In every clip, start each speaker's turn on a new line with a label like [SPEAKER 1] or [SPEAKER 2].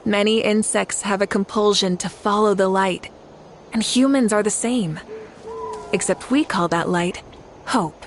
[SPEAKER 1] Many insects have a compulsion to follow the light, and humans are the same. Except we call that light hope.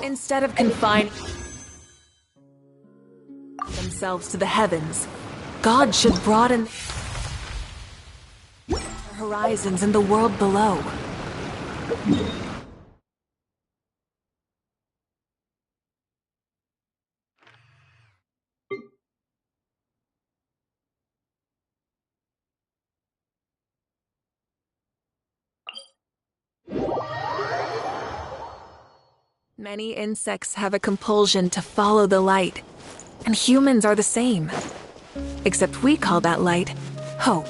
[SPEAKER 1] Instead of confining themselves to the heavens, God should broaden their horizons in the world below. Many insects have a compulsion to follow the light, and humans are the same. Except we call that light hope.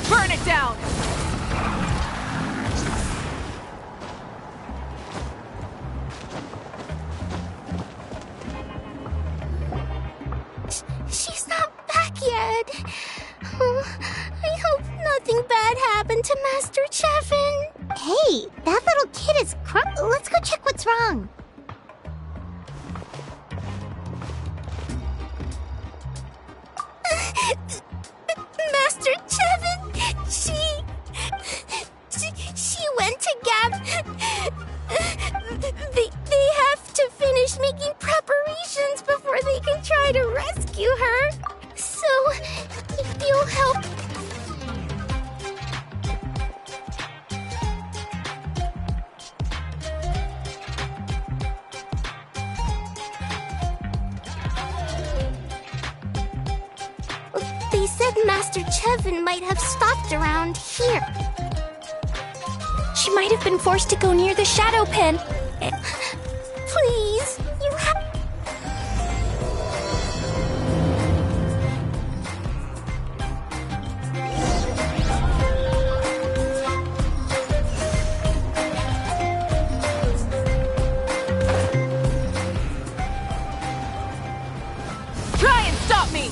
[SPEAKER 1] Burn it down!
[SPEAKER 2] She's not back yet. Oh, I hope nothing bad happened to Master Chevin. Hey, that little kid is Let's go check what's wrong. Master Chevin, she went to They have to finish making preparations before they can try to rescue her. So, if you'll help. They said Master Chevin might have stopped around here. She might have been forced to go near the shadow pen. Please, you have...
[SPEAKER 1] Try and stop me!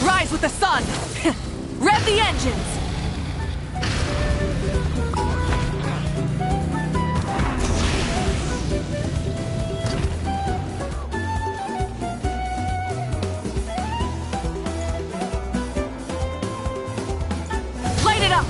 [SPEAKER 1] Rise with the sun! Rev the engines! Light it up!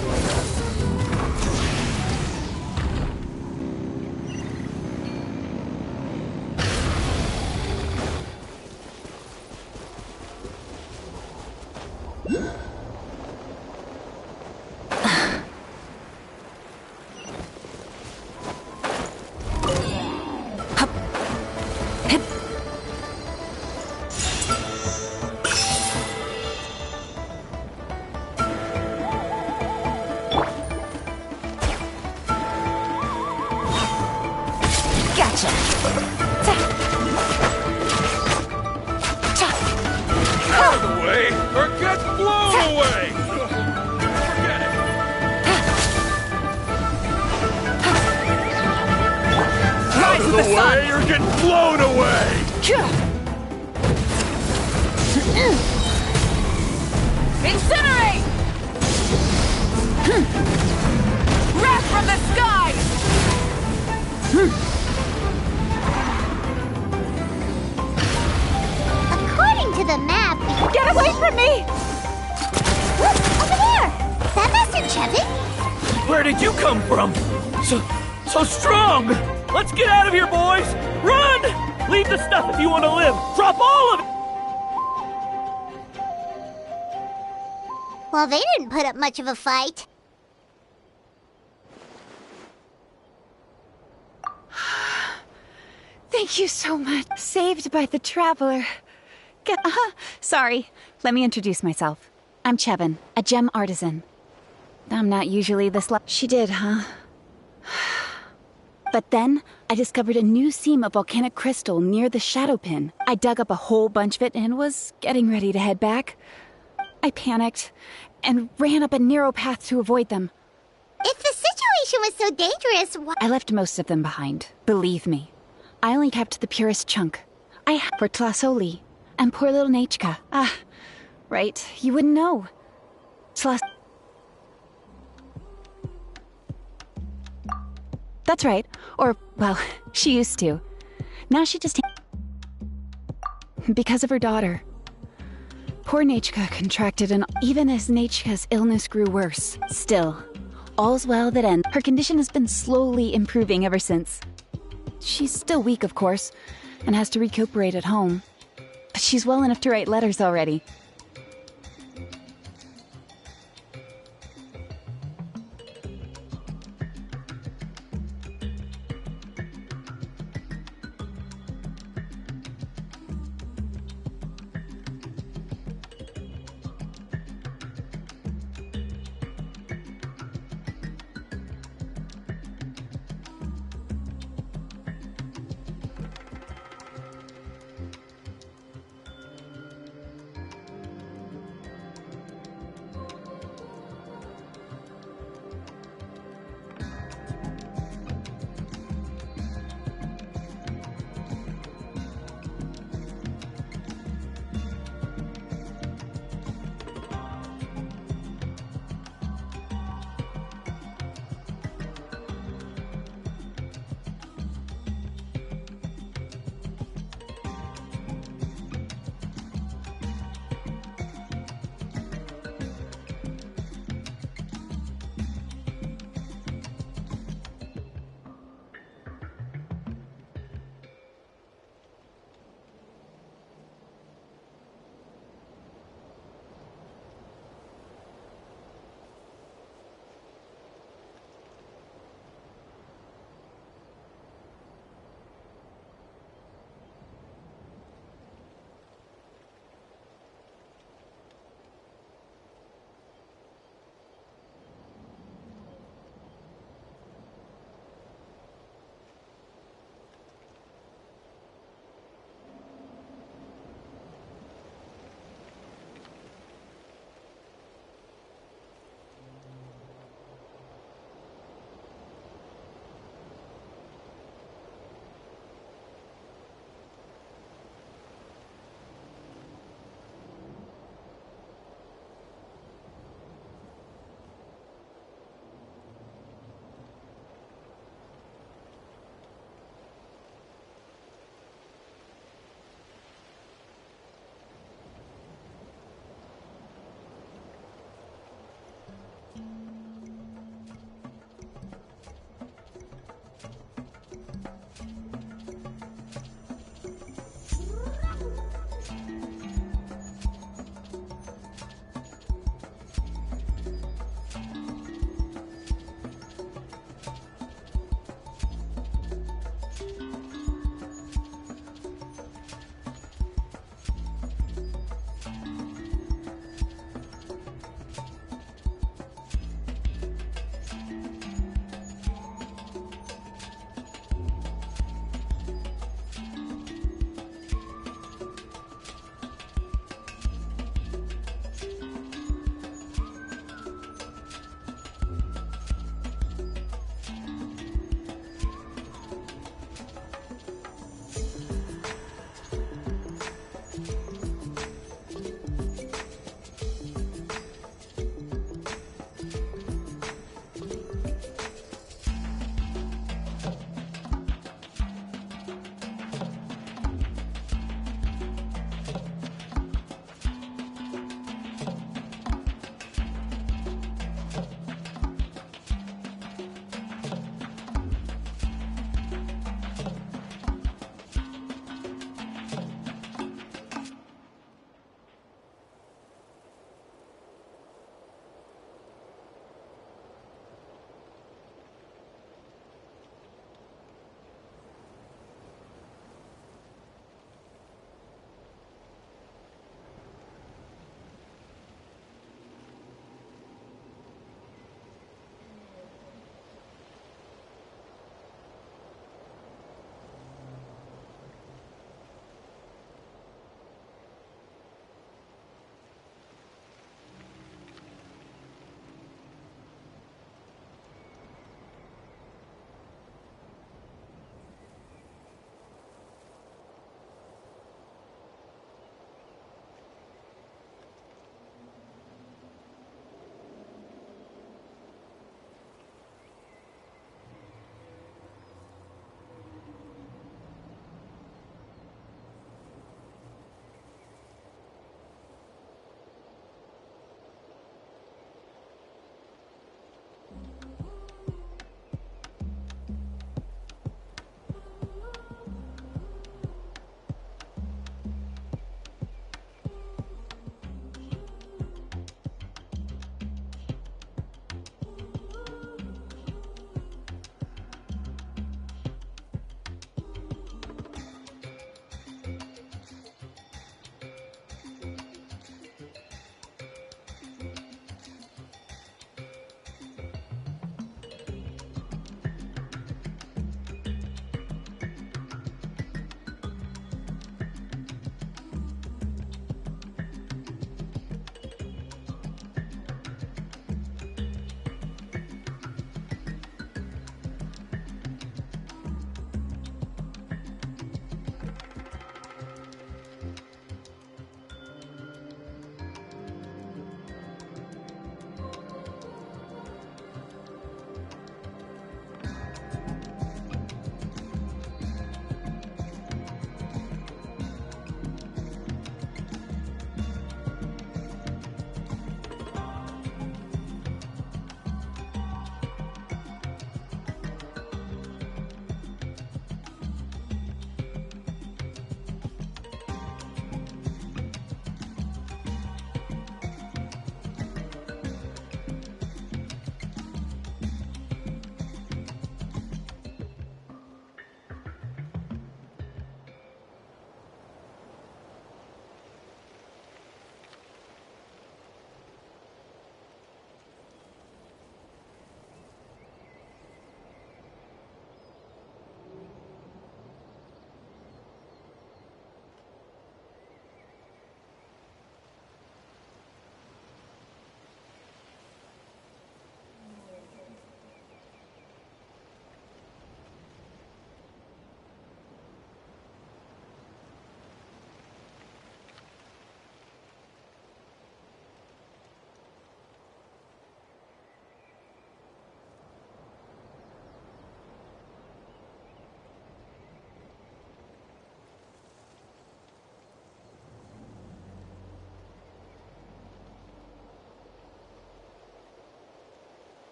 [SPEAKER 1] Gotcha!
[SPEAKER 3] Out of the way, or get blown away! Forget it! Out of the way, or get blown away!
[SPEAKER 1] Incinerate! Wrath from the sky!
[SPEAKER 2] According to the map...
[SPEAKER 1] Get away from me!
[SPEAKER 2] Look, over there! Is that Master Chevin?
[SPEAKER 3] Where did you come from? So strong! Let's get out of here, boys! Run! Leave the stuff if you want to live! Drop all of it!
[SPEAKER 2] Well, they didn't put up much of a fight.
[SPEAKER 4] Thank you so much. Saved by the traveler. Sorry. Let me introduce myself. I'm Chevin, a gem artisan. I'm not usually this She did, huh? But then, I discovered a new seam of volcanic crystal near the shadow pin. I dug up a whole bunch of it and was getting ready to head back. I panicked and ran up a narrow path to avoid them.
[SPEAKER 2] If the situation was so dangerous, why—
[SPEAKER 4] I left most of them behind, believe me. I only kept the purest chunk. For Tlasoli and poor little Nachka. Right, you wouldn't know. That's right. Or, well, she used to. Now she just... Because of her daughter. Poor Nachka contracted an... Even as Nachka's illness grew worse. Still, all's well that ends. Her condition has been slowly improving ever since. She's still weak, of course, and has to recuperate at home. But she's well enough to write letters already.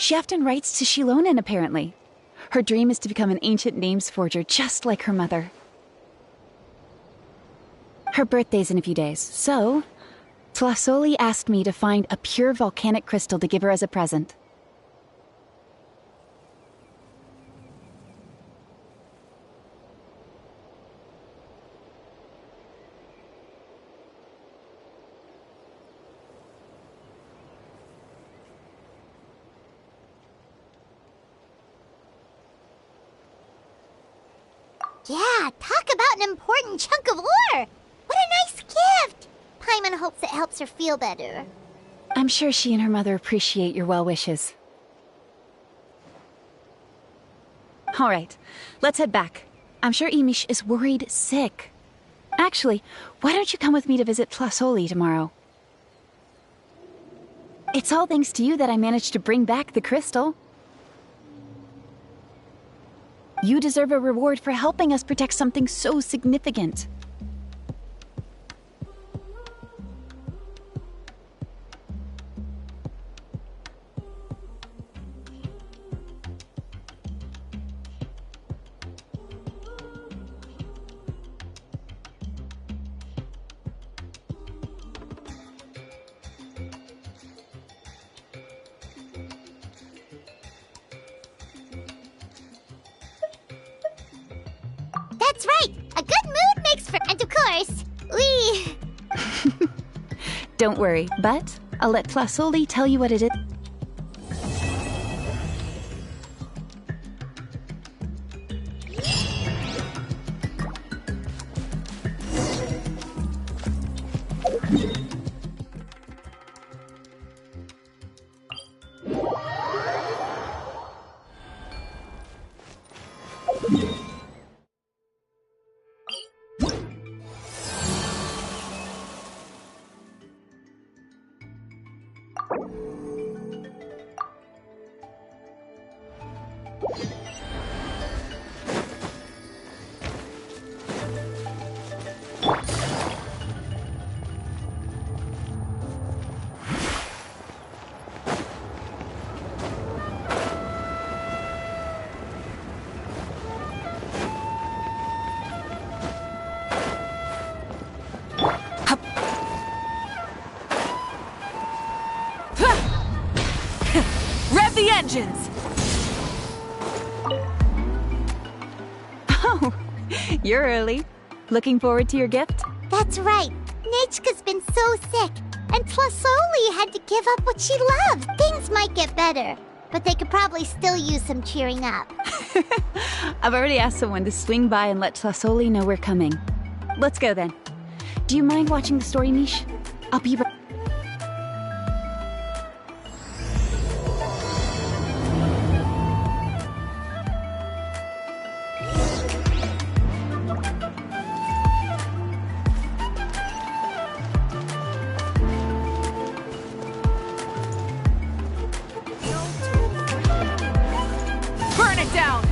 [SPEAKER 4] She often writes to Shilonen, apparently. Her dream is to become an ancient names forger, just like her mother. Her birthday's in a few days, so Tlasoli asked me to find a pure volcanic crystal to give her as a present.
[SPEAKER 2] Yeah, talk about an important chunk of ore! What a nice gift! Paimon hopes it helps her feel better.
[SPEAKER 4] I'm sure she and her mother appreciate your well wishes. All right, let's head back. I'm sure Imish is worried sick. Actually, why don't you come with me to visit Tlasoli tomorrow? It's all thanks to you that I managed to bring back the crystal. You deserve a reward for helping us protect something so significant.
[SPEAKER 2] That's right! A good mood makes for... And of course, we...
[SPEAKER 4] Don't worry, but I'll let Tlasoli tell you what it is.
[SPEAKER 1] Rev the engines!
[SPEAKER 4] Oh, you're early. Looking forward to your gift?
[SPEAKER 2] That's right. Nechka's been so sick, and Tlasoli had to give up what she loved. Things might get better, but they could probably still use some cheering up.
[SPEAKER 4] I've already asked someone to swing by and let Tlasoli know we're coming. Let's go then. Do you mind watching the story niche? I'll be right...
[SPEAKER 1] Burn it down!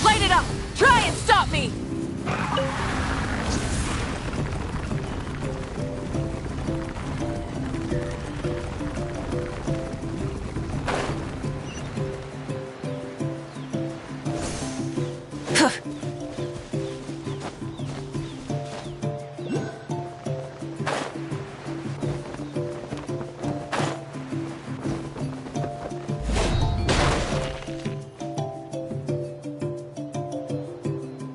[SPEAKER 1] Light it up! Try and stop me!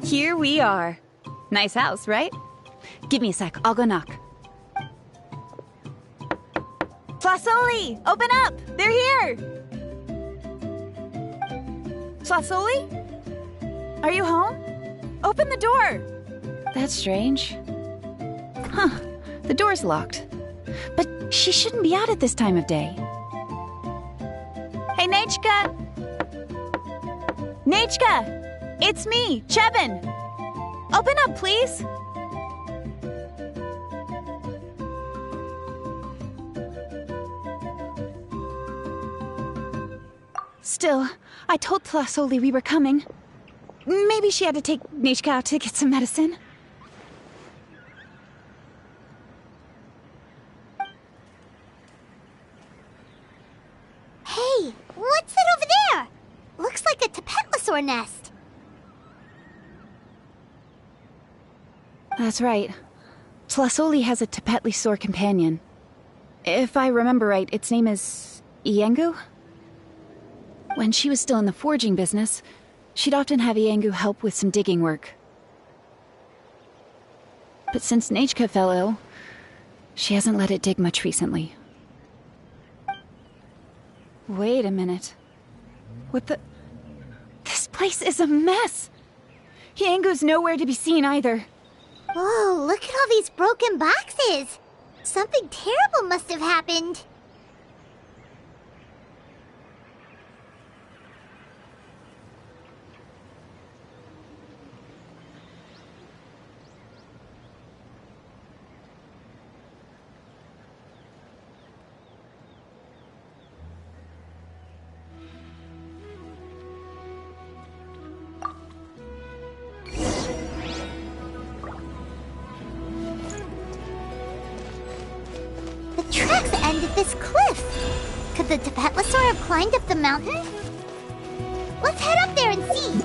[SPEAKER 4] Here we are. Nice house, right? Give me a sec, I'll go knock. Tlasoli! Open up! They're here! Tlasoli? Are you home? Open the door! That's strange. Huh, the door's locked. But she shouldn't be out at this time of day. Hey, Nechka! Nechka! It's me, Chevin! Open up, please! Still, I told Tlasoli we were coming. Maybe she had to take Nechka out to get some medicine.
[SPEAKER 2] Hey, what's that over there? Looks like a Tapetlosaur nest.
[SPEAKER 4] That's right. Tlasoli has a Tapetlosaur companion. If I remember right, its name is Iengu? When she was still in the forging business, she'd often have Iengu help with some digging work. But since Nechka fell ill, she hasn't let it dig much recently. Wait a minute. What the... This place is a mess! Iengu's nowhere to be seen either.
[SPEAKER 2] Whoa, look at all these broken boxes! Something terrible must have happened. Tracks end at this cliff. Could the Tapetlosaur have climbed up the mountain? Let's head up there and see.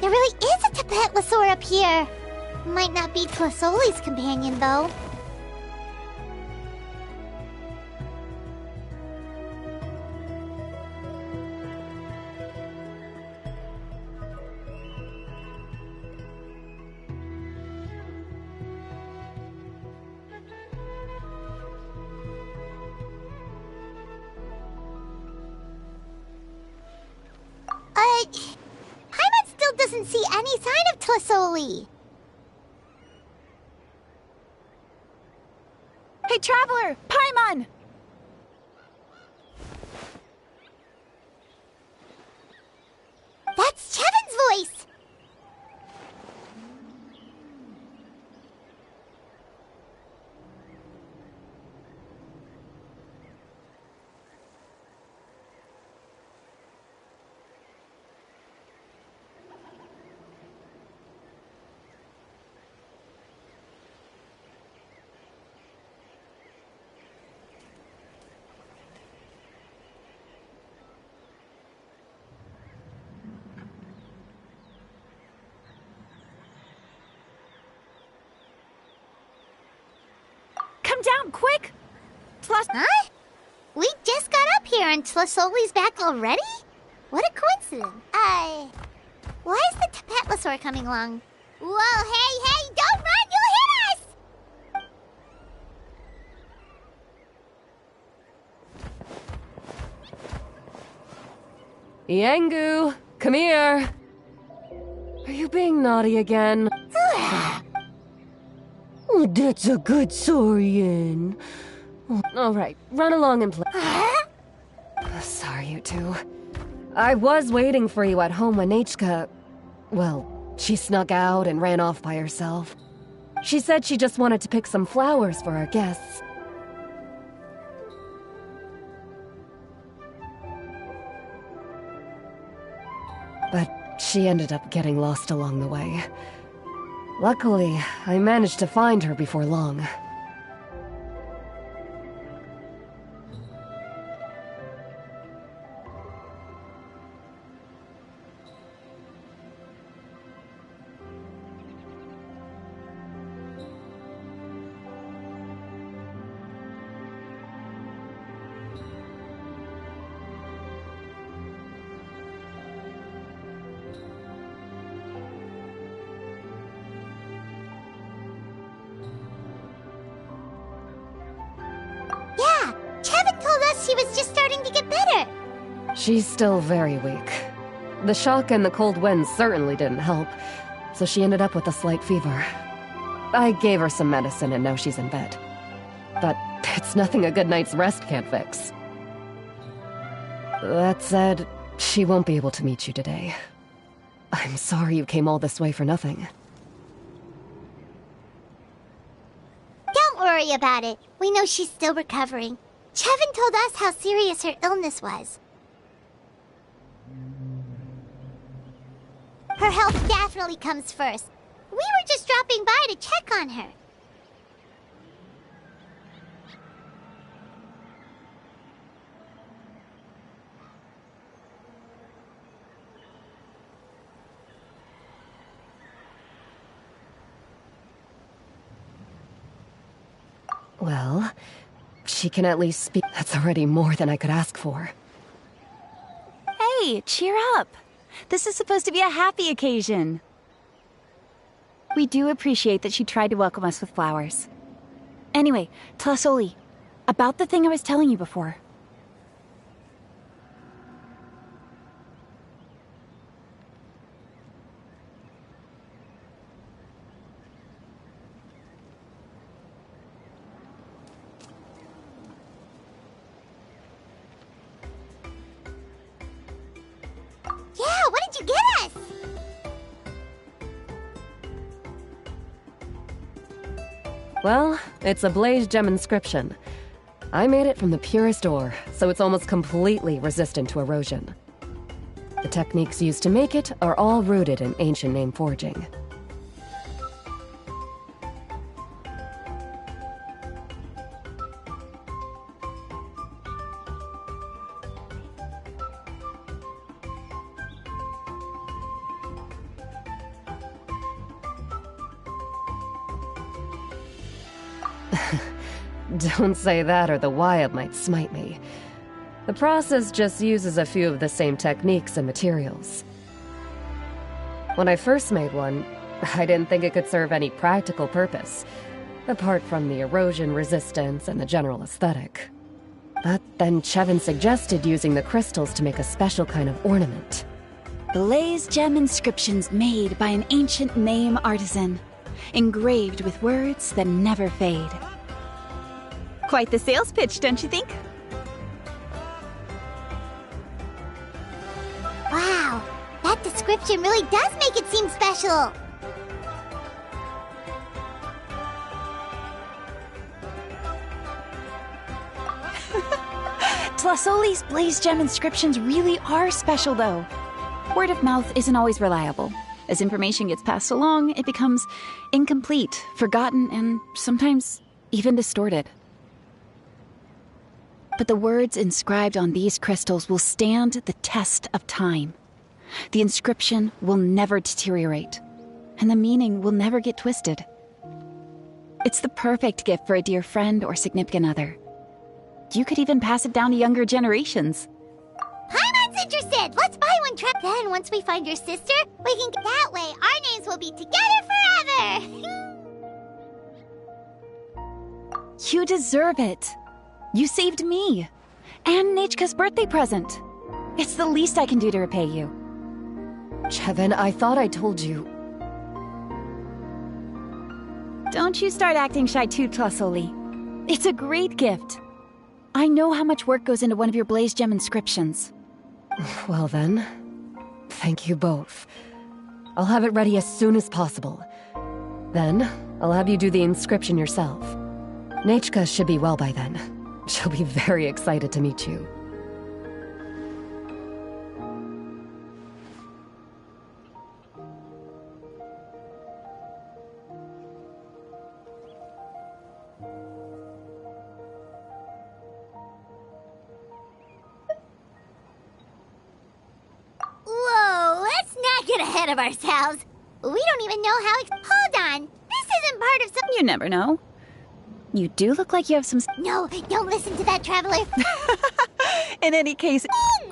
[SPEAKER 2] There really is a Tapetlosaur up here. Might not be Tlasoli's companion, though. Paimon still doesn't see any sign of Tlasoli.
[SPEAKER 4] Hey, Traveler! Paimon!
[SPEAKER 2] That's Chevin's voice!
[SPEAKER 4] Come down, quick!
[SPEAKER 2] Huh? We just got up here and Tlasoli's back already? What a coincidence. Why is the Tapetlosaur coming along? Whoa, hey, don't run! You'll hit us!
[SPEAKER 5] Iengu, come here. Are you being naughty again? Oh, that's a good Saurian. All right, run along and play. Sorry, you two. I was waiting for you at home when Nechka... Well, she snuck out and ran off by herself. She said she just wanted to pick some flowers for our guests. But she ended up getting lost along the way. Luckily, I managed to find her before long.
[SPEAKER 2] she was just starting to get better.
[SPEAKER 5] She's still very weak. The shock and the cold winds certainly didn't help, so she ended up with a slight fever. I gave her some medicine and now she's in bed. But it's nothing a good night's rest can't fix. That said, she won't be able to meet you today. I'm sorry you came all this way for nothing.
[SPEAKER 2] Don't worry about it. We know she's still recovering. Chevin told us how serious her illness was. Her health definitely comes first. We were just dropping by to check on her.
[SPEAKER 5] Well, she can at least speak. That's already more than I could ask for.
[SPEAKER 4] Hey, cheer up. This is supposed to be a happy occasion. We do appreciate that she tried to welcome us with flowers. Anyway, Tlasoli, about the thing I was telling you before.
[SPEAKER 2] Yeah, what did you get us?
[SPEAKER 5] Well, it's a blaze gem inscription. I made it from the purest ore, so it's almost completely resistant to erosion. The techniques used to make it are all rooted in ancient name forging. Don't say that or the wild might smite me. The process just uses a few of the same techniques and materials. When I first made one, I didn't think it could serve any practical purpose, apart from the erosion resistance and the general aesthetic. But then Chevin suggested using the crystals to make a special kind of ornament.
[SPEAKER 4] Blaze gem inscriptions made by an ancient name artisan, engraved with words that never fade. Quite the sales pitch, don't you think?
[SPEAKER 2] Wow, that description really does make it seem special.
[SPEAKER 4] Tlasoli's blaze gem inscriptions really are special, though. Word of mouth isn't always reliable. As information gets passed along, it becomes incomplete, forgotten, and sometimes even distorted. But the words inscribed on these crystals will stand the test of time. The inscription will never deteriorate, and the meaning will never get twisted. It's the perfect gift for a dear friend or significant other. You could even pass it down to younger generations.
[SPEAKER 2] Paimon's interested! Let's buy one trap. Then, once we find your sister, we can... That way, our names will be together forever!
[SPEAKER 4] You deserve it. You saved me. And Nechka's birthday present. It's the least I can do to repay you.
[SPEAKER 5] Chevin, I thought I told you.
[SPEAKER 4] Don't you start acting shy too, Tlasoli. It's a great gift. I know how much work goes into one of your blaze gem inscriptions.
[SPEAKER 5] Well then, thank you both. I'll have it ready as soon as possible. Then, I'll have you do the inscription yourself. Nechka should be well by then. She'll be very excited to meet you.
[SPEAKER 2] Whoa, let's not get ahead of ourselves. We don't even know how... Hold on. This isn't part of some...
[SPEAKER 4] You never know. You do look like you have some...
[SPEAKER 2] No, don't listen to that, Traveler.
[SPEAKER 4] In any case...
[SPEAKER 2] Oh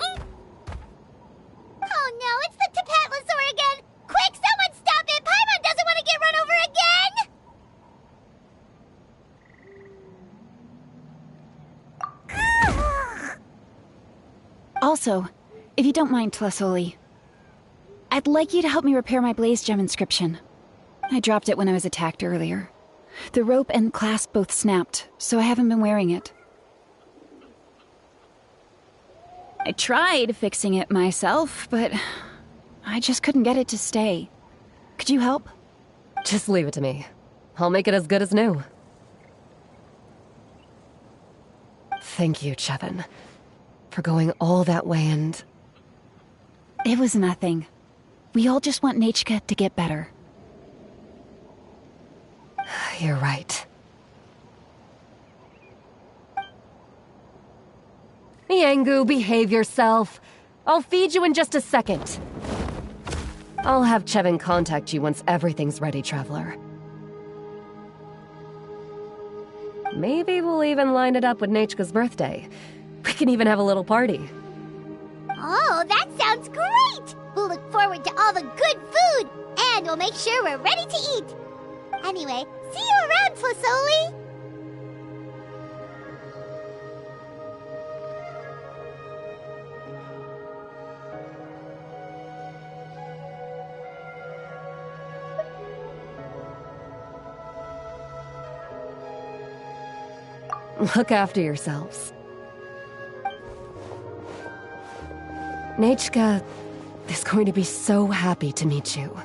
[SPEAKER 2] no, it's the Tapatlosaur again! Quick, someone stop it! Paimon doesn't want to get run over again!
[SPEAKER 4] Also, if you don't mind, Tlasoli, I'd like you to help me repair my Blaze Gem inscription. I dropped it when I was attacked earlier. The rope and clasp both snapped, so I haven't been wearing it. I tried fixing it myself, but I just couldn't get it to stay. Could you help?
[SPEAKER 5] Just leave it to me. I'll make it as good as new. Thank you, Chevin, for going all that way and...
[SPEAKER 4] It was nothing. We all just want Nechka to get better.
[SPEAKER 5] You're right. Yangu, behave yourself. I'll feed you in just a second. I'll have Chevin contact you once everything's ready, Traveler. Maybe we'll even line it up with Nechka's birthday. We can even have a little party.
[SPEAKER 2] Oh, that sounds great! We'll look forward to all the good food, and we'll make sure we're ready to eat. Anyway, see you around, Tlasoli!
[SPEAKER 5] Look after yourselves. Nechka is going to be so happy to meet you.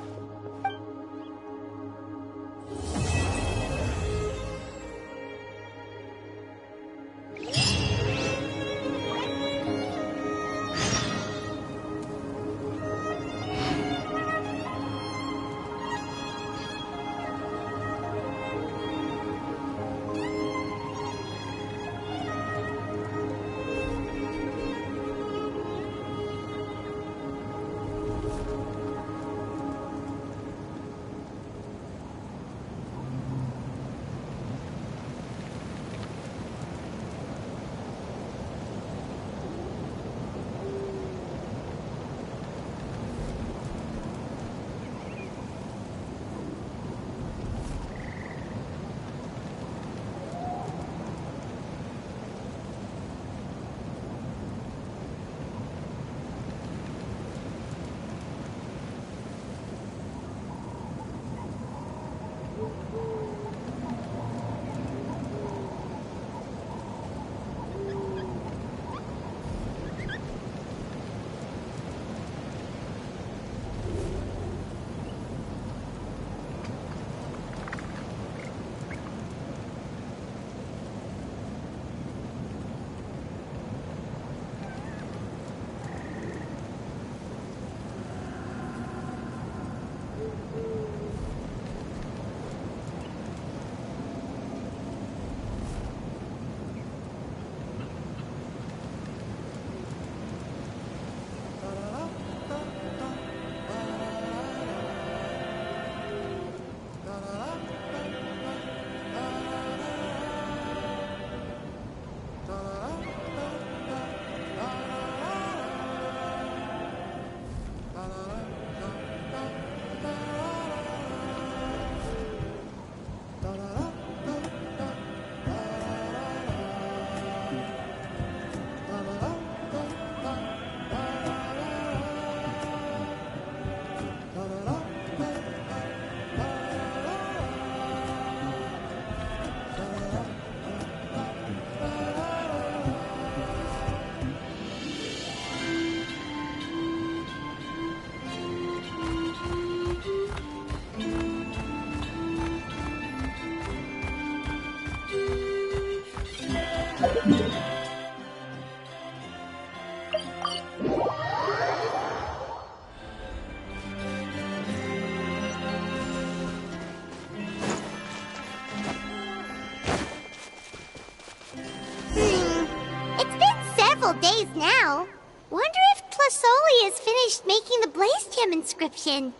[SPEAKER 2] Days now. Wonder if Tlasoli has finished making the Blaze Gem inscription.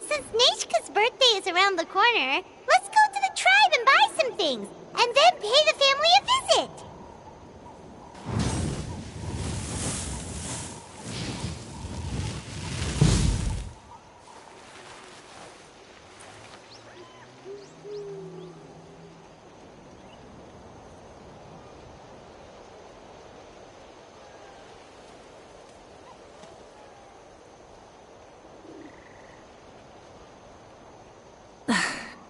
[SPEAKER 2] Since Nechka's birthday is around the corner, let's go to the tribe and buy some things, and then pay the family a visit.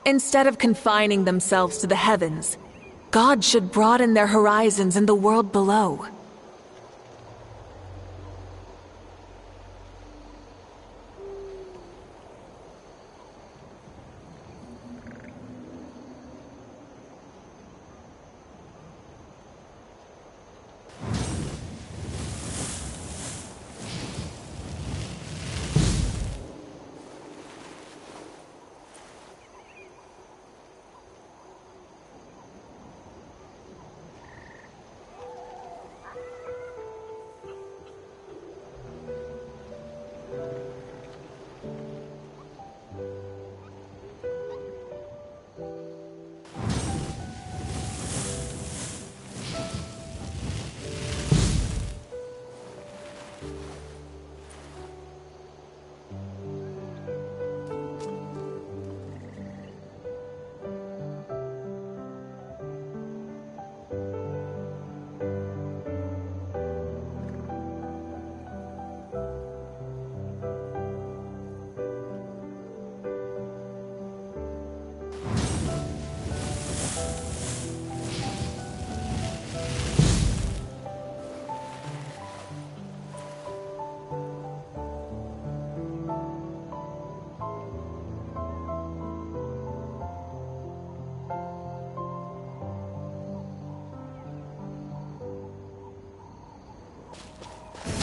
[SPEAKER 1] Instead of confining themselves to the heavens, God should broaden their horizons in the world below.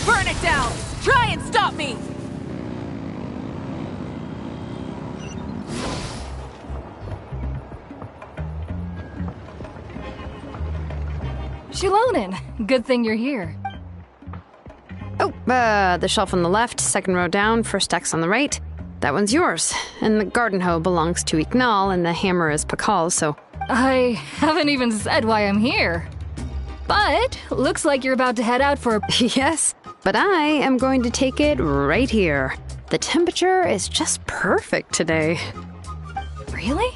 [SPEAKER 1] Burn it down! Try and stop me!
[SPEAKER 5] Shilonen, good thing you're here.
[SPEAKER 6] Oh, the shelf on the left, second row down, first X on the right. That one's yours. And the garden hoe belongs to Ignal, and the hammer is Pakal's, so...
[SPEAKER 5] I haven't even said why I'm here. But, looks like you're about to head out for a...
[SPEAKER 6] Yes, but I am going to take it right here. The temperature is just perfect today.
[SPEAKER 5] Really?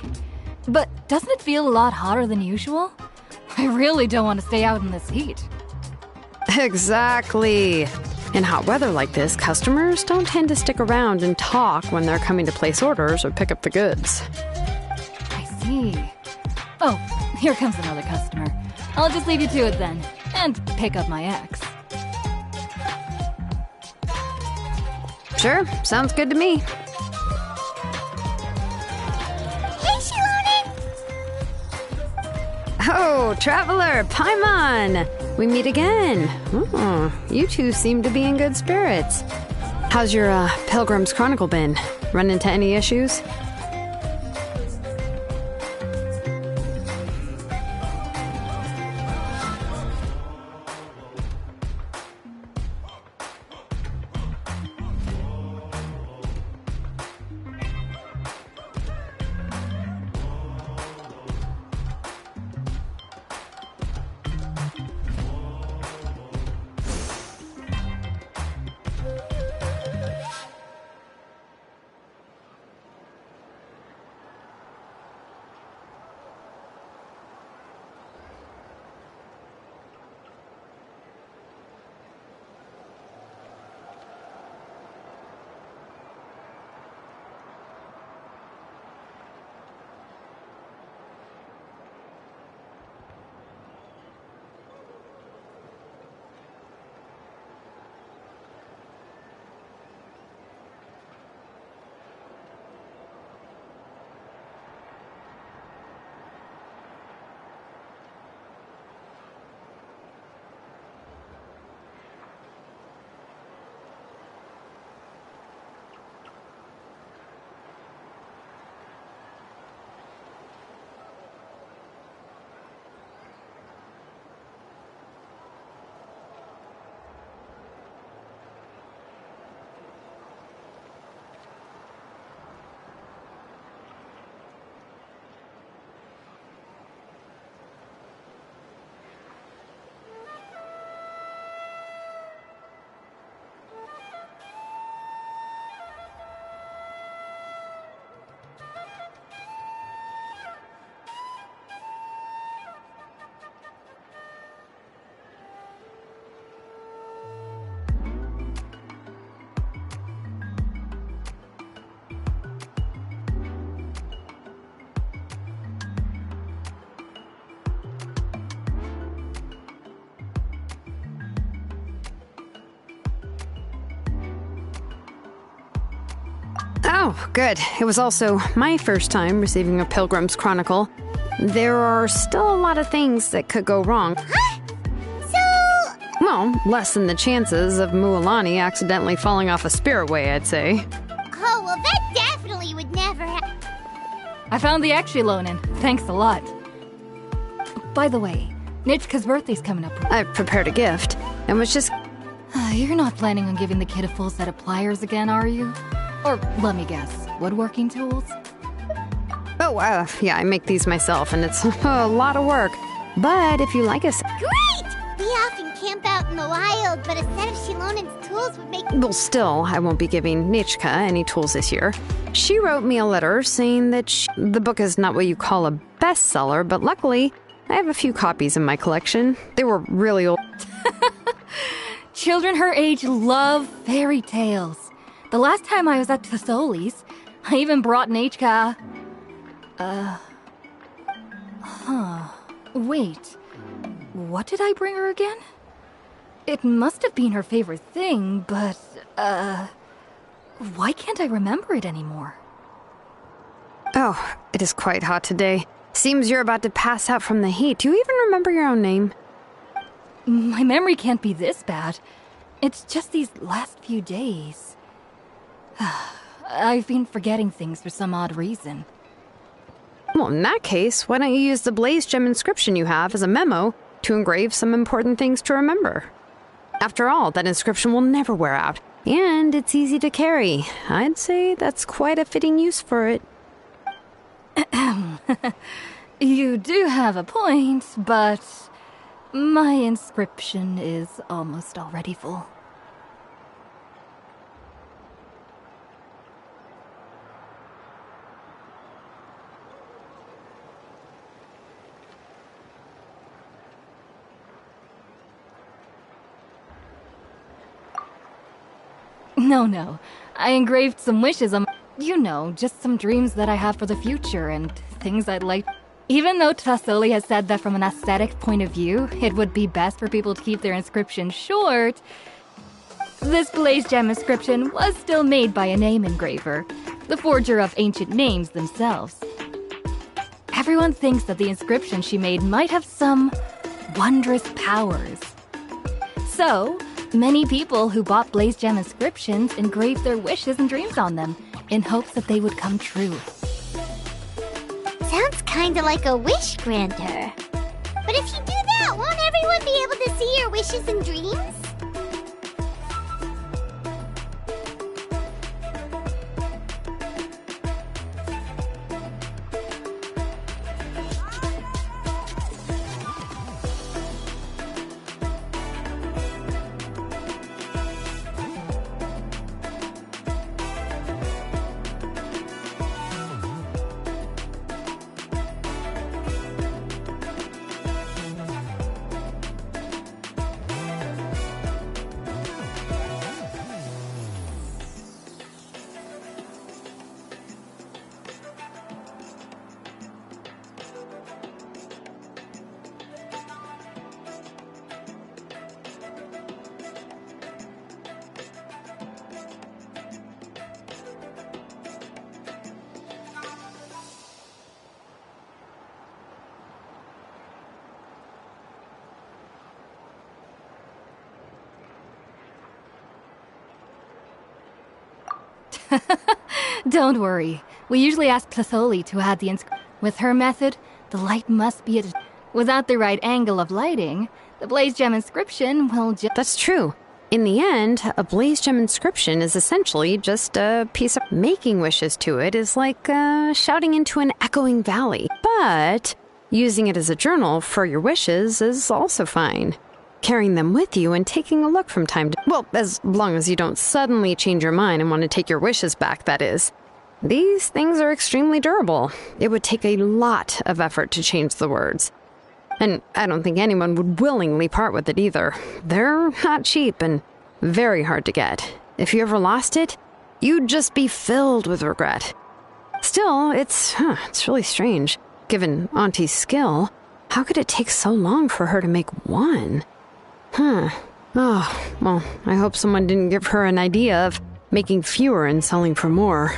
[SPEAKER 5] But doesn't it feel a lot hotter than usual? I really don't want to stay out in this heat.
[SPEAKER 6] Exactly. In hot weather like this, customers don't tend to stick around and talk when they're coming to place orders or pick up the goods.
[SPEAKER 5] I see. Oh, here comes another customer. I'll just leave you to it then, and pick up my ex.
[SPEAKER 6] Sure, sounds good to me.
[SPEAKER 2] Hey, Shilonen!
[SPEAKER 6] Oh, Traveler, Paimon! We meet again. Oh, you two seem to be in good spirits. How's your Pilgrim's Chronicle been? Run into any issues? Oh, good. It was also my first time receiving a Pilgrim's Chronicle. There are still a lot of things that could go wrong.
[SPEAKER 2] Huh? So...
[SPEAKER 6] Well, less than the chances of Mualani accidentally falling off a spirit way, I'd say.
[SPEAKER 2] Oh, well, that definitely would never happen.
[SPEAKER 7] I found the Exulonin. Thanks a lot. By the way, Nitchka's birthday's coming up.
[SPEAKER 6] I prepared a gift and was just...
[SPEAKER 7] You're not planning on giving the kid a full set of pliers again, are you? Or, let me guess, woodworking tools?
[SPEAKER 6] Oh, yeah, I make these myself, and it's a lot of work. But if you like us...
[SPEAKER 2] Great! We often camp out in the wild, but a set of Shilonin's tools would make...
[SPEAKER 6] Well, still, I won't be giving Nichka any tools this year. She wrote me a letter saying that the book is not what you call a bestseller, but luckily, I have a few copies in my collection. They were really old.
[SPEAKER 7] Children her age love fairy tales. The last time I was at Tasoli's, I even brought Nichka... Wait. What did I bring her again? It must have been her favorite thing, but, why can't I remember it anymore?
[SPEAKER 6] Oh, it is quite hot today. Seems you're about to pass out from the heat. Do you even remember your own name?
[SPEAKER 7] My memory can't be this bad. It's just these last few days. I've been forgetting things for some odd reason.
[SPEAKER 6] Well, in that case, why don't you use the Blaze Gem inscription you have as a memo to engrave some important things to remember? After all, that inscription will never wear out, and it's easy to carry. I'd say that's quite a fitting use for it.
[SPEAKER 7] You do have a point, but my inscription is almost already full. No. I engraved some wishes on... You know, just some dreams that I have for the future and things I'd like... Even though Tasoli has said that from an aesthetic point of view, it would be best for people to keep their inscription short, this Blaze Gem inscription was still made by a name engraver, the forger of ancient names themselves. Everyone thinks that the inscription she made might have some wondrous powers. So, many people who bought Blaze Gem inscriptions engraved their wishes and dreams on them, in hopes that they would come true.
[SPEAKER 2] Sounds kinda like a wish granter. But if you do that, won't everyone be able to see your wishes and dreams?
[SPEAKER 7] Don't worry. We usually ask Tasoli to add the inscription. With her method, the light must be at... Without the right angle of lighting, the Blaze Gem inscription will just...
[SPEAKER 6] That's true. In the end, a Blaze Gem inscription is essentially just a piece of... Making wishes to it is like shouting into an echoing valley. But using it as a journal for your wishes is also fine. Carrying them with you and taking a look from time to... Well, as long as you don't suddenly change your mind and want to take your wishes back, that is. These things are extremely durable. It would take a lot of effort to change the words. And I don't think anyone would willingly part with it either. They're not cheap and very hard to get. If you ever lost it, you'd just be filled with regret. Still, it's really strange. Given Auntie's skill, how could it take so long for her to make one? Oh, well, I hope someone didn't give her an idea of making fewer and selling for more.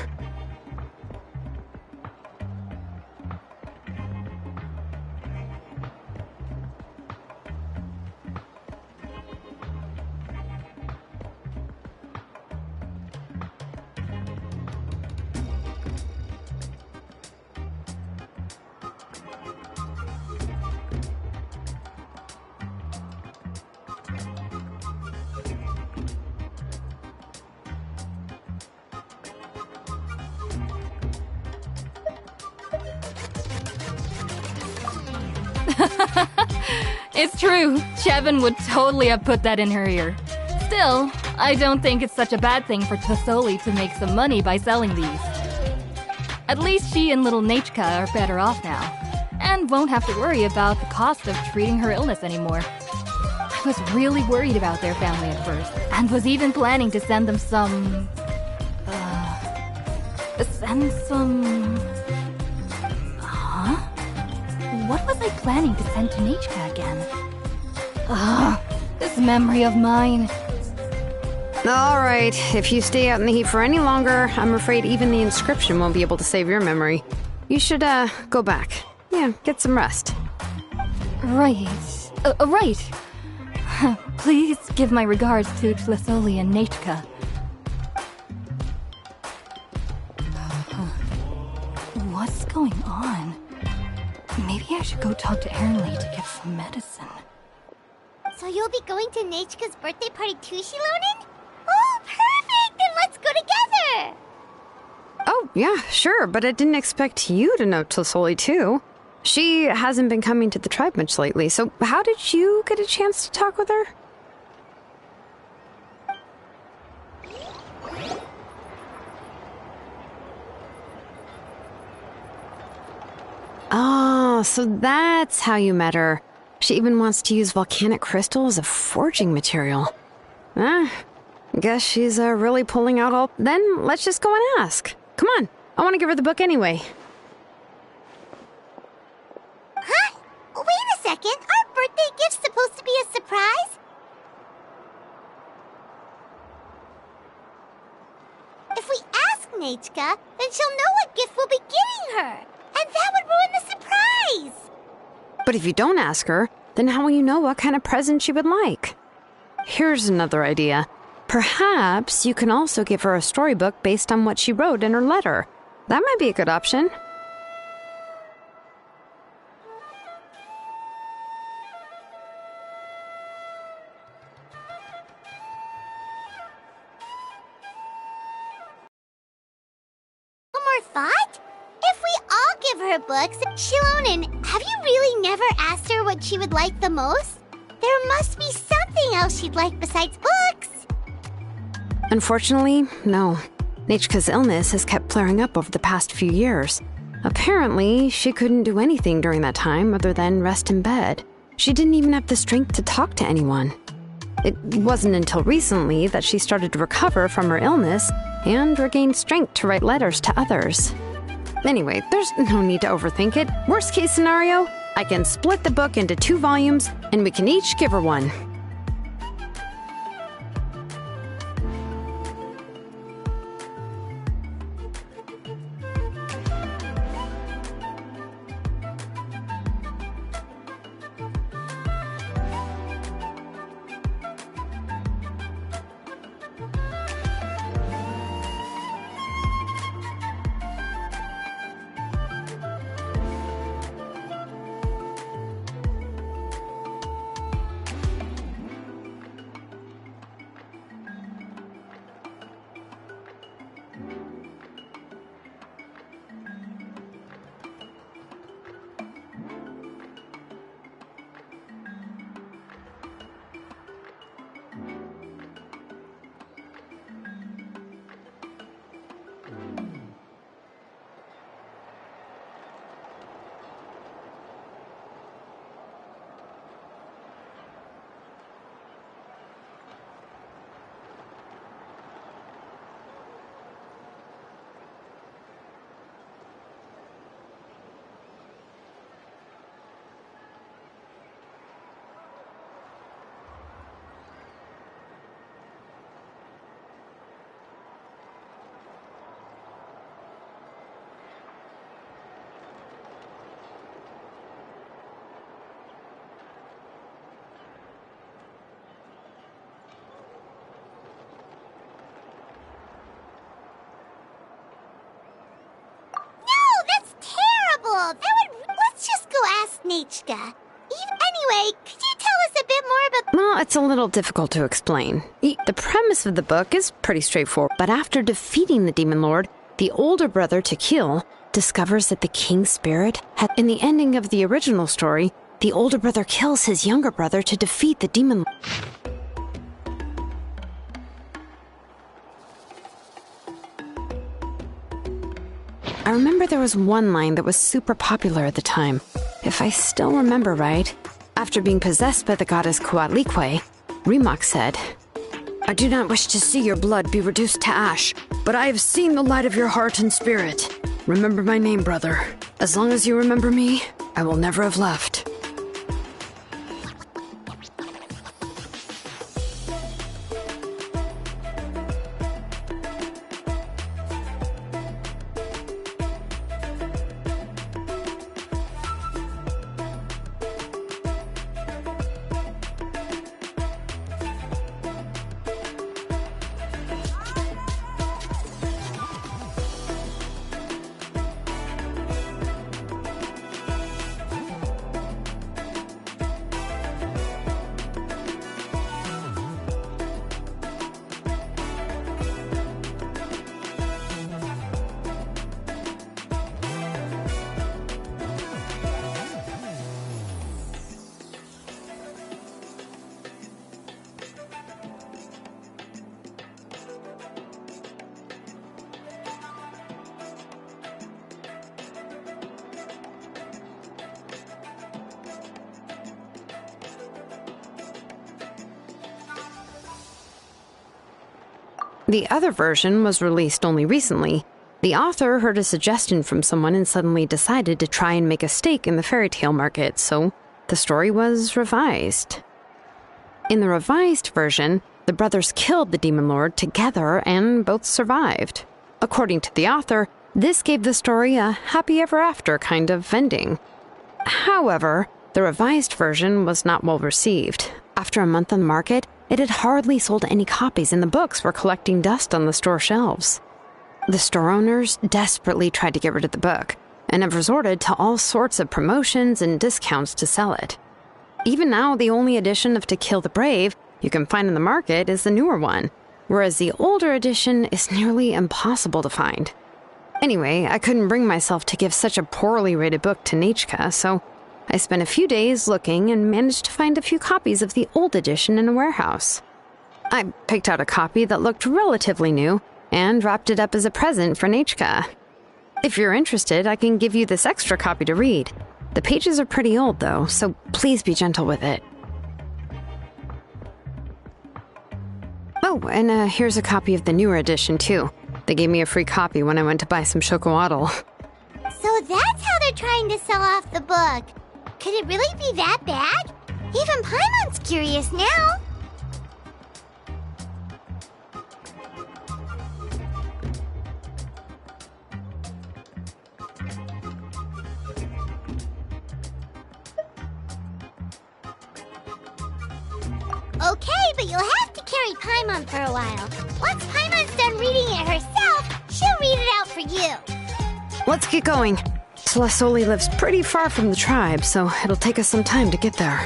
[SPEAKER 7] It's true. Chevin would totally have put that in her ear. Still, I don't think it's such a bad thing for Tasoli to make some money by selling these. At least she and little Nachka are better off now, and won't have to worry about the cost of treating her illness anymore. I was really worried about their family at first, and was even planning to send them some... Huh? What was I planning to send to Nachka again? This memory of mine.
[SPEAKER 6] Alright, if you stay out in the heat for any longer, I'm afraid even the inscription won't be able to save your memory. You should, go back. Yeah, get some rest.
[SPEAKER 7] Right. Right. Please give my regards to Tlisoli and Nachka. What's going on? Maybe I should go talk to Ernly to get some medicine.
[SPEAKER 2] So you'll be going to Nachka's birthday party too, Shilonen? Oh, perfect! Then let's go together!
[SPEAKER 6] Oh, yeah, sure, but I didn't expect you to know Tlisoli too. She hasn't been coming to the tribe much lately, so how did you get a chance to talk with her? Oh, so that's how you met her. She even wants to use volcanic crystal as a forging material. Guess she's really pulling out all... Then let's just go and ask. Come on, I want to give her the book anyway.
[SPEAKER 2] Huh? Wait a second, our birthday gift's supposed to be a surprise? If we ask Nachka, then she'll know what gift we'll be getting her. And that would ruin the surprise!
[SPEAKER 6] But if you don't ask her, then how will you know what kind of present she would like? Here's another idea. Perhaps you can also give her a storybook based on what she wrote in her letter. That might be a good option.
[SPEAKER 2] One more thought? If we all give her books, Shilonen, have you really never asked her what she would like the most? There must be something else she'd like besides books.
[SPEAKER 6] Unfortunately, no. Nachka's illness has kept flaring up over the past few years. Apparently, she couldn't do anything during that time other than rest in bed. She didn't even have the strength to talk to anyone. It wasn't until recently that she started to recover from her illness and regained strength to write letters to others. Anyway, there's no need to overthink it. Worst case scenario, I can split the book into 2 volumes and we can each give her one.
[SPEAKER 2] Let's just go ask Nachka. Anyway, could you tell us a bit more about...
[SPEAKER 6] Well, it's a little difficult to explain. The premise of the book is pretty straightforward, but after defeating the Demon Lord, the older brother, Tequil, discovers that the King's spirit had... In the ending of the original story, the older brother kills his younger brother to defeat the demon. I remember there was one line that was super popular at the time. If I still remember right, after being possessed by the goddess Coatlicue, Rimac said, "I do not wish to see your blood be reduced to ash, but I have seen the light of your heart and spirit. Remember my name, brother. As long as you remember me, I will never have left." The other version was released only recently. The author heard a suggestion from someone and suddenly decided to try and make a stake in the fairy tale market, so the story was revised. In the revised version, the brothers killed the demon lord together and both survived. According to the author, this gave the story a happy ever after kind of ending. However, the revised version was not well received. After a month on the market, it had hardly sold any copies, and the books were collecting dust on the store shelves. The store owners desperately tried to get rid of the book, and have resorted to all sorts of promotions and discounts to sell it. Even now, the only edition of To Kill the Brave you can find in the market is the newer one, whereas the older edition is nearly impossible to find. Anyway, I couldn't bring myself to give such a poorly rated book to Nechka, so I spent a few days looking and managed to find a few copies of the old edition in a warehouse. I picked out a copy that looked relatively new and wrapped it up as a present for Nechka. If you're interested, I can give you this extra copy to read. The pages are pretty old, though, so please be gentle with it. Oh, and here's a copy of the newer edition, too. They gave me a free copy when I went to buy some chocowaddle.
[SPEAKER 2] So that's how they're trying to sell off the book. Could it really be that bad? Even Paimon's curious now. Okay, but you'll have to carry Paimon for a while. Once Paimon's done reading it herself, she'll read it out for you.
[SPEAKER 6] Let's get going. Tlasoli lives pretty far from the tribe, so it'll take us some time to get there.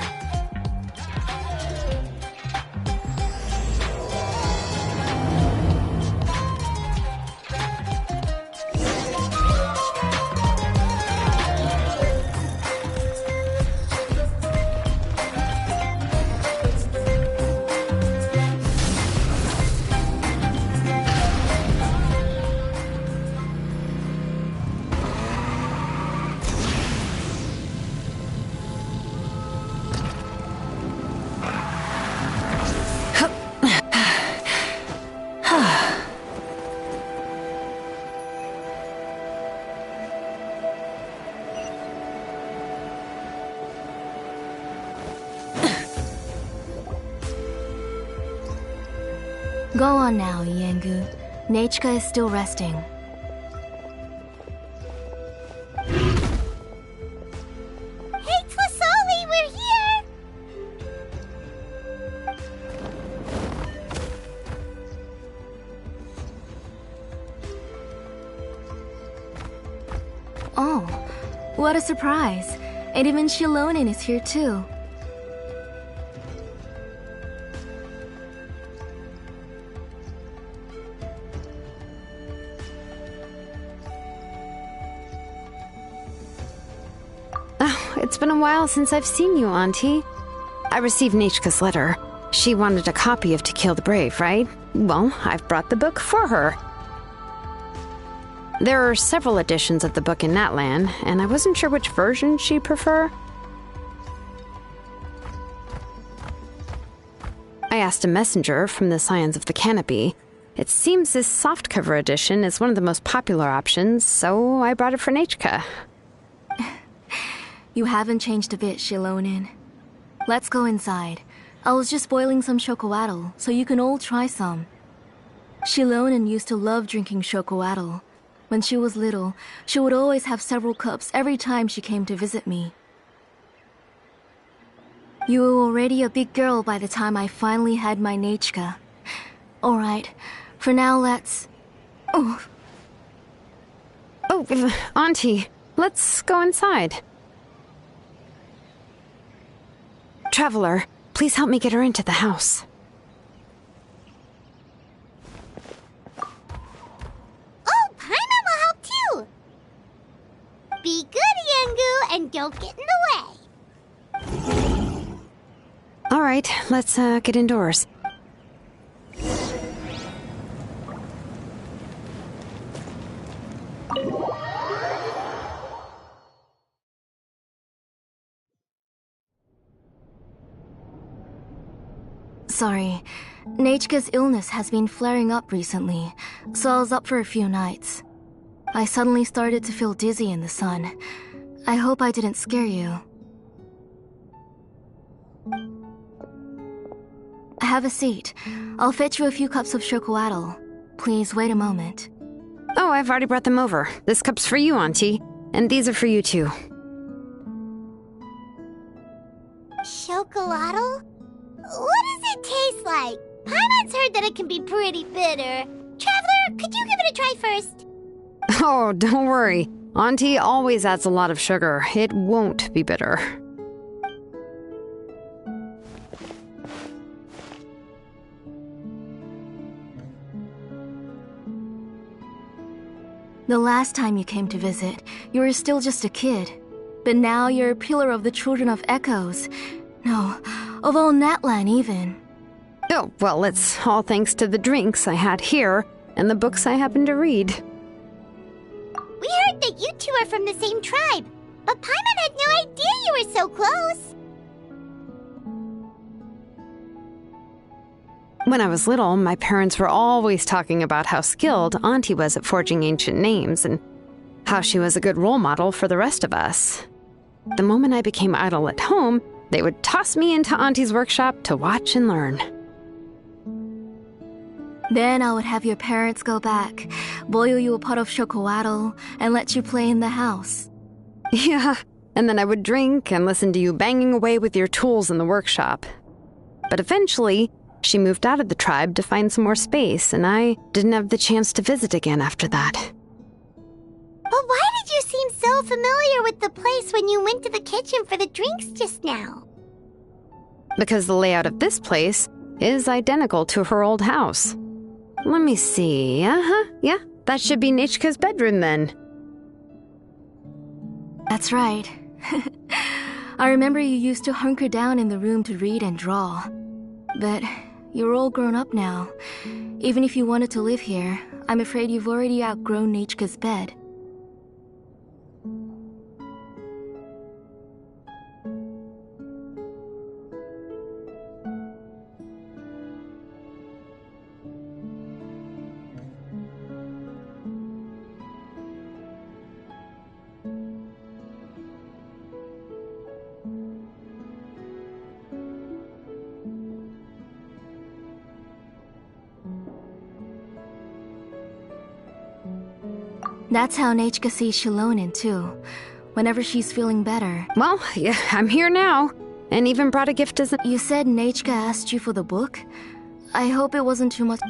[SPEAKER 8] Go on now, Yengu. Nechka is still resting.
[SPEAKER 2] Hey, Tlasoli, we're here!
[SPEAKER 8] Oh, what a surprise. And even Shilonin is here too.
[SPEAKER 6] It's been a while since I've seen you, Auntie. I received Nechka's letter. She wanted a copy of To Kill the Brave, right? Well, I've brought the book for her. There are several editions of the book in Natlan, and I wasn't sure which version she'd prefer. I asked a messenger from the Scions of the Canopy. It seems this softcover edition is one of the most popular options, so I brought it for Nechka.
[SPEAKER 8] You haven't changed a bit, Shilonin. Let's go inside. I was just boiling some chocoatl, so you can all try some. Shilonin used to love drinking chocoatl. When she was little, she would always have several cups every time she came to visit me. You were already a big girl by the time I finally had my Nechka. Alright, for now let's...
[SPEAKER 6] Oh, Auntie, let's go inside. Traveler, please help me get her into the house.
[SPEAKER 2] Oh, Paimon will help too! Be good, Yangu, and don't get in the way.
[SPEAKER 6] All right, let's get indoors.
[SPEAKER 8] Sorry. Nechka's illness has been flaring up recently, so I was up for a few nights. I suddenly started to feel dizzy in the sun. I hope I didn't scare you. Have a seat. I'll fetch you a few cups of chocoatl. Please wait a moment.
[SPEAKER 6] Oh, I've already brought them over. This cup's for you, Auntie. And these are for you, too.
[SPEAKER 2] Chocolatl? What does it taste like? Paimon's heard that it can be pretty bitter. Traveler, could you give it a try first?
[SPEAKER 6] Oh, don't worry. Auntie always adds a lot of sugar. It won't be bitter.
[SPEAKER 8] The last time you came to visit, you were still just a kid. But now you're a pillar of the Children of Echoes. No, of all Natlan even.
[SPEAKER 6] Oh, well, it's all thanks to the drinks I had here and the books I happened to read.
[SPEAKER 2] We heard that you two are from the same tribe, but Paimon had no idea you were so close.
[SPEAKER 6] When I was little, my parents were always talking about how skilled Auntie was at forging ancient names and how she was a good role model for the rest of us. The moment I became idle at home, they would toss me into Auntie's workshop to watch and learn.
[SPEAKER 8] Then I would have your parents go back, boil you a pot of chocoatl, and let you play in the house.
[SPEAKER 6] Yeah, and then I would drink and listen to you banging away with your tools in the workshop. But eventually, she moved out of the tribe to find some more space, and I didn't have the chance to visit again after that.
[SPEAKER 2] But why did you seem so familiar with the place when you went to the kitchen for the drinks just now?
[SPEAKER 6] Because the layout of this place is identical to her old house. Let me see. Yeah, that should be Nechka's bedroom then.
[SPEAKER 8] That's right. I remember you used to hunker down in the room to read and draw. But you're all grown up now. Even if you wanted to live here, I'm afraid you've already outgrown Nechka's bed. That's how Nechka sees Shilonin, too. Whenever she's feeling better.
[SPEAKER 6] Well, yeah, I'm here now. And even brought a gift as a...
[SPEAKER 8] You said Nechka asked you for the book? I hope it wasn't too much...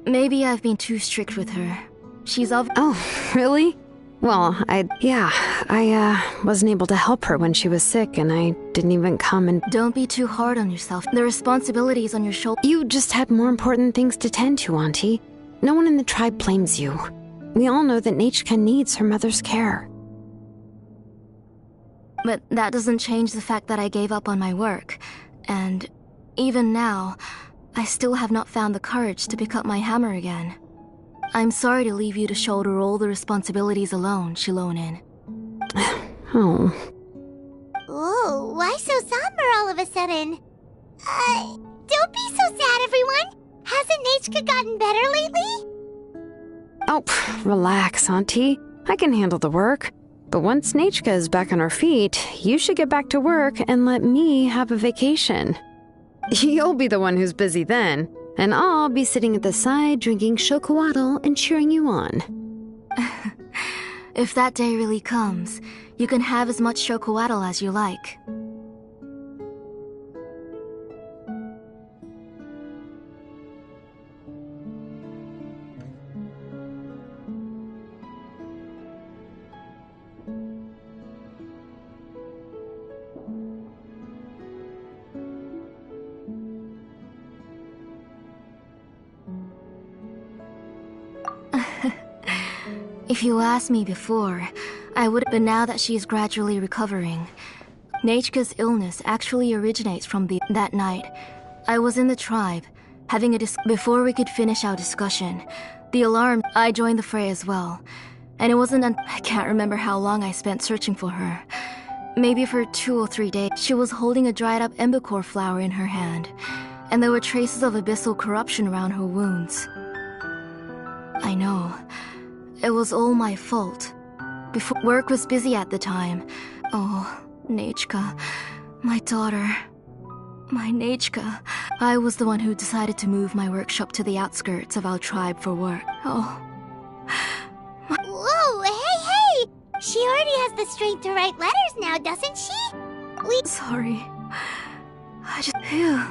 [SPEAKER 8] Maybe I've been too strict with her. She's
[SPEAKER 6] Oh, really? Well, I wasn't able to help her when she was sick, and I didn't even come and...
[SPEAKER 8] Don't be too hard on yourself. The responsibility is on your shoulders.
[SPEAKER 6] You just had more important things to tend to, Auntie. No one in the tribe blames you. We all know that Nechka needs her mother's care.
[SPEAKER 8] But that doesn't change the fact that I gave up on my work. And even now, I still have not found the courage to pick up my hammer again. I'm sorry to leave you to shoulder all the responsibilities alone, Shilonen.
[SPEAKER 6] Oh.
[SPEAKER 2] Ooh, why so somber all of a sudden? Don't be so sad, everyone! Hasn't Nechka gotten better lately?
[SPEAKER 6] Oh, relax, Auntie. I can handle the work. But once Nechka is back on her feet, you should get back to work and let me have a vacation. You'll be the one who's busy then, and I'll be sitting at the side drinking chocolatl and cheering you on.
[SPEAKER 8] If that day really comes, you can have as much chocolatl as you like. If you asked me before, I would, but now that she is gradually recovering. Nechka's illness actually originates from that night. I was in the tribe, having a before we could finish our discussion. The alarm, I joined the fray as well. And it wasn't I can't remember how long I spent searching for her. Maybe for 2 or 3 days. She was holding a dried up embercore flower in her hand, and there were traces of abyssal corruption around her wounds. I know. It was all my fault. Before work was busy at the time. Oh, Nechka, my daughter. My Nechka. I was the one who decided to move my workshop to the outskirts of our tribe for work. Oh.
[SPEAKER 2] Whoa, hey! She already has the strength to write letters now, doesn't she?
[SPEAKER 8] Sorry. I just... Phew.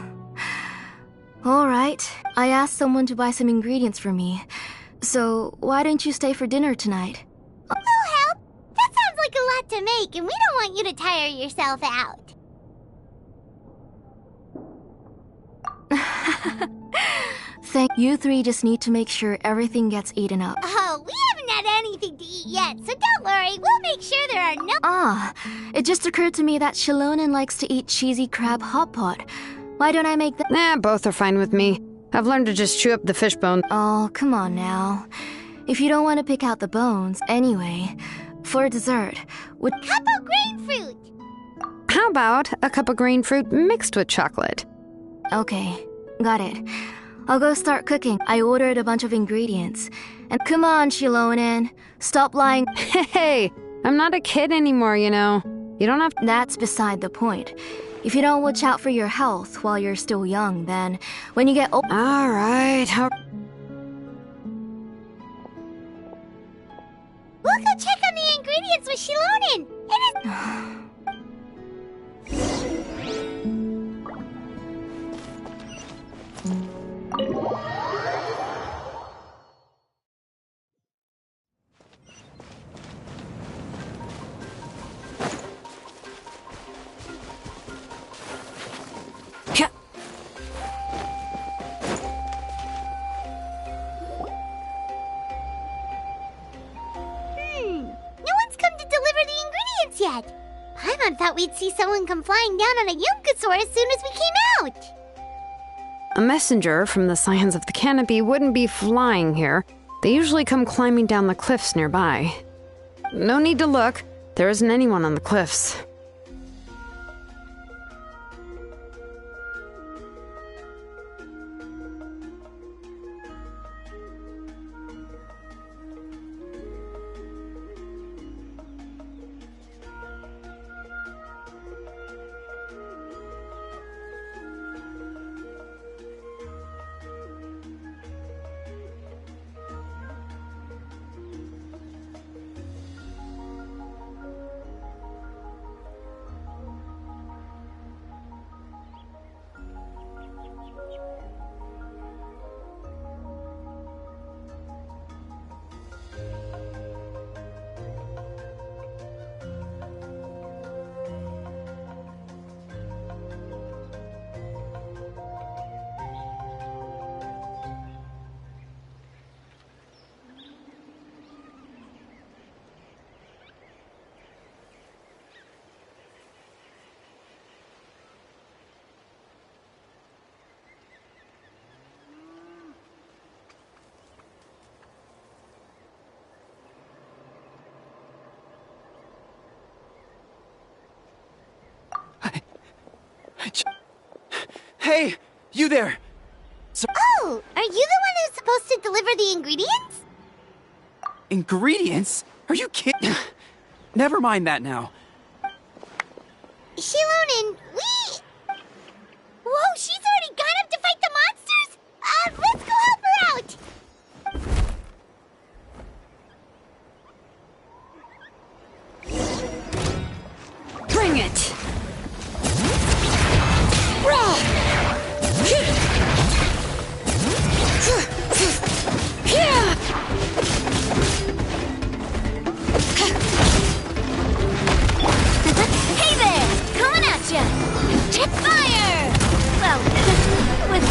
[SPEAKER 8] Alright, I asked someone to buy some ingredients for me. So, why don't you stay for dinner tonight?
[SPEAKER 2] No help! That sounds like a lot to make, and we don't want you to tire yourself out.
[SPEAKER 8] Thank you. 3 just need to make sure everything gets eaten up.
[SPEAKER 2] Oh, we haven't had anything to eat yet, so don't worry, we'll make sure there are no—
[SPEAKER 8] Ah, it just occurred to me that Shilonen likes to eat cheesy crab hot pot. Why don't I make that?
[SPEAKER 6] Nah, both are fine with me. I've learned to just chew up the fish bone.
[SPEAKER 8] Oh, come on now. If you don't want to pick out the bones, anyway, for dessert, would—
[SPEAKER 2] Cup of grain fruit!
[SPEAKER 6] How about a cup of green fruit mixed with chocolate?
[SPEAKER 8] Okay, got it. I'll go start cooking. I ordered a bunch of ingredients. And come on, Shilonen, stop lying.
[SPEAKER 6] Hey, I'm not a kid anymore, you know. You don't have—
[SPEAKER 8] That's beside the point. If you don't watch out for your health while you're still young, then when you get old—
[SPEAKER 6] All right.
[SPEAKER 2] We'll go check on the ingredients with Shilonen. It is— yet. Paimon thought we'd see someone come flying down on a Yunkasaur as soon as we came out.
[SPEAKER 6] A messenger from the Scions of the Canopy wouldn't be flying here. They usually come climbing down the cliffs nearby. No need to look. There isn't anyone on the cliffs.
[SPEAKER 9] Hey, you there!
[SPEAKER 2] Oh, are you the one who's supposed to deliver the ingredients?
[SPEAKER 9] Ingredients? Are you kidding? Never mind that now.
[SPEAKER 2] Shilonen, Whoa, she's already gone up to fight the monsters? Let's go help her out!
[SPEAKER 6] Bring it!
[SPEAKER 2] Hey there! Coming at ya! Fire! Well, with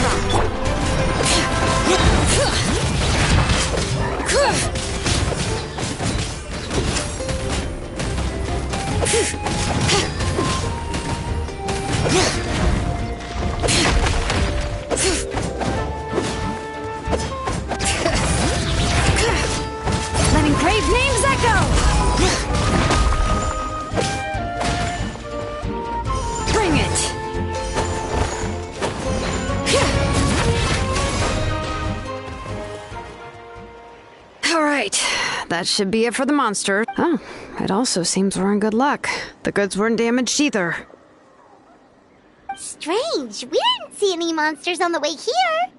[SPEAKER 6] Let engraved names echo! Bring it! Alright, that should be it for the monster. Oh, it also seems we're in good luck. The goods weren't damaged either.
[SPEAKER 2] Strange, we didn't see any monsters on the way here.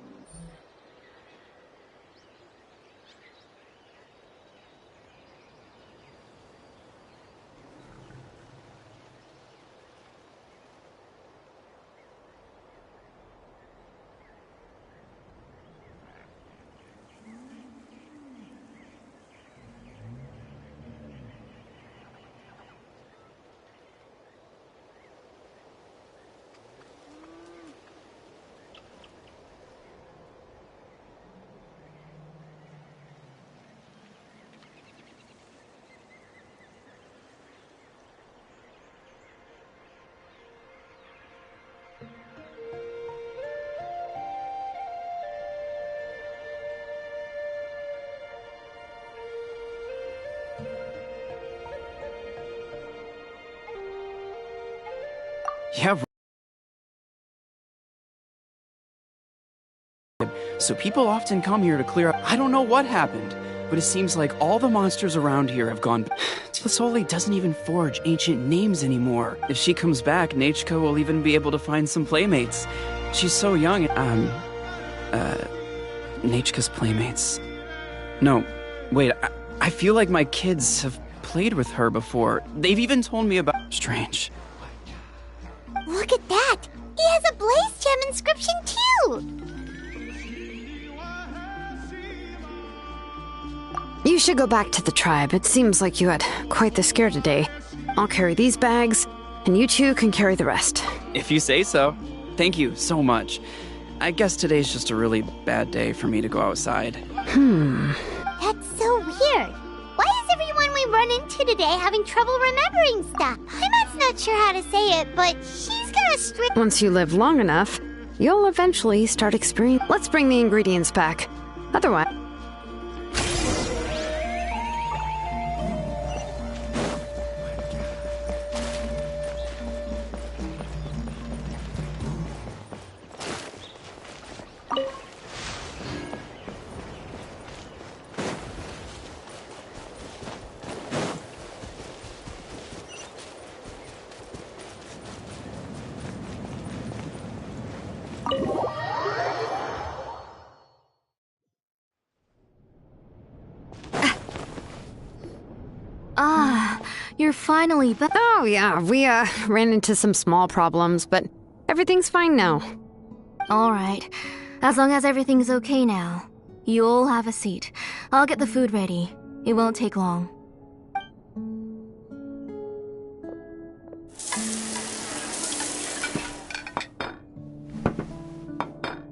[SPEAKER 9] Yeah. So people often come here to clear up. I don't know what happened, but it seems like all the monsters around here have gone. Tlasoli doesn't even forge ancient names anymore. If she comes back, Nachika will even be able to find some playmates. She's so young. Nachika's playmates. No, wait, I feel like my kids have played with her before. They've even told me about. Strange.
[SPEAKER 2] Look at that! He has a Blaze Gem inscription too!
[SPEAKER 6] You should go back to the tribe. It seems like you had quite the scare today. I'll carry these bags, and you two can carry the rest.
[SPEAKER 9] If you say so. Thank you so much. I guess today's just a really bad day for me to go outside.
[SPEAKER 2] That's so weird. Why is everyone we run into today having trouble remembering stuff? Paimon's not sure how to say it, but she's got a strict...
[SPEAKER 6] Once you live long enough, you'll eventually start experiencing. Let's bring the ingredients back. Otherwise...
[SPEAKER 8] You're finally back.
[SPEAKER 6] Oh, yeah, we, ran into some small problems, but everything's fine now.
[SPEAKER 8] Alright. As long as everything's okay now. You'll have a seat. I'll get the food ready. It won't take long.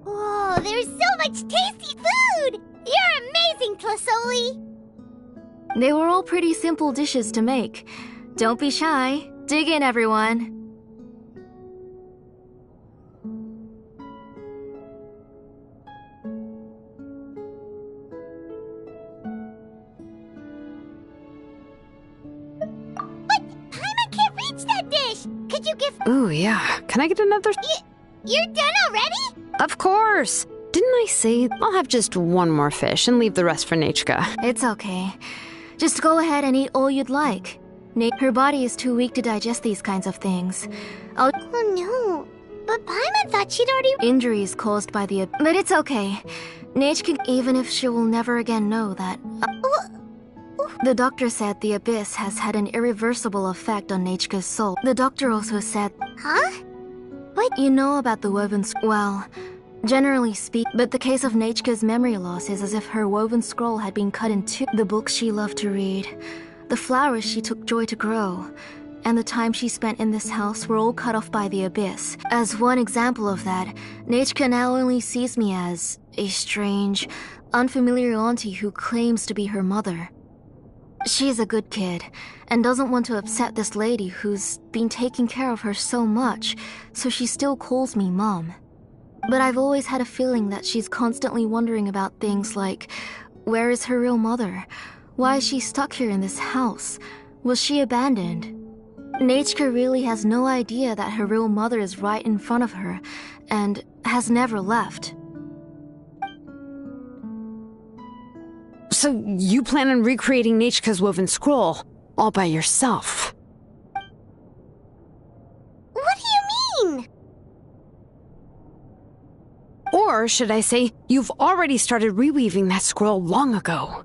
[SPEAKER 2] Whoa, there's so much tasty food! You're amazing, Tlasoli!
[SPEAKER 8] They were all pretty simple dishes to make. Don't be shy. Dig in, everyone.
[SPEAKER 2] But Paimon can't reach that dish! Could you give...
[SPEAKER 6] Ooh, yeah. Can I get another?
[SPEAKER 2] You're done already?
[SPEAKER 6] Of course! Didn't I say I'll have just one more fish and leave the rest for Nachka?
[SPEAKER 8] It's okay. Just go ahead and eat all you'd like. Her body is too weak to digest these kinds of things.
[SPEAKER 2] Oh no. But Paimon thought she'd already...
[SPEAKER 8] Injuries caused by the... But it's okay. Nachka, even if she will never again know that... The doctor said the abyss has had an irreversible effect on Nachka's soul. The doctor also said...
[SPEAKER 2] Huh?
[SPEAKER 8] What? You know about the woven... Well, generally speaking, but the case of Nachka's memory loss is as if her woven scroll had been cut in two. The books she loved to read, the flowers she took joy to grow, and the time she spent in this house were all cut off by the abyss. As one example of that, Nachka now only sees me as a strange, unfamiliar auntie who claims to be her mother. She's a good kid, and doesn't want to upset this lady who's been taking care of her so much, so she still calls me Mom. But I've always had a feeling that she's constantly wondering about things like, where is her real mother? Why is she stuck here in this house? Was she abandoned? Nachka really has no idea that her real mother is right in front of her, and has never left.
[SPEAKER 6] So you plan on recreating Nachka's woven scroll all by yourself?
[SPEAKER 2] What do you mean?
[SPEAKER 6] Or should I say, you've already started reweaving that scroll long ago.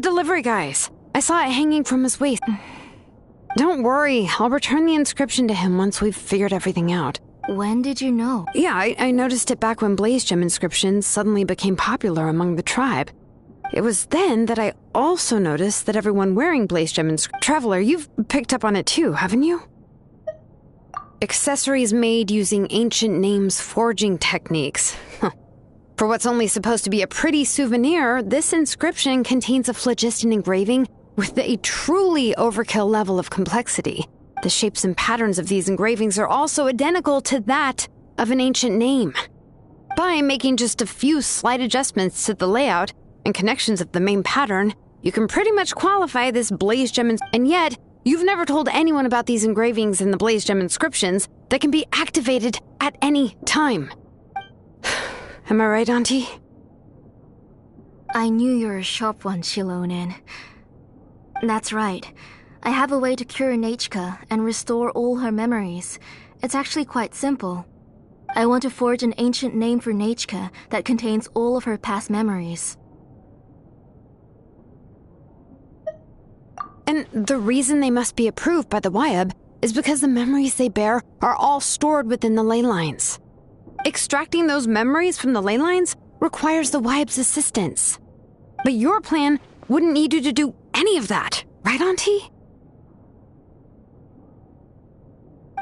[SPEAKER 6] the delivery guy's. I saw it hanging from his waist. Don't worry, I'll return the inscription to him once we've figured everything out.
[SPEAKER 8] When did you know?
[SPEAKER 6] Yeah, I noticed it back when Blaze Gem inscriptions suddenly became popular among the tribe. It was then that I also noticed that everyone wearing Blaze Gem Traveler, you've picked up on it too, haven't you? Accessories made using ancient names forging techniques. For what's only supposed to be a pretty souvenir, this inscription contains a phlogiston engraving with a truly overkill level of complexity. The shapes and patterns of these engravings are also identical to that of an ancient name. By making just a few slight adjustments to the layout and connections of the main pattern, you can pretty much qualify this Blaze Gem and yet, you've never told anyone about these engravings in the Blaze Gem inscriptions that can be activated at any time. Am I right, Auntie?
[SPEAKER 8] I knew you were a sharp one, Shilonen. That's right. I have a way to cure Nechka and restore all her memories. It's actually quite simple. I want to forge an ancient name for Nechka that contains all of her past memories.
[SPEAKER 6] And the reason they must be approved by the Wyab is because the memories they bear are all stored within the ley lines. Extracting those memories from the ley lines requires the Wyab's assistance. But your plan wouldn't need you to do any of that, right, Auntie?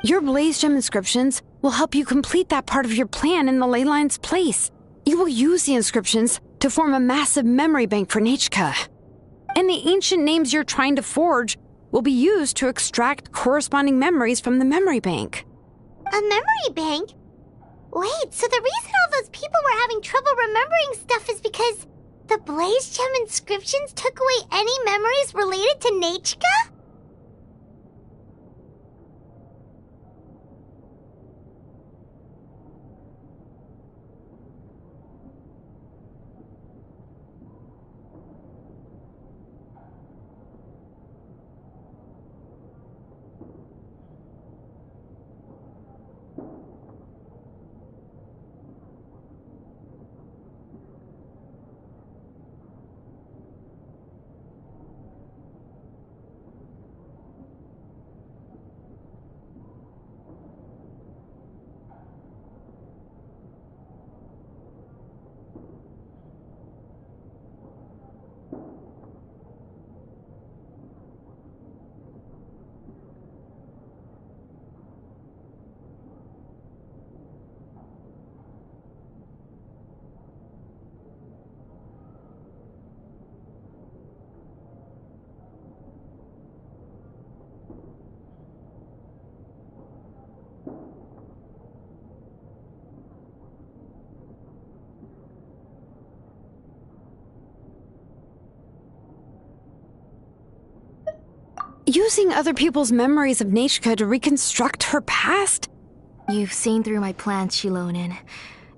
[SPEAKER 6] Your Blaze Gem inscriptions will help you complete that part of your plan in the ley line's place. You will use the inscriptions to form a massive memory bank for Nechka. And the ancient names you're trying to forge will be used to extract corresponding memories from the memory bank.
[SPEAKER 2] A memory bank? Wait, so the reason all those people were having trouble remembering stuff is because the Blaze Gem inscriptions took away any memories related to Nechka?
[SPEAKER 6] Using other people's memories of Nechka to reconstruct her past?
[SPEAKER 8] You've seen through my plans, Shilonen.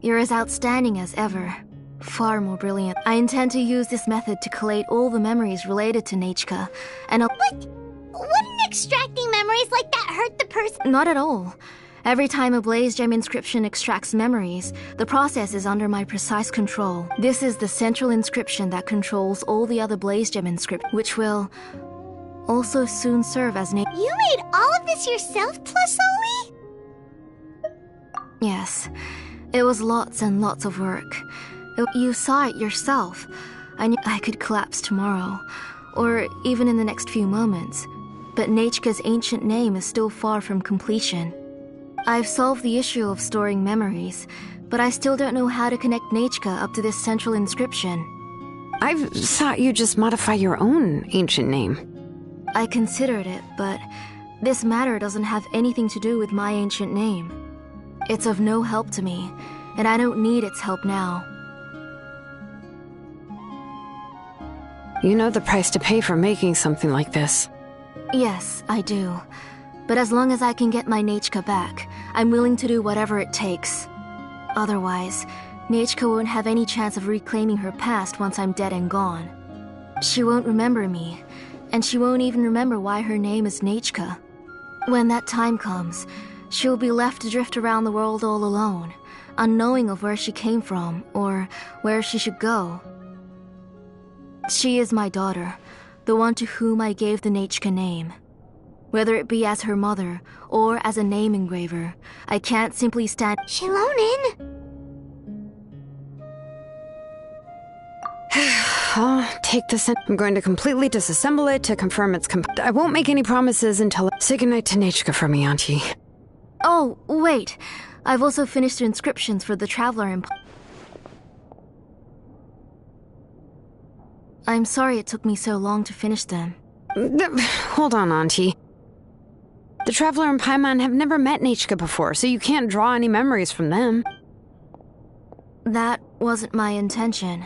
[SPEAKER 8] You're as outstanding as ever. Far more brilliant. I intend to use this method to collate all the memories related to Nechka, and I'll—
[SPEAKER 2] Wouldn't extracting memories like that hurt the person?
[SPEAKER 8] Not at all. Every time a Blaze Gem inscription extracts memories, the process is under my precise control. This is the central inscription that controls all the other Blaze Gem inscriptions, which will also soon serve as
[SPEAKER 2] You made all of this yourself, Tlasoli?
[SPEAKER 8] Yes. It was lots and lots of work. You saw it yourself. I knew I could collapse tomorrow, or even in the next few moments. But Nechka's ancient name is still far from completion. I've solved the issue of storing memories, but I still don't know how to connect Nechka up to this central inscription.
[SPEAKER 6] I've thought you just modify your own ancient name.
[SPEAKER 8] I considered it, but this matter doesn't have anything to do with my ancient name. It's of no help to me, and I don't need its help now.
[SPEAKER 6] You know the price to pay for making something like this.
[SPEAKER 8] Yes, I do. But as long as I can get my Nechka back, I'm willing to do whatever it takes. Otherwise, Nechka won't have any chance of reclaiming her past once I'm dead and gone. She won't remember me, and she won't even remember why her name is Nechka. When that time comes, she'll be left to drift around the world all alone, unknowing of where she came from or where she should go. She is my daughter, the one to whom I gave the Nechka name. Whether it be as her mother or as a name engraver, I can't simply stand.
[SPEAKER 2] Shilonin!
[SPEAKER 6] I'll take this and I'm going to completely disassemble it to confirm its I won't make any promises until. Say goodnight to Nechka for me, Auntie.
[SPEAKER 8] Oh, wait. I've also finished the inscriptions for the Traveler in... I'm sorry it took me so long to finish them.
[SPEAKER 6] Hold on, Auntie. The Traveler and Paimon have never met Nechka before, so you can't draw any memories from them.
[SPEAKER 8] That wasn't my intention.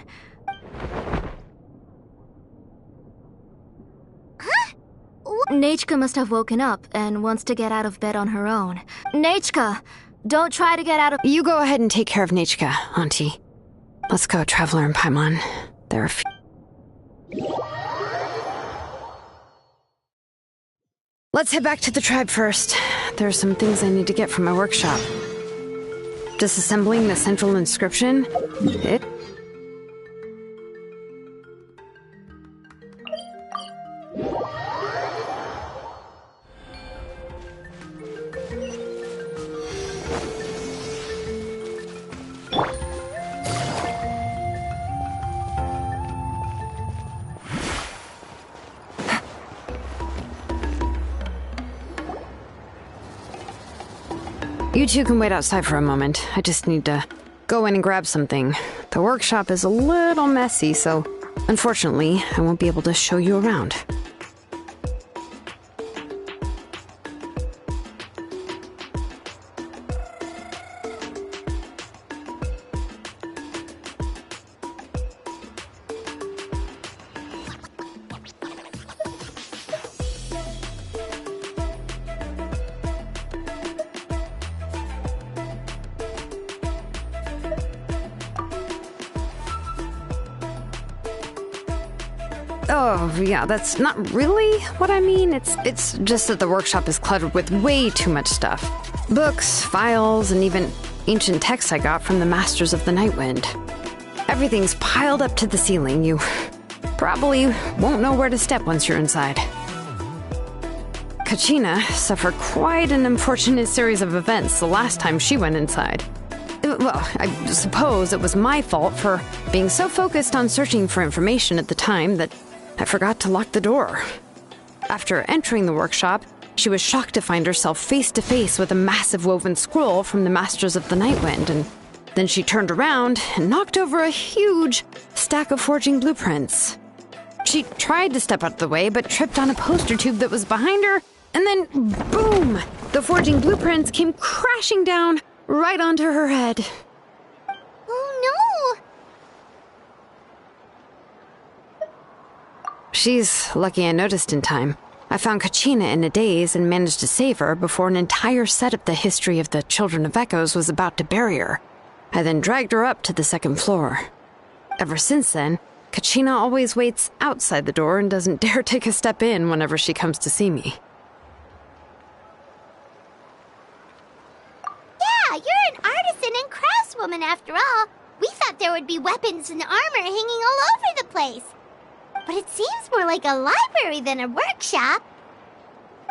[SPEAKER 8] Nechka must have woken up and wants to get out of bed on her own. Nechka! Don't try to get out of—
[SPEAKER 6] You go ahead and take care of Nechka, Auntie. Let's go, Traveler and Paimon. There are Let's head back to the tribe first. There are some things I need to get from my workshop. Disassembling the central inscription? You two can wait outside for a moment. I just need to go in and grab something. The workshop is a little messy, so unfortunately, I won't be able to show you around. Oh, yeah, that's not really what I mean. It's just that the workshop is cluttered with way too much stuff. Books, files, and even ancient texts I got from the Masters of the Nightwind. Everything's piled up to the ceiling. You probably won't know where to step once you're inside. Kachina suffered quite an unfortunate series of events the last time she went inside. Well, I suppose it was my fault for being so focused on searching for information at the time that I forgot to lock the door. After entering the workshop, she was shocked to find herself face to face with a massive woven scroll from the Masters of the Nightwind, and then she turned around and knocked over a huge stack of forging blueprints. She tried to step out of the way, but tripped on a poster tube that was behind her, and then boom! The forging blueprints came crashing down right onto her head.
[SPEAKER 2] Oh no!
[SPEAKER 6] She's lucky I noticed in time. I found Kachina in a daze and managed to save her before an entire set of the history of the Children of Echoes was about to bury her. I then dragged her up to the second floor. Ever since then, Kachina always waits outside the door and doesn't dare take a step in whenever she comes to see me.
[SPEAKER 2] Yeah, you're an artisan and craftswoman after all. We thought there would be weapons and armor hanging all over the place. But it seems more like a library than a workshop.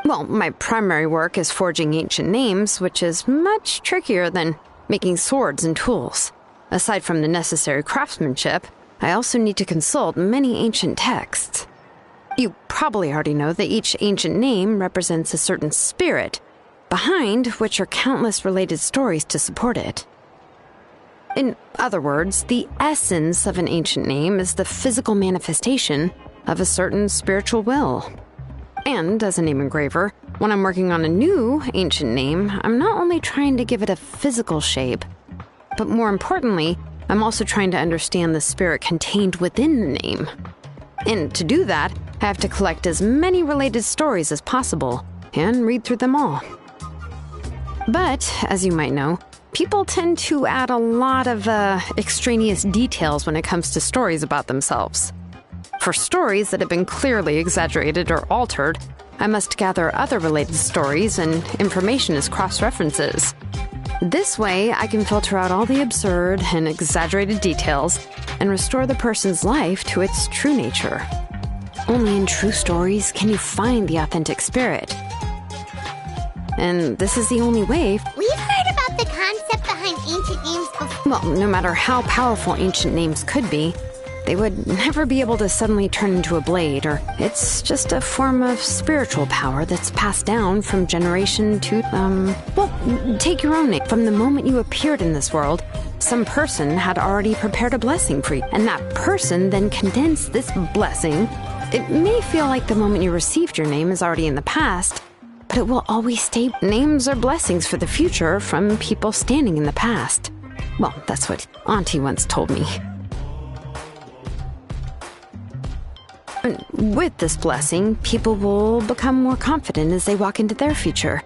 [SPEAKER 6] Well, my primary work is forging ancient names, which is much trickier than making swords and tools. Aside from the necessary craftsmanship, I also need to consult many ancient texts. You probably already know that each ancient name represents a certain spirit, behind which are countless related stories to support it. In other words, the essence of an ancient name is the physical manifestation of a certain spiritual will. And as a name engraver, when I'm working on a new ancient name, I'm not only trying to give it a physical shape, but more importantly, I'm also trying to understand the spirit contained within the name. And to do that, I have to collect as many related stories as possible and read through them all. But, as you might know, people tend to add a lot of extraneous details when it comes to stories about themselves. For stories that have been clearly exaggerated or altered, I must gather other related stories and information as cross-references. This way, I can filter out all the absurd and exaggerated details and restore the person's life to its true nature. Only in true stories can you find the authentic spirit. And this is the only way.
[SPEAKER 2] We've heard about the concept behind ancient names before.
[SPEAKER 6] Well, no matter how powerful ancient names could be, they would never be able to suddenly turn into a blade, or it's just a form of spiritual power that's passed down from generation to, well, take your own name. From the moment you appeared in this world, some person had already prepared a blessing for you, and that person then condensed this blessing. It may feel like the moment you received your name is already in the past, but it will always stay. Names are blessings for the future from people standing in the past. Well, that's what Auntie once told me. With this blessing, people will become more confident as they walk into their future.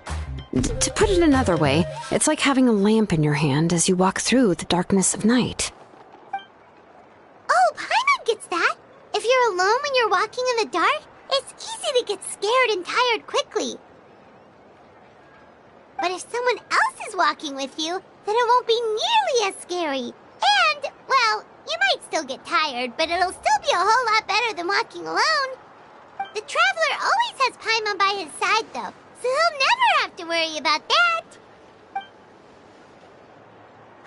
[SPEAKER 6] To put it another way, it's like having a lamp in your hand as you walk through the darkness of night.
[SPEAKER 2] Oh, Paimon gets that. If you're alone when you're walking in the dark, it's easy to get scared and tired quickly. But if someone else is walking with you, then it won't be nearly as scary. And, well, you might still get tired, but it'll still be a whole lot better than walking alone. The Traveler always has Paimon by his side, though, so he'll never have to worry about that.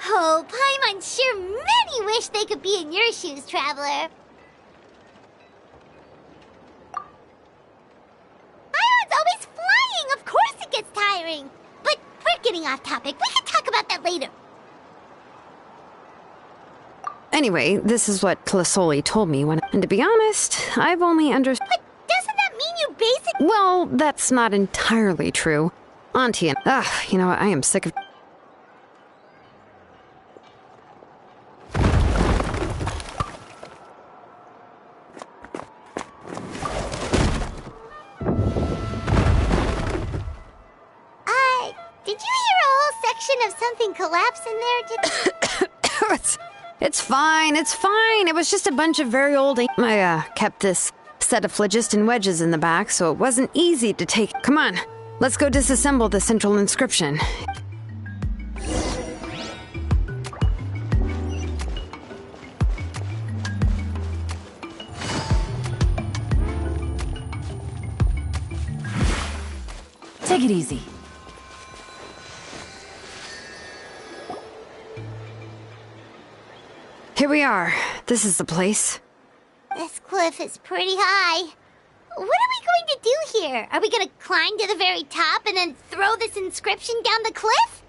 [SPEAKER 2] Oh, Paimon sure many wish they could be in your shoes, Traveler. Paimon's always flying. Of course it gets tiring. But we're getting off topic. We can talk about that later.
[SPEAKER 6] Anyway, this is what Tlisoli told me and to be honest, I've only understood.
[SPEAKER 2] But doesn't that mean you basically—
[SPEAKER 6] Well, that's not entirely true. Auntie and— you know what, I am sick of—
[SPEAKER 2] Did you hear a whole section of something collapse in there?
[SPEAKER 6] It's fine, it's fine. It was just a bunch of very old— I kept this set of phlogiston wedges in the back, so it wasn't easy to take— Come on, let's go disassemble the central inscription.
[SPEAKER 5] Take it easy.
[SPEAKER 6] Here we are. This is the place.
[SPEAKER 2] This cliff is pretty high. What are we going to do here? Are we going to climb to the very top and then throw this inscription down the cliff?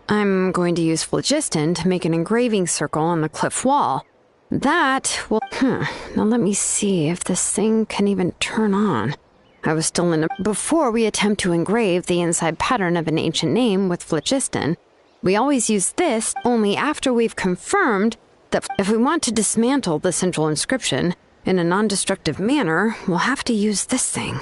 [SPEAKER 6] I'm going to use phlogiston to make an engraving circle on the cliff wall. That will— Now let me see if this thing can even turn on. I was still in a— Before we attempt to engrave the inside pattern of an ancient name with phlogiston, we always use this only after we've confirmed that if we want to dismantle the central inscription in a non-destructive manner, we'll have to use this thing.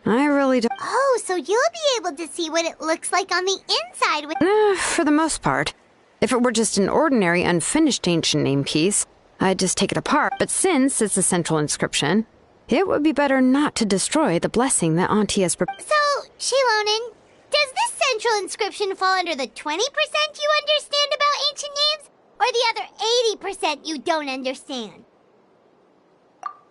[SPEAKER 6] I really don't—
[SPEAKER 2] Oh, so you'll be able to see what it looks like on the inside with—
[SPEAKER 6] For the most part. If it were just an ordinary unfinished ancient name piece, I'd just take it apart. But since it's a central inscription, it would be better not to destroy the blessing that Auntie has prepared.
[SPEAKER 2] So, Shilonen, does this central inscription fall under the 20% you understand about ancient names? Or the other 80% you don't understand?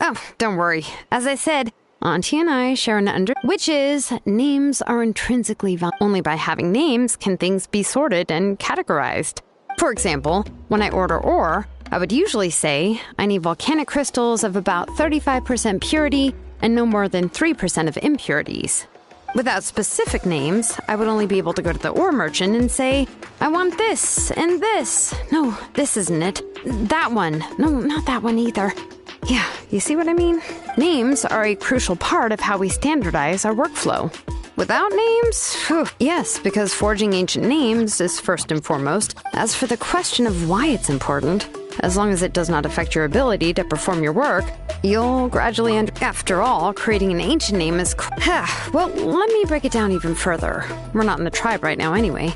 [SPEAKER 6] Oh, don't worry. As I said, Auntie and I share an which is names are intrinsically valuable. Only by having names can things be sorted and categorized. For example, when I order ore, I would usually say I need volcanic crystals of about 35% purity and no more than 3% of impurities. Without specific names, I would only be able to go to the ore merchant and say, I want this and this. No, this isn't it. That one. No, not that one either. Yeah, you see what I mean? Names are a crucial part of how we standardize our workflow. Without names? Yes, because forging ancient names is first and foremost. As for the question of why it's important, as long as it does not affect your ability to perform your work, you'll gradually After all, creating an ancient name is— Well, let me break it down even further. We're not in the tribe right now anyway.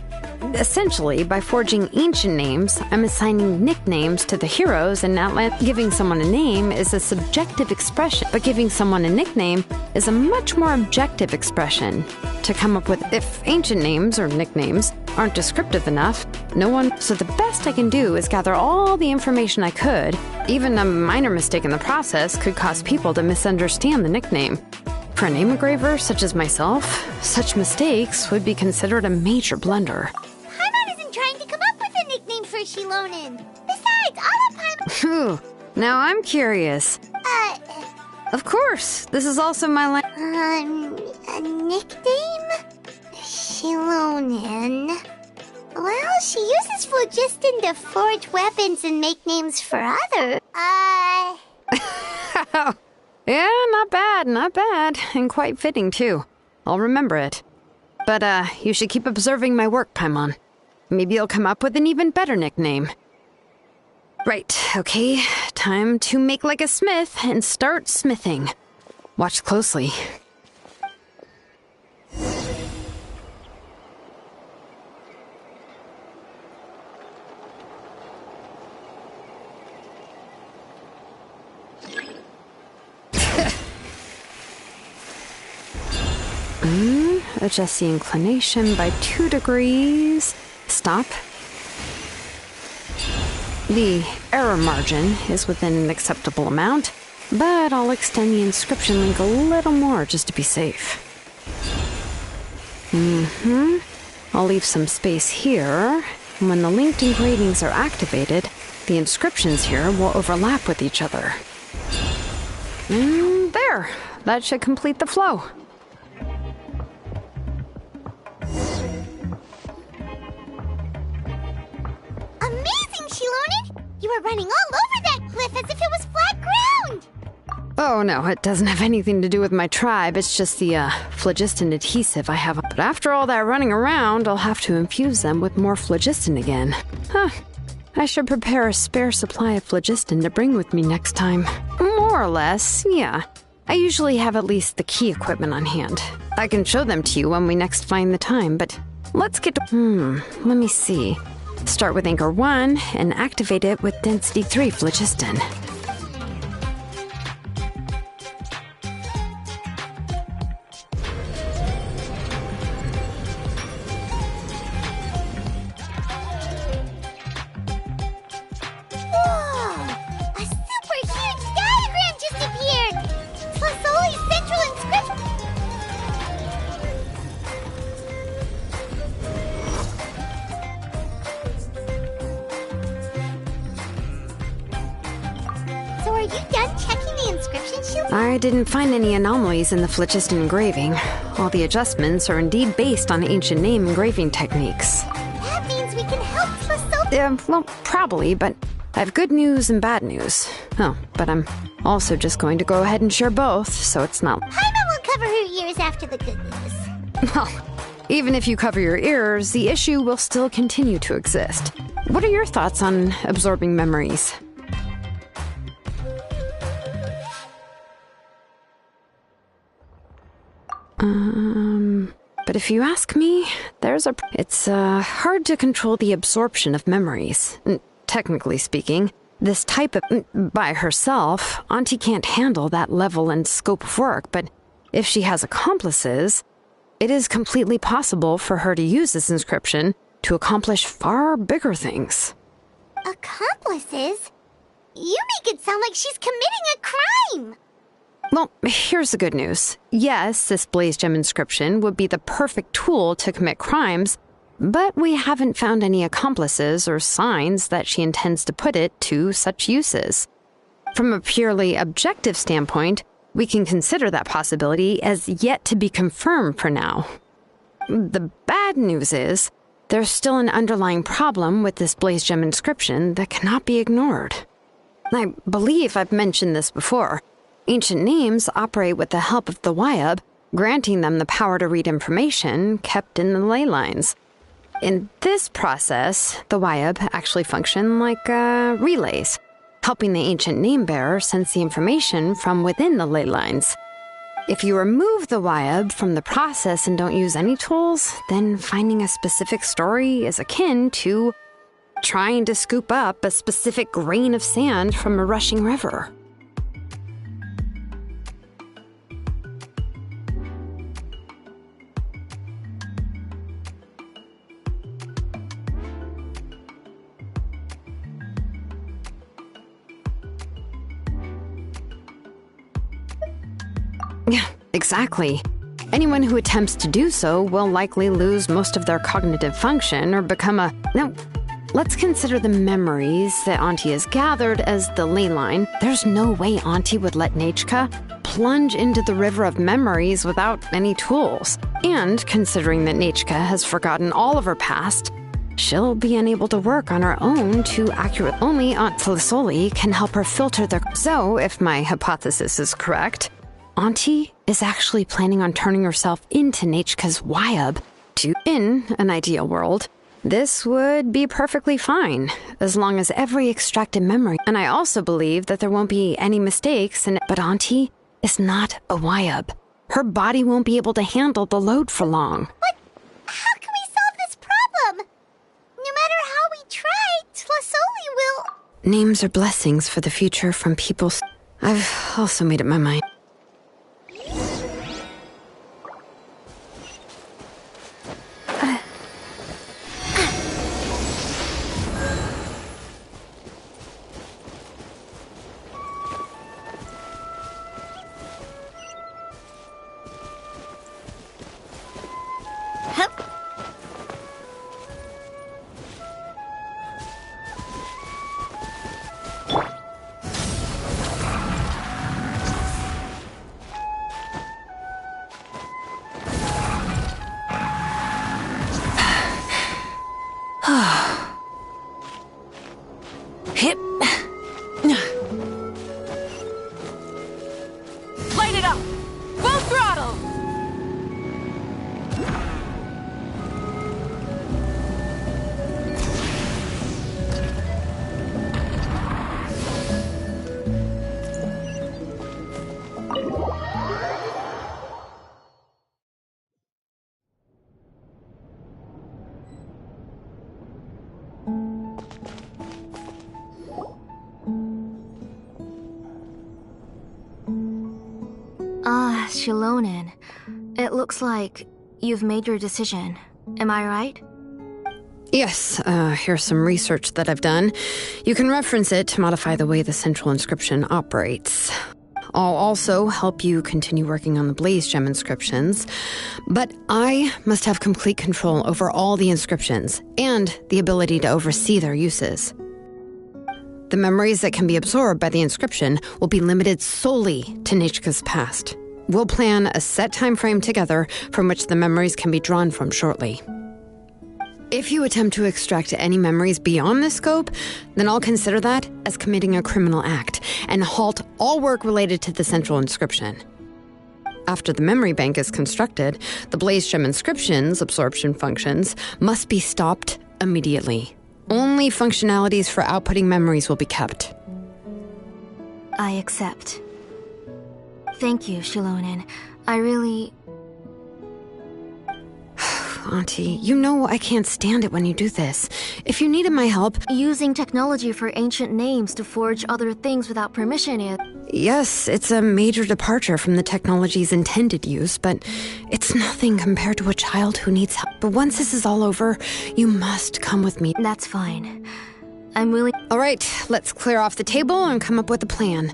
[SPEAKER 6] Essentially, by forging ancient names, I'm assigning nicknames to the heroes and not giving someone a name is a subjective expression, but giving someone a nickname is a much more objective expression. To come up with if ancient names or nicknames aren't descriptive enough, so the best I can do is gather all the information I could. Even a minor mistake in the process could cause people to misunderstand the nickname. For a name engraver such as myself, such mistakes would be considered a major blunder.
[SPEAKER 2] Paimon isn't trying to come up with a nickname for Shilonen. Besides, all of Paimon...
[SPEAKER 6] Phew, now I'm curious. Of course, this is also my
[SPEAKER 2] a nickname? Shilonen. Well, she uses phlogiston to forge weapons and make names for others.
[SPEAKER 6] Yeah, not bad, and quite fitting, too. I'll remember it. But, you should keep observing my work, Paimon. Maybe you'll come up with an even better nickname. Right, okay, time to make like a smith and start smithing. Watch closely. Adjust the inclination by 2 degrees. Stop. The error margin is within an acceptable amount, but I'll extend the inscription link a little more just to be safe. I'll leave some space here. When the linked engravings are activated, the inscriptions here will overlap with each other. There! That should complete the flow.
[SPEAKER 2] Amazing, Shilonen! You were running all over that cliff as if it was flat ground!
[SPEAKER 6] Oh no, it doesn't have anything to do with my tribe, it's just the, phlogiston adhesive I have. But after all that running around, I'll have to infuse them with more phlogiston again. I should prepare a spare supply of phlogiston to bring with me next time. More or less, yeah. I usually have at least the key equipment on hand. I can show them to you when we next find the time, but let's get to... let me see. Start with Anchor 1 and activate it with Density 3 phlogiston. I didn't find any anomalies in the phlogiston engraving. All the adjustments are indeed based on ancient name engraving techniques.
[SPEAKER 2] That means we can help Tlisoli.
[SPEAKER 6] Well, probably, but I have good news and bad news. Oh, but I'm also just going to go ahead and share both, so it's not...
[SPEAKER 2] Paimon will cover her ears after the good news.
[SPEAKER 6] Well, even if you cover your ears, the issue will still continue to exist. What are your thoughts on absorbing memories? But if you ask me, it's hard to control the absorption of memories. Technically speaking, this type of... By herself, Auntie can't handle that level and scope of work, but if she has accomplices, it is completely possible for her to use this inscription to accomplish far bigger things.
[SPEAKER 2] Accomplices? You make it sound like she's committing a crime!
[SPEAKER 6] Well, here's the good news. Yes, this blaze gem inscription would be the perfect tool to commit crimes, but we haven't found any accomplices or signs that she intends to put it to such uses. From a purely objective standpoint, we can consider that possibility as yet to be confirmed for now. The bad news is, there's still an underlying problem with this blaze gem inscription that cannot be ignored. I believe I've mentioned this before. Ancient names operate with the help of the Wyab, granting them the power to read information kept in the ley lines. In this process, the Wyab actually function like relays, helping the ancient name bearer sense the information from within the ley lines. If you remove the YUB from the process and don't use any tools, then finding a specific story is akin to trying to scoop up a specific grain of sand from a rushing river. Yeah, exactly. Anyone who attempts to do so will likely lose most of their cognitive function or become a... No, let's consider the memories that Auntie has gathered as the ley line. There's no way Auntie would let Nechka plunge into the river of memories without any tools. And considering that Nechka has forgotten all of her past, she'll be unable to work on her own to accurate. Only Aunt Tlisoli can help her filter the... So, if my hypothesis is correct, Auntie is actually planning on turning herself into Nechka's YUB in an ideal world. This would be perfectly fine, as long as every extracted memory... And I also believe that there won't be any mistakes in it. But Auntie is not a YUB. Her body won't be able to handle the load for long.
[SPEAKER 2] But how can we solve this problem? No matter how we try, Tlisoli will...
[SPEAKER 6] Names are blessings for the future from people... I've also made up my mind.
[SPEAKER 1] Hip. Light it up! Full throttle!
[SPEAKER 8] Shilonen, it looks like you've made your decision. Am I right?
[SPEAKER 6] Yes, here's some research that I've done. You can reference it to modify the way the central inscription operates. I'll also help you continue working on the Blaze Gem inscriptions, but I must have complete control over all the inscriptions and the ability to oversee their uses. The memories that can be absorbed by the inscription will be limited solely to Nechka's past. We'll plan a set time frame together from which the memories can be drawn from shortly. If you attempt to extract any memories beyond this scope, then I'll consider that as committing a criminal act and halt all work related to the central inscription. After the memory bank is constructed, the Blaze Gem inscription's absorption functions must be stopped immediately. Only functionalities for outputting memories will be kept.
[SPEAKER 8] I accept. Thank you, Shilonen. I really...
[SPEAKER 6] Auntie, you know I can't stand it when you do this. If you needed my help...
[SPEAKER 8] Using technology for ancient names to forge other things without permission is...
[SPEAKER 6] Yes, it's a major departure from the technology's intended use, but it's nothing compared to a child who needs help. But once this is all over, you must come with me.
[SPEAKER 8] That's fine. I'm willing...
[SPEAKER 6] All right, let's clear off the table and come up with a plan.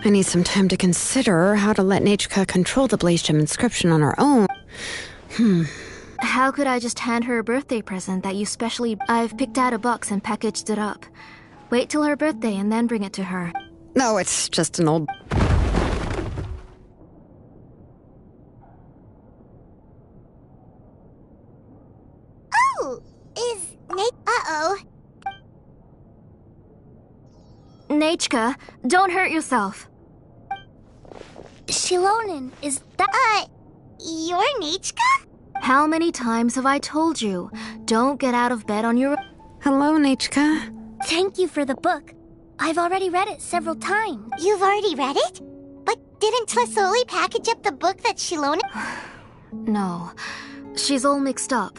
[SPEAKER 6] I need some time to consider how to let Nechka control the Blaze Gem inscription on her own.
[SPEAKER 8] How could I just hand her a birthday present that you specially... I've picked out a box and packaged it up. Wait till her birthday and then bring it to her.
[SPEAKER 6] No, it's just an old...
[SPEAKER 2] Oh! Is Uh-oh.
[SPEAKER 8] Nechka, don't hurt yourself.
[SPEAKER 2] Shilonen, is that... You're Nechka?
[SPEAKER 8] How many times have I told you? Don't get out of bed on your...
[SPEAKER 6] Hello, Nechka.
[SPEAKER 2] Thank you for the book. I've already read it several times. You've already read it? But didn't Tlasoli package up the book that Shilona...
[SPEAKER 8] No. She's all mixed up.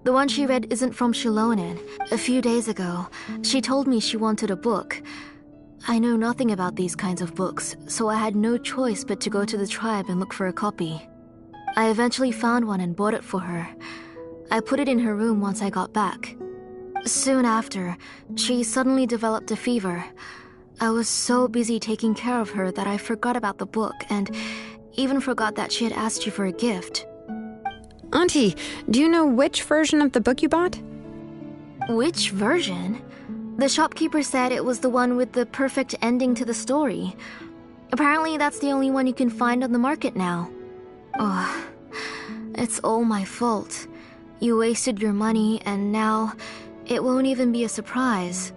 [SPEAKER 8] The one she read isn't from Shilonen. A few days ago, she told me she wanted a book. I know nothing about these kinds of books, so I had no choice but to go to the tribe and look for a copy. I eventually found one and bought it for her. I put it in her room once I got back. Soon after, she suddenly developed a fever. I was so busy taking care of her that I forgot about the book and even forgot that she had asked you for a gift.
[SPEAKER 6] Auntie, do you know which version of the book you bought?
[SPEAKER 8] Which version? The shopkeeper said it was the one with the perfect ending to the story. Apparently that's the only one you can find on the market now. Oh, it's all my fault. You wasted your money and now it won't even be a surprise.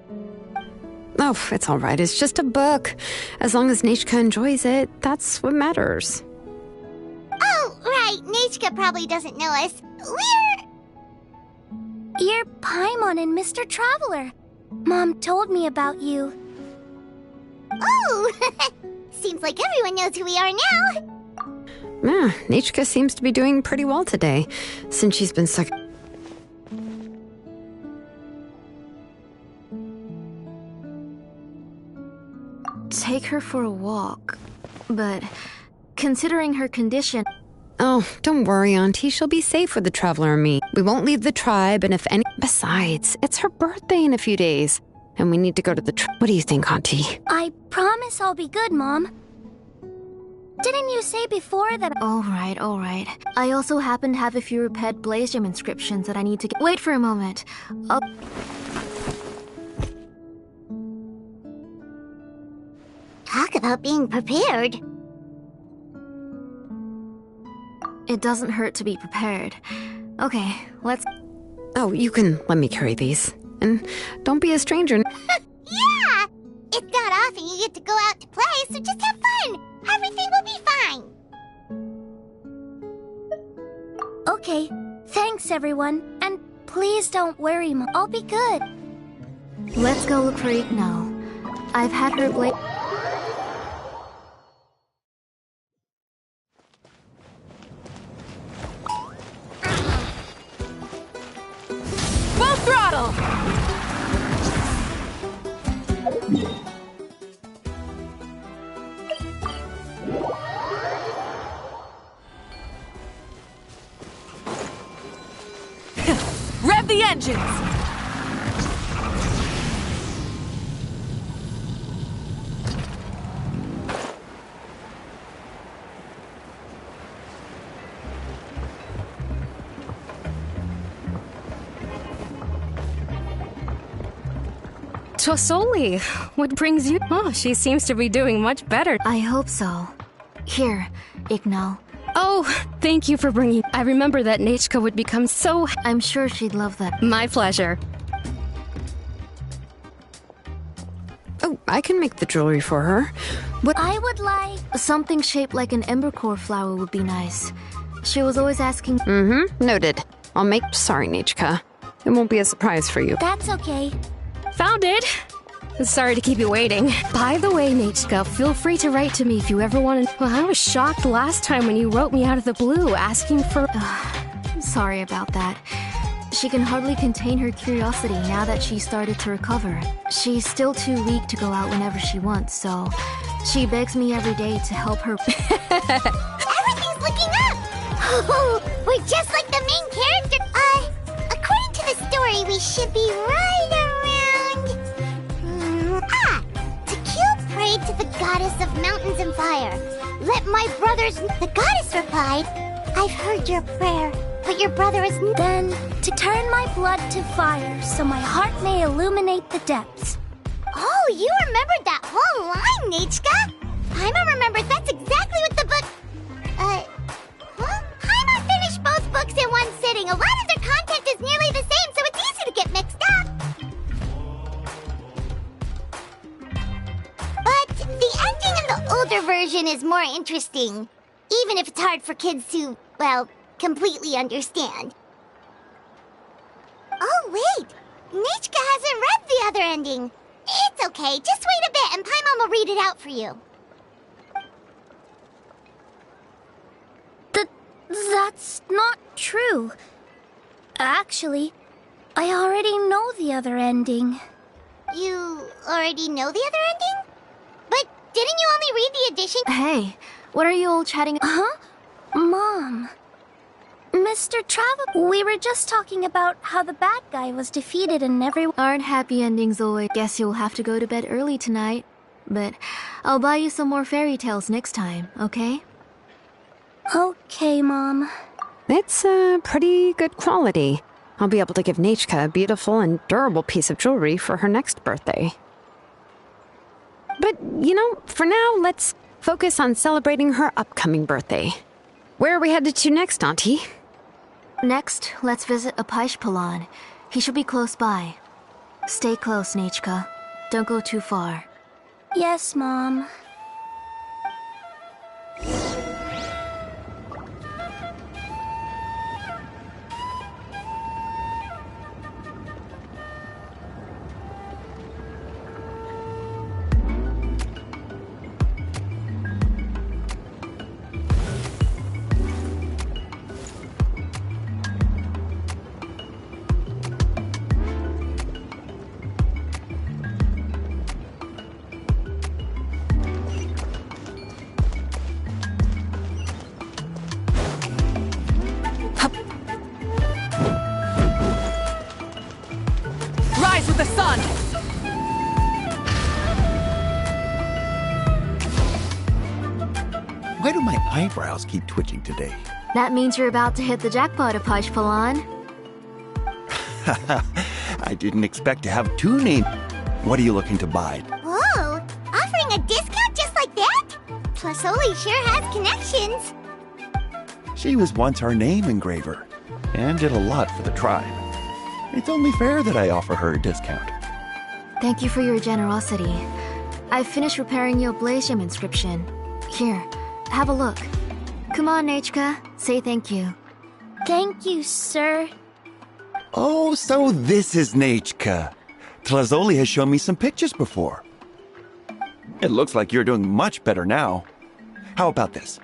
[SPEAKER 6] Oh, it's all right. It's just a book. As long as Nechka enjoys it, that's what matters.
[SPEAKER 2] Oh, right. Nechka probably doesn't know us.
[SPEAKER 10] You're Paimon and Mr. Traveler. Mom told me about you.
[SPEAKER 2] Oh! Seems like everyone knows who we are now.
[SPEAKER 6] Yeah, Nechka seems to be doing pretty well today, since she's been stuck...
[SPEAKER 8] Take her for a walk. But considering her condition...
[SPEAKER 6] Oh, don't worry, Auntie. She'll be safe with the Traveler and me. We won't leave the tribe, and if any... Besides, it's her birthday in a few days, and we need to go to the What do you think, Auntie?
[SPEAKER 10] I promise I'll be good, Mom. Didn't you say before that...
[SPEAKER 8] All right. I also happen to have a few repaired Blaze Gem inscriptions that I need to get... Wait for a moment.
[SPEAKER 2] Talk about being prepared.
[SPEAKER 8] It doesn't hurt to be prepared. Okay, let's...
[SPEAKER 6] Oh, you can let me carry these. And don't be a stranger.
[SPEAKER 2] Yeah! It's not often you get to go out to play, so just have fun! Everything will be fine!
[SPEAKER 10] Okay, thanks everyone. And please don't worry, Mom. I'll be good.
[SPEAKER 8] Let's go look for Igno. I've had her blade...
[SPEAKER 1] Full throttle! Rev the engines!
[SPEAKER 5] Tosoli, what brings you? Oh, she seems to be doing much better.
[SPEAKER 8] I hope so. Here, Igno.
[SPEAKER 5] Oh, thank you for bringing... I remember that Nechka would become so...
[SPEAKER 8] I'm sure she'd love that.
[SPEAKER 5] My pleasure.
[SPEAKER 6] Oh, I can make the jewelry for her. What?
[SPEAKER 10] I would like...
[SPEAKER 8] Something shaped like an embercore flower would be nice. She was always asking...
[SPEAKER 6] Mm-hmm, noted. I'll make... Sorry, Nechka. It won't be a surprise for you.
[SPEAKER 10] That's okay.
[SPEAKER 5] Found it! Sorry to keep you waiting. By the way, Nechka, feel free to write to me if you ever want to... Well, I was shocked last time when you wrote me out of the blue, asking for...
[SPEAKER 8] Sorry about that. She can hardly contain her curiosity now that she started to recover. She's still too weak to go out whenever she wants, so... She begs me every day to help her...
[SPEAKER 2] Everything's looking up! Oh, we're just like the main character! According to the story, we should be right around... Pray to the goddess of mountains and fire. Let my brothers... The goddess replied, I've heard your prayer, but your brother is...
[SPEAKER 10] Then, to turn my blood to fire, so my heart may illuminate the depths.
[SPEAKER 2] Oh, you remembered that whole line, Nechka! Paimon remembers that's exactly what the book... Paimon finished both books in one sitting. A lot of their content is nearly the same, so it's easy to get mixed up. But the ending in the older version is more interesting, even if it's hard for kids to, well, completely understand. Oh, wait! Nechka hasn't read the other ending. It's okay, just wait a bit and Paimon will read it out for you.
[SPEAKER 10] That's not true. Actually, I already know the other ending.
[SPEAKER 2] You already know the other ending? But didn't you only read the edition?
[SPEAKER 8] Hey, what are you all chatting?
[SPEAKER 10] Huh? Mom. Mr. Travel, we were just talking about how the bad guy was defeated and everyone...
[SPEAKER 8] Aren't happy endings always? Guess you'll have to go to bed early tonight. But I'll buy you some more fairy tales next time, okay?
[SPEAKER 10] Okay, Mom.
[SPEAKER 6] It's pretty good quality. I'll be able to give Nachka a beautiful and durable piece of jewelry for her next birthday. But, you know, for now, let's focus on celebrating her upcoming birthday. Where are we headed to next, Auntie?
[SPEAKER 8] Next, let's visit Apaish. He should be close by. Stay close, Nachka. Don't go too far.
[SPEAKER 10] Yes, Mom.
[SPEAKER 1] Rise with the sun!
[SPEAKER 11] Why do my eyebrows keep twitching today?
[SPEAKER 8] That means you're about to hit the jackpot, Apaish.
[SPEAKER 11] I didn't expect to have two names. What are you looking to buy?
[SPEAKER 2] Whoa! Offering a discount just like that? Plus, Oli sure has connections.
[SPEAKER 11] She was once our name engraver and did a lot for the tribe. It's only fair that I offer her a discount.
[SPEAKER 8] Thank you for your generosity. I finished repairing your Blaze Gem inscription. Here, have a look. Come on, Nachka. Say thank you.
[SPEAKER 10] Thank you, sir.
[SPEAKER 11] Oh, so this is Nachka. Tlazoli has shown me some pictures before. It looks like you're doing much better now. How about this?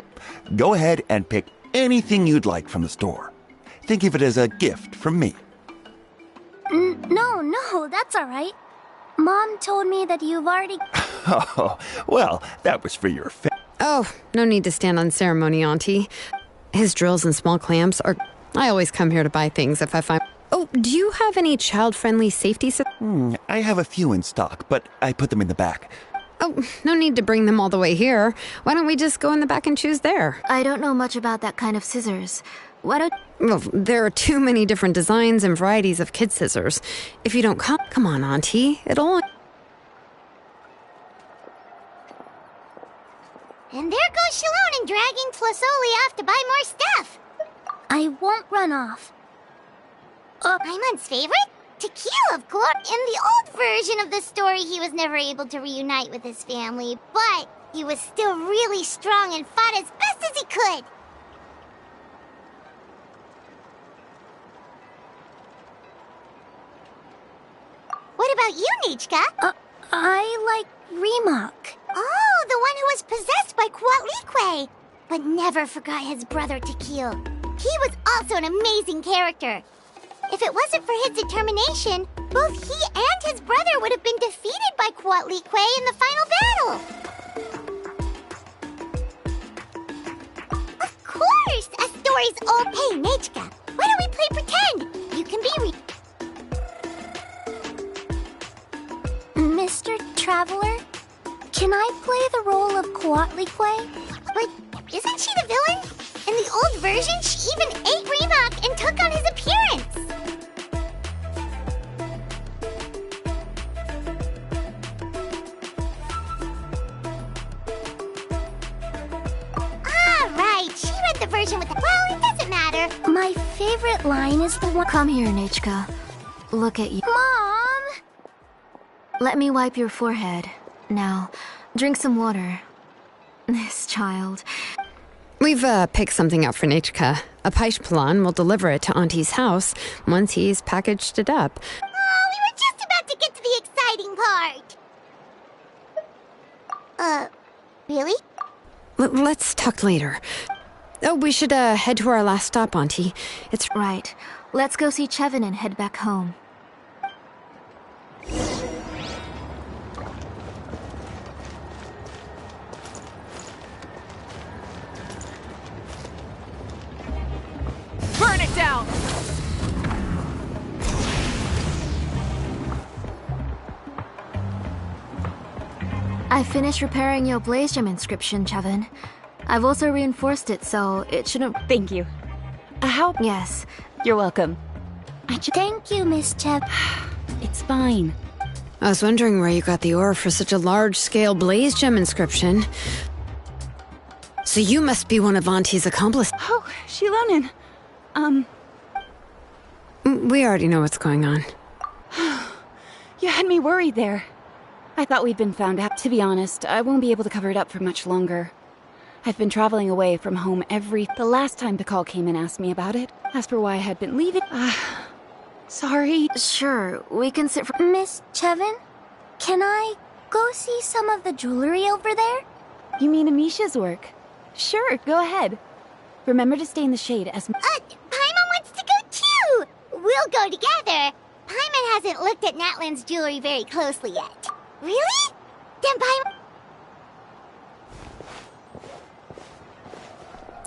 [SPEAKER 11] Go ahead and pick anything you'd like from the store. Think of it as a gift from me.
[SPEAKER 10] No, that's all right. Mom told me that you've already...
[SPEAKER 11] Oh, well, that was for your
[SPEAKER 6] Oh, no need to stand on ceremony, Auntie. His drills and small clamps are... I always come here to buy things if I find... Oh, do you have any child-friendly safety...
[SPEAKER 11] I have a few in stock, but I put them in the back.
[SPEAKER 6] Oh, no need to bring them all the way here. Why don't we just go in the back and choose there?
[SPEAKER 8] I don't know much about that kind of scissors. Why don't...
[SPEAKER 6] Well, there are too many different designs and varieties of kid scissors. If you don't come... Come on, Auntie. It'll...
[SPEAKER 2] And there goes Shalone dragging Tlazoli off to buy more stuff.
[SPEAKER 10] I won't run off.
[SPEAKER 2] Paimon's favorite? Tequila, of course. In the old version of the story, he was never able to reunite with his family, but he was still really strong and fought as best as he could. What about you, Nichka?
[SPEAKER 10] I like Remak.
[SPEAKER 2] Oh, the one who was possessed by Kuatlique, but never forgot his brother Tequil. He was also an amazing character. If it wasn't for his determination, both he and his brother would have been defeated by Kuatlique in the final battle. Of course! A story's old. Hey, Nichka, why don't we play pretend? You can be
[SPEAKER 10] Mr. Traveler, can I play the role of Kuatlique?
[SPEAKER 2] But isn't she the villain? In the old version, she even ate Remak and took on his appearance. Ah, right. She read the version with the... Well, it doesn't matter.
[SPEAKER 10] My favorite line is the one...
[SPEAKER 8] Come here, Nachka. Look at you.
[SPEAKER 10] Mom!
[SPEAKER 8] Let me wipe your forehead. Now, drink some water. This child...
[SPEAKER 6] We've picked something out for Nachka. Apaish will deliver it to Auntie's house once he's packaged it up.
[SPEAKER 2] Oh, we were just about to get to the exciting part. Really?
[SPEAKER 6] Let's talk later. Oh, we should head to our last stop, Auntie. It's
[SPEAKER 8] Right. Let's go see Chevin and head back home.
[SPEAKER 1] Burn it down!
[SPEAKER 8] I finished repairing your Blaze Gem inscription, Chevin. I've also reinforced it, so it shouldn't...
[SPEAKER 4] Thank you. How?
[SPEAKER 8] Yes.
[SPEAKER 4] You're welcome.
[SPEAKER 10] Thank you, Miss Cheb.
[SPEAKER 4] It's fine.
[SPEAKER 6] I was wondering where you got the ore for such a large-scale Blaze Gem inscription. So you must be one of Auntie's accomplices.
[SPEAKER 4] Oh, Shilonen.
[SPEAKER 6] We already know what's going on.
[SPEAKER 4] You had me worried there. I thought we'd been found out. To be honest, I won't be able to cover it up for much longer. I've been traveling away from home the last time Pakal came and asked me about it. As for why I had been leaving... sorry.
[SPEAKER 8] Sure, we can sit for...
[SPEAKER 10] Miss Chevin, can I go see some of the jewelry over there?
[SPEAKER 4] You mean Amisha's work? Sure, go ahead. Remember to stay in the shade as...
[SPEAKER 2] Paimon wants to go too! We'll go together. Paimon hasn't looked at Natlan's jewelry very closely yet. Really? Then Paimon...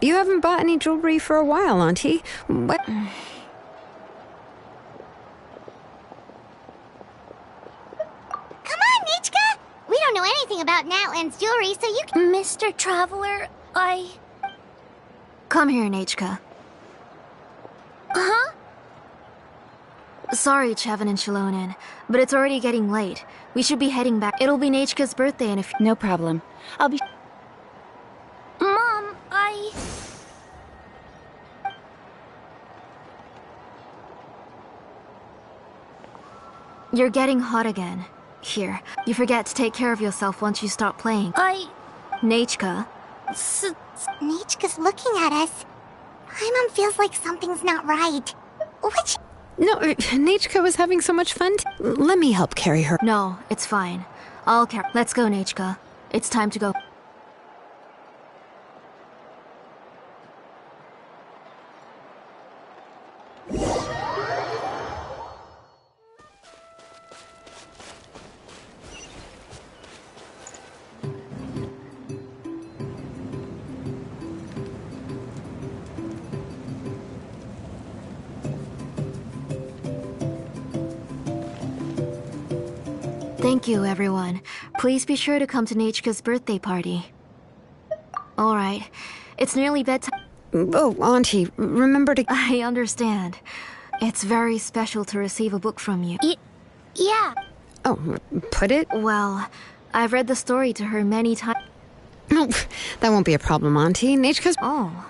[SPEAKER 6] You haven't bought any jewelry for a while, Auntie. What?
[SPEAKER 2] Come on, Nichka! We don't know anything about Natlan's jewelry, so you can...
[SPEAKER 10] Mr. Traveler,
[SPEAKER 8] Come here, Nachka.
[SPEAKER 10] Huh?
[SPEAKER 8] Sorry, Chevin and Shilonen, but it's already getting late. We should be heading back. It'll be Nachka's birthday in a few...
[SPEAKER 4] No problem. I'll be...
[SPEAKER 10] Mom,
[SPEAKER 8] You're getting hot again. Here, you forget to take care of yourself once you start playing. Nachka.
[SPEAKER 2] Nichka's looking at us. Paimon feels like something's not right. Which...
[SPEAKER 6] No, Nachka was having so much fun. Let me help carry her.
[SPEAKER 8] No, it's fine. I'll carry... Let's go, Nachka. It's time to go. Thank you, everyone. Please be sure to come to Nachka's birthday party. Alright, it's nearly bedtime.
[SPEAKER 6] Oh, Auntie, remember to...
[SPEAKER 8] I understand. It's very special to receive a book from you.
[SPEAKER 10] yeah.
[SPEAKER 6] Oh, put it?
[SPEAKER 8] Well, I've read the story to her many times.
[SPEAKER 6] No, that won't be a problem, Auntie. Nachka's...
[SPEAKER 8] Oh.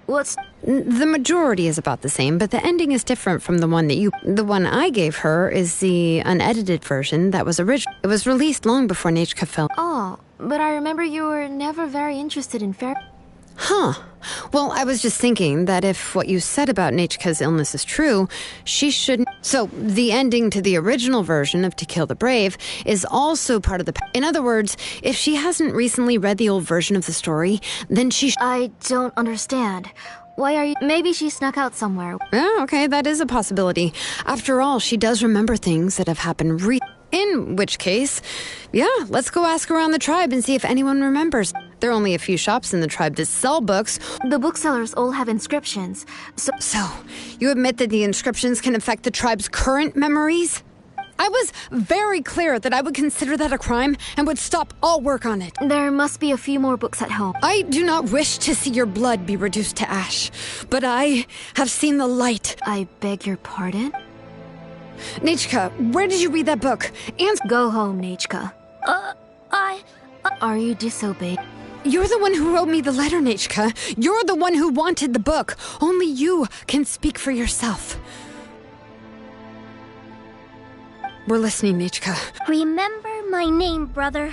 [SPEAKER 8] What's...
[SPEAKER 6] The majority is about the same, but the ending is different from the one that you... The one I gave her is the unedited version that was original. It was released long before Nachka fell.
[SPEAKER 8] Oh, but I remember you were never very interested in fair...
[SPEAKER 6] Huh. Well, I was just thinking that if what you said about Nachka's illness is true, she shouldn't... So, the ending to the original version of To Kill the Brave is also part of the... In other words, if she hasn't recently read the old version of the story, then she...
[SPEAKER 8] I don't understand. Why are you... Maybe she snuck out somewhere.
[SPEAKER 6] Oh, okay, that is a possibility. After all, she does remember things that have happened In which case, yeah, let's go ask around the tribe and see if anyone remembers. There are only a few shops in the tribe that sell books.
[SPEAKER 8] The booksellers all have inscriptions,
[SPEAKER 6] So, you admit that the inscriptions can affect the tribe's current memories? I was very clear that I would consider that a crime and would stop all work on it.
[SPEAKER 8] There must be a few more books at home.
[SPEAKER 6] I do not wish to see your blood be reduced to ash, but I have seen the light.
[SPEAKER 8] I beg your pardon?
[SPEAKER 6] Nachka, where did you read that book? And
[SPEAKER 8] go home, Nachka. Are you disobeyed?
[SPEAKER 6] You're the one who wrote me the letter, Nachka. You're the one who wanted the book. Only you can speak for yourself. We're listening, Nachka.
[SPEAKER 10] Remember my name, brother.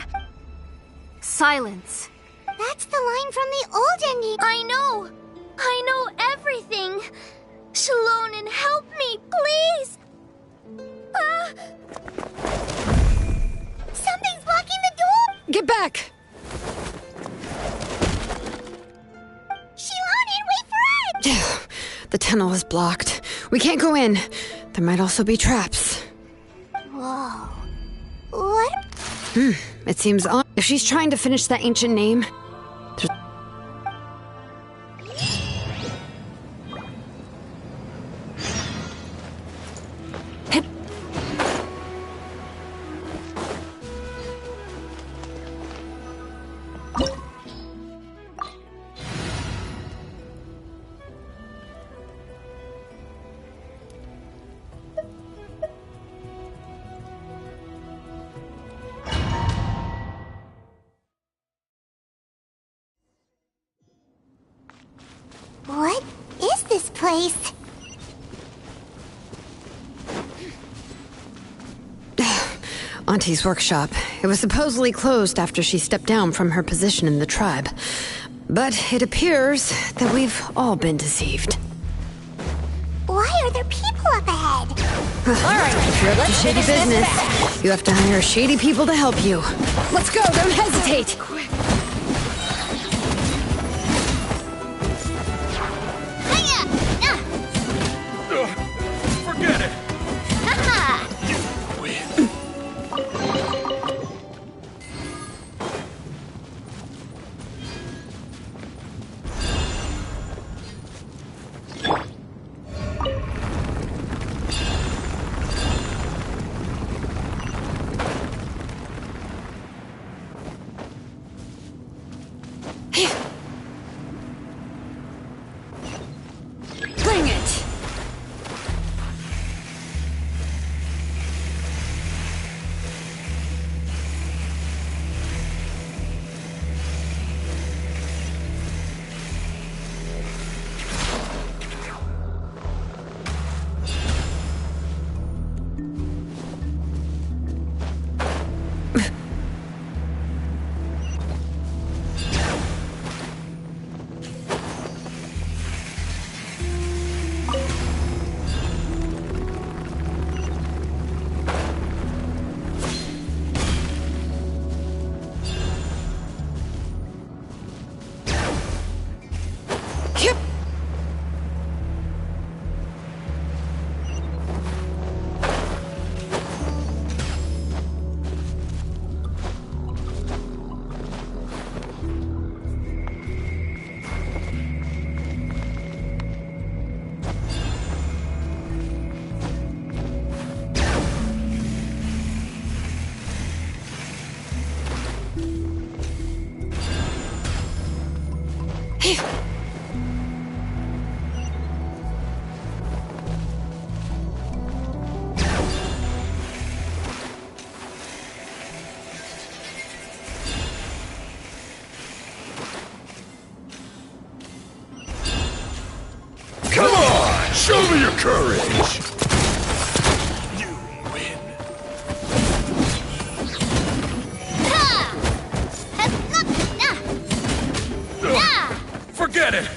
[SPEAKER 8] Silence.
[SPEAKER 2] That's the line from the old ending.
[SPEAKER 10] I know everything. Shilonen, help me, please.
[SPEAKER 2] Something's blocking the door!
[SPEAKER 6] Get back!
[SPEAKER 2] Shilonen,
[SPEAKER 6] tunnel is blocked. We can't go in. There might also be traps.
[SPEAKER 2] Whoa. What?
[SPEAKER 6] It seems on. If she's trying to finish that ancient name,
[SPEAKER 2] What is this place?
[SPEAKER 6] Auntie's workshop. It was supposedly closed after she stepped down from her position in the tribe. But it appears that we've all been deceived.
[SPEAKER 2] Why are there people up ahead?
[SPEAKER 6] Alright, if you're up to shady business, you have to hire shady people to help you. Let's go, don't hesitate!
[SPEAKER 3] Forget it!
[SPEAKER 2] Haha!
[SPEAKER 6] Bring it!
[SPEAKER 12] Come on! Show me your courage! You win. Forget it!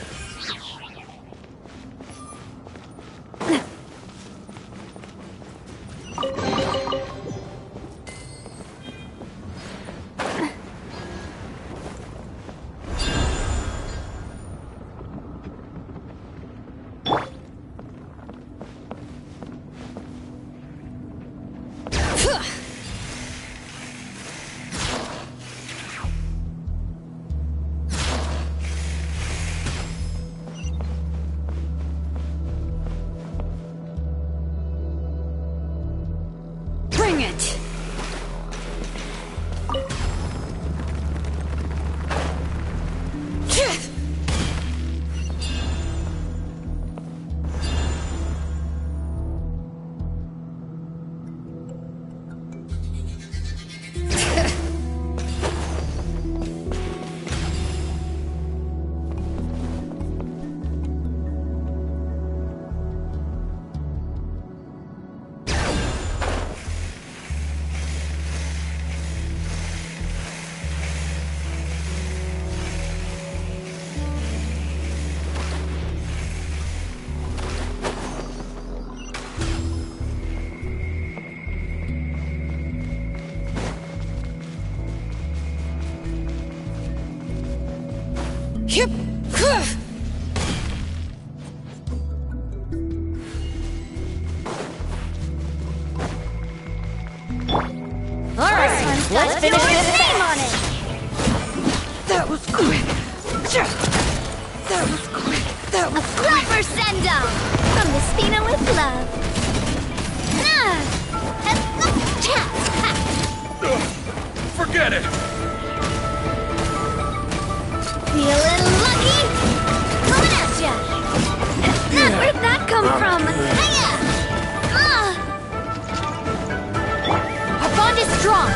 [SPEAKER 6] Bring it! Yep.
[SPEAKER 10] was quick. That was quick. That was quick. Proper send-off from the Spina with love.
[SPEAKER 12] Forget it!
[SPEAKER 10] Feeling lucky? Coming at ya! Where'd that come from? Hiya! Our bond is strong!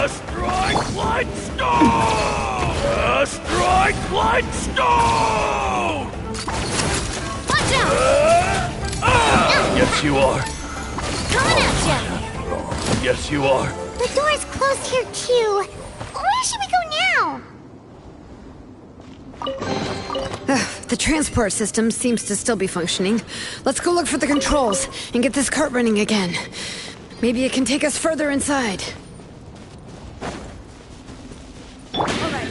[SPEAKER 3] Strike light stone! Strike light stone!
[SPEAKER 10] Watch out!
[SPEAKER 3] Yes, you are.
[SPEAKER 10] Coming at ya!
[SPEAKER 3] Yes, you are.
[SPEAKER 2] The door is closed here too. Where should we go now?
[SPEAKER 6] The transport system seems to still be functioning. Let's go look for the controls and get this cart running again. Maybe it can take us further inside. All right.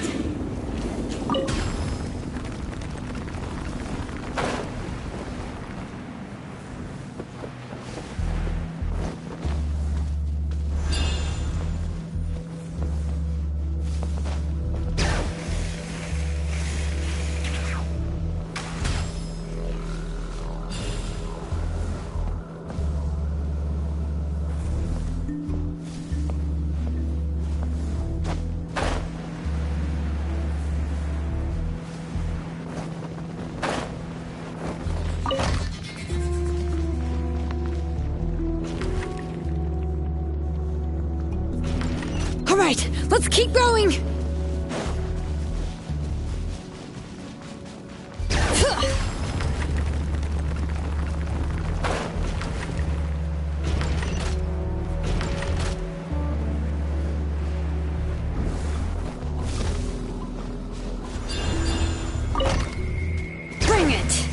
[SPEAKER 6] All right, let's keep going! Bring it!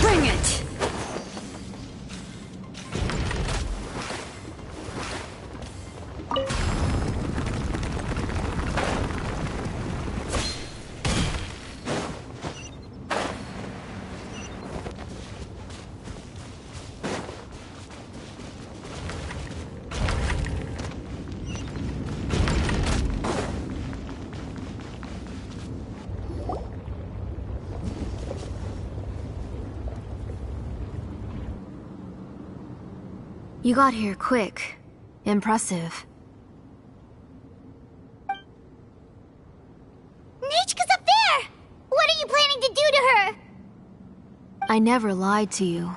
[SPEAKER 6] Bring it!
[SPEAKER 8] You got here quick. Impressive.
[SPEAKER 2] Nechka's up there! What are you planning to do to her?
[SPEAKER 8] I never lied to you.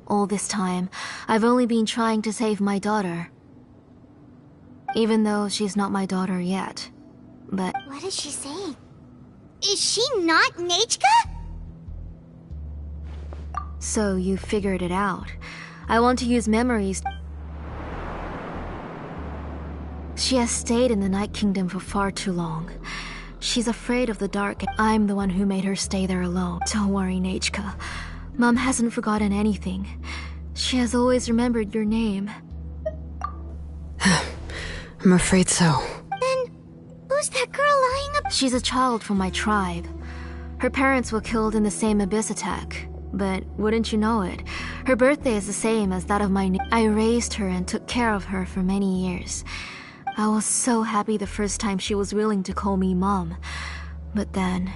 [SPEAKER 8] All this time, I've only been trying to save my daughter. Even though she's not my daughter yet. But
[SPEAKER 2] What is she saying? Is she not Nechka?
[SPEAKER 8] so you figured it out. I want to use memories. She has stayed in the Night Kingdom for far too long. She's afraid of the dark, and I'm the one who made her stay there alone. Don't worry, Nechka. Mom hasn't forgotten anything. She has always remembered your name.
[SPEAKER 6] I'm afraid so.
[SPEAKER 2] Then, who's that girl lying up?
[SPEAKER 8] She's a child from my tribe. Her parents were killed in the same abyss attack. But wouldn't you know it, her birthday is the same as that of my I raised her and took care of her for many years. I was so happy the first time she was willing to call me Mom. But then,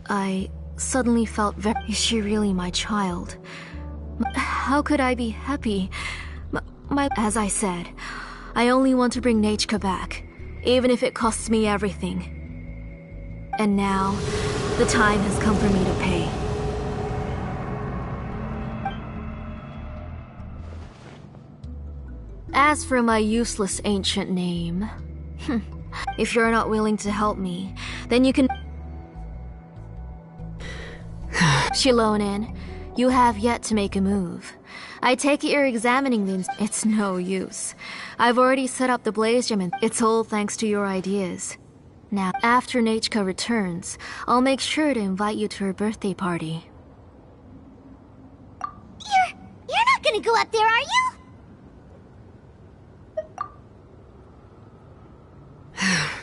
[SPEAKER 8] I suddenly felt is she really my child? How could I be happy? As I said, I only want to bring Nechka back, even if it costs me everything. And now, the time has come for me to pay. As for my useless ancient name, if you're not willing to help me, then you can... Shilonen, you have yet to make a move. I take it you're examining the It's no use. I've already set up the blaze gem and it's all thanks to your ideas. Now, after Nachka returns, I'll make sure to invite you to her birthday party.
[SPEAKER 2] You're not gonna go up there, are you?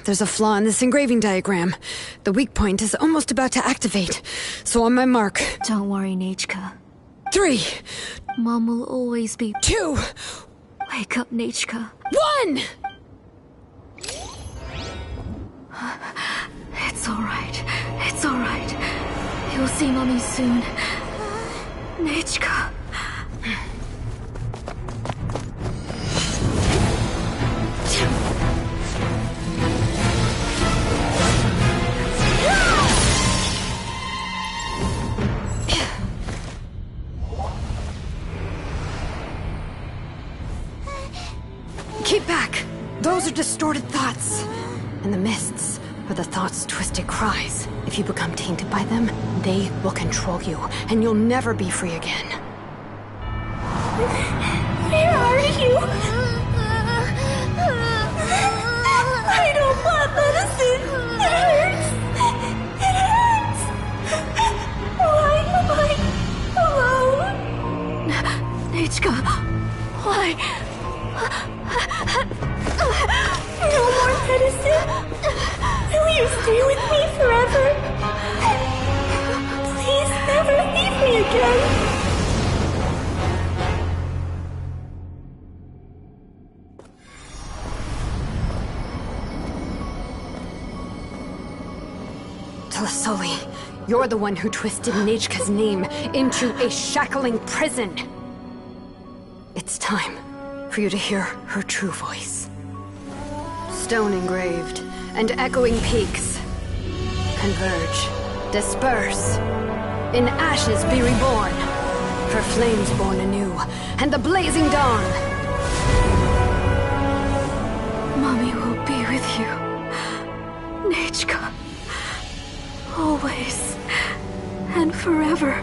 [SPEAKER 6] There's a flaw in this engraving diagram. The weak point is almost about to activate. So on my mark.
[SPEAKER 8] Don't worry, Nachka.
[SPEAKER 6] 3.
[SPEAKER 8] Mom will always be...
[SPEAKER 6] 2.
[SPEAKER 8] Wake up, Nachka.
[SPEAKER 6] 1!
[SPEAKER 8] It's alright. It's alright. You'll see Mommy soon. Nachka.
[SPEAKER 6] Keep back! Those are distorted thoughts. And the mists are the thoughts' twisted cries. If you become tainted by them, they will control you, and you'll never be free again.
[SPEAKER 10] Where are you? I don't want medicine. It hurts. It hurts. Why am I alone?
[SPEAKER 8] Nachka, why?
[SPEAKER 10] No more medicine. Will you stay with me forever? Please never leave me again.
[SPEAKER 6] Tlasoli, you're the one who twisted Nachka's name into a shackling prison. It's time for you to hear her true voice. Stone engraved and echoing peaks converge, disperse, in ashes be reborn, her flames born anew, and the blazing dawn.
[SPEAKER 8] Mommy will be with you, Nachka, always and forever.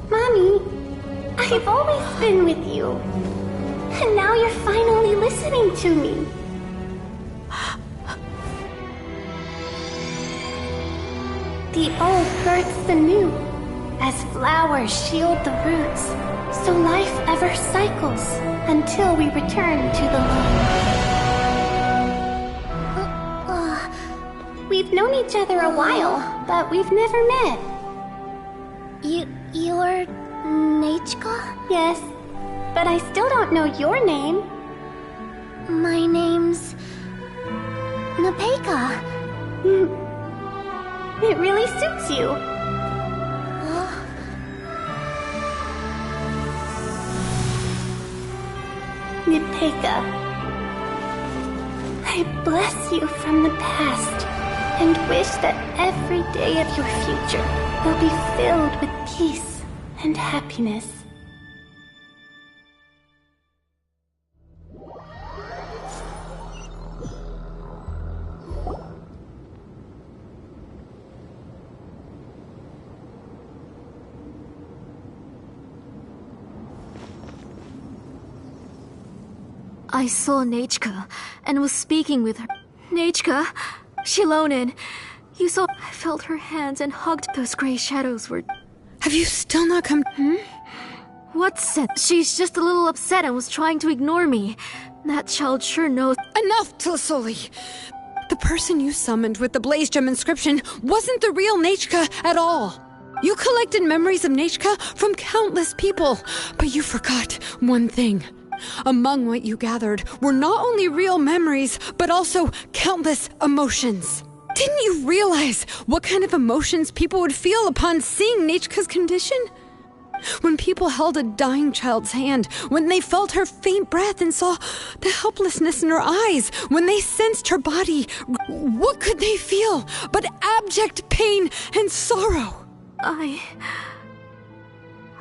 [SPEAKER 10] Mommy, I've always been with you. And now you're finally listening to me. The old births the new, as flowers shield the roots, so life ever cycles until we return to the loam. We've known each other a while, but we've never met.
[SPEAKER 2] You're... Nachka?
[SPEAKER 10] Yes, but I still don't know your name.
[SPEAKER 2] My name's... Napeka.
[SPEAKER 10] It really suits you. Napeka. I bless you from the past and wish that every day of your future will be filled with peace and happiness.
[SPEAKER 8] I saw Nachka and was speaking with her. Nachka, Shilonen, you saw... I felt her hands and hugged. Those gray shadows were...
[SPEAKER 6] Have you still not come...
[SPEAKER 8] What sense? She's just a little upset and was trying to ignore me. That child sure knows...
[SPEAKER 6] Enough, Tlasoli! The person you summoned with the Blaze Gem inscription wasn't the real Nachka at all. You collected memories of Nachka from countless people, but you forgot one thing. Among what you gathered were not only real memories, but also countless emotions. Didn't you realize what kind of emotions people would feel upon seeing Nachka's condition? When people held a dying child's hand, when they felt her faint breath and saw the helplessness in her eyes, when they sensed her body, what could they feel but abject pain and sorrow?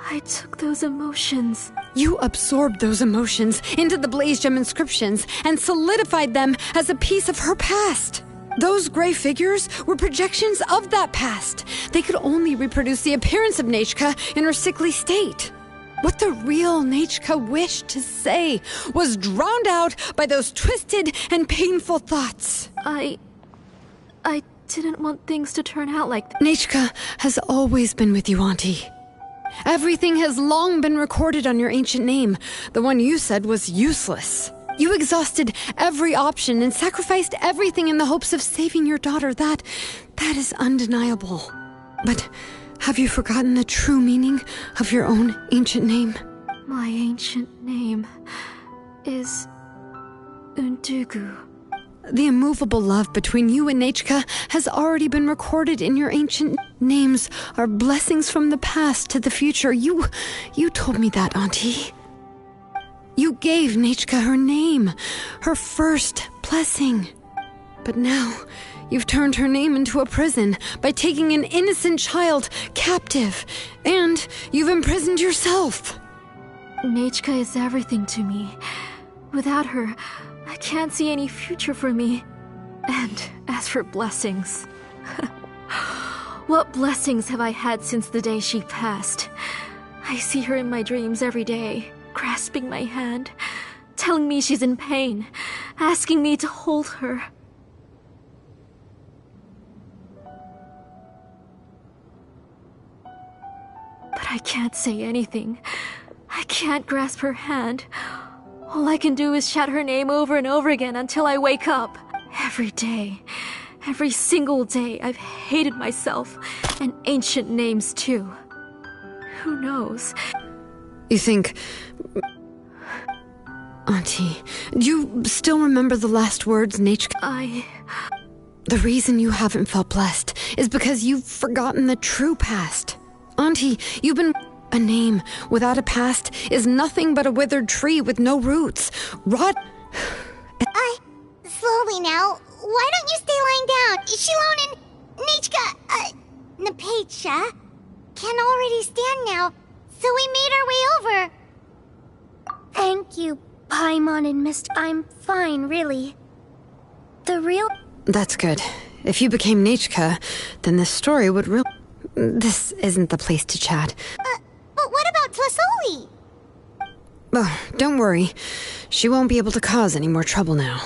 [SPEAKER 8] I took those emotions.
[SPEAKER 6] You absorbed those emotions into the Blaze Gem inscriptions and solidified them as a piece of her past. Those gray figures were projections of that past. They could only reproduce the appearance of Nechka in her sickly state. What the real Nechka wished to say was drowned out by those twisted and painful thoughts.
[SPEAKER 8] I didn't want things to turn out like that.
[SPEAKER 6] Nechka has always been with you, Auntie. Everything has long been recorded on your ancient name. The one you said was useless. You exhausted every option and sacrificed everything in the hopes of saving your daughter. That is undeniable. But have you forgotten the true meaning of your own ancient name?
[SPEAKER 8] My ancient name is Undugu.
[SPEAKER 6] The immovable love between you and Nechka has already been recorded in your ancient names are blessings from the past to the future. You told me that, Auntie. You gave Nechka her name, her first blessing. But now, you've turned her name into a prison by taking an innocent child captive, and you've imprisoned yourself.
[SPEAKER 8] Nechka is everything to me. Without her, I can't see any future for me. And as for blessings... what blessings have I had since the day she passed? I see her in my dreams every day, grasping my hand, telling me she's in pain, asking me to hold her. But I can't say anything. I can't grasp her hand. All I can do is shout her name over and over again until I wake up. Every day, every single day, I've hated myself, and ancient names too. Who knows?
[SPEAKER 6] You think... Auntie, do you still remember the last words Nechka... The reason you haven't felt blessed is because you've forgotten the true past. Auntie, you've been... A name without a past is nothing but a withered tree with no roots. Rot...
[SPEAKER 2] Slowly now. Why don't you stay lying down? Shilon and Nechka, Napecha can already stand now, so we made our way over.
[SPEAKER 10] Thank you, Paimon and Mist. I'm fine, really. The real...
[SPEAKER 6] That's good. If you became Nechka, then this story would really... This isn't the place to chat.
[SPEAKER 2] But what about Tlasoli?
[SPEAKER 6] Oh, don't worry. She won't be able to cause any more trouble now.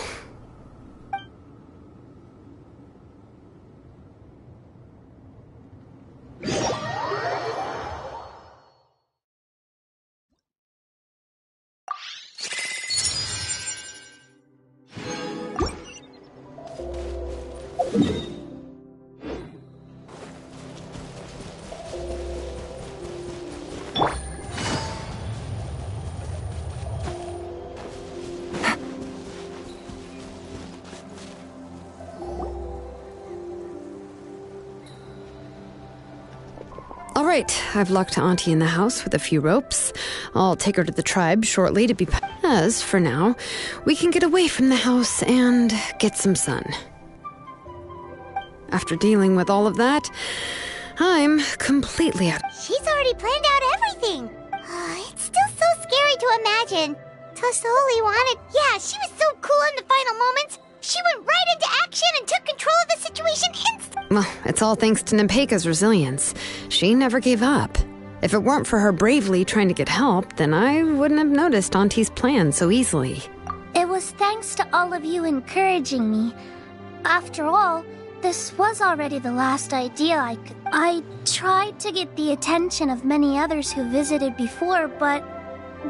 [SPEAKER 6] All right, I've locked Auntie in the house with a few ropes. I'll take her to the tribe shortly to be... As, for now, we can get away from the house and get some sun. After dealing with all of that, I'm completely out.
[SPEAKER 2] She's already planned out everything. It's still so scary to imagine. Tlasoli wanted... Yeah, she was so cool in the final moments. She went right into action and took control of the situation instantly.
[SPEAKER 6] Well, it's all thanks to Nempeka's resilience. She never gave up. If it weren't for her bravely trying to get help, then I wouldn't have noticed Auntie's plan so easily.
[SPEAKER 10] It was thanks to all of you encouraging me. After all, this was already the last idea I tried to get the attention of many others who visited before, but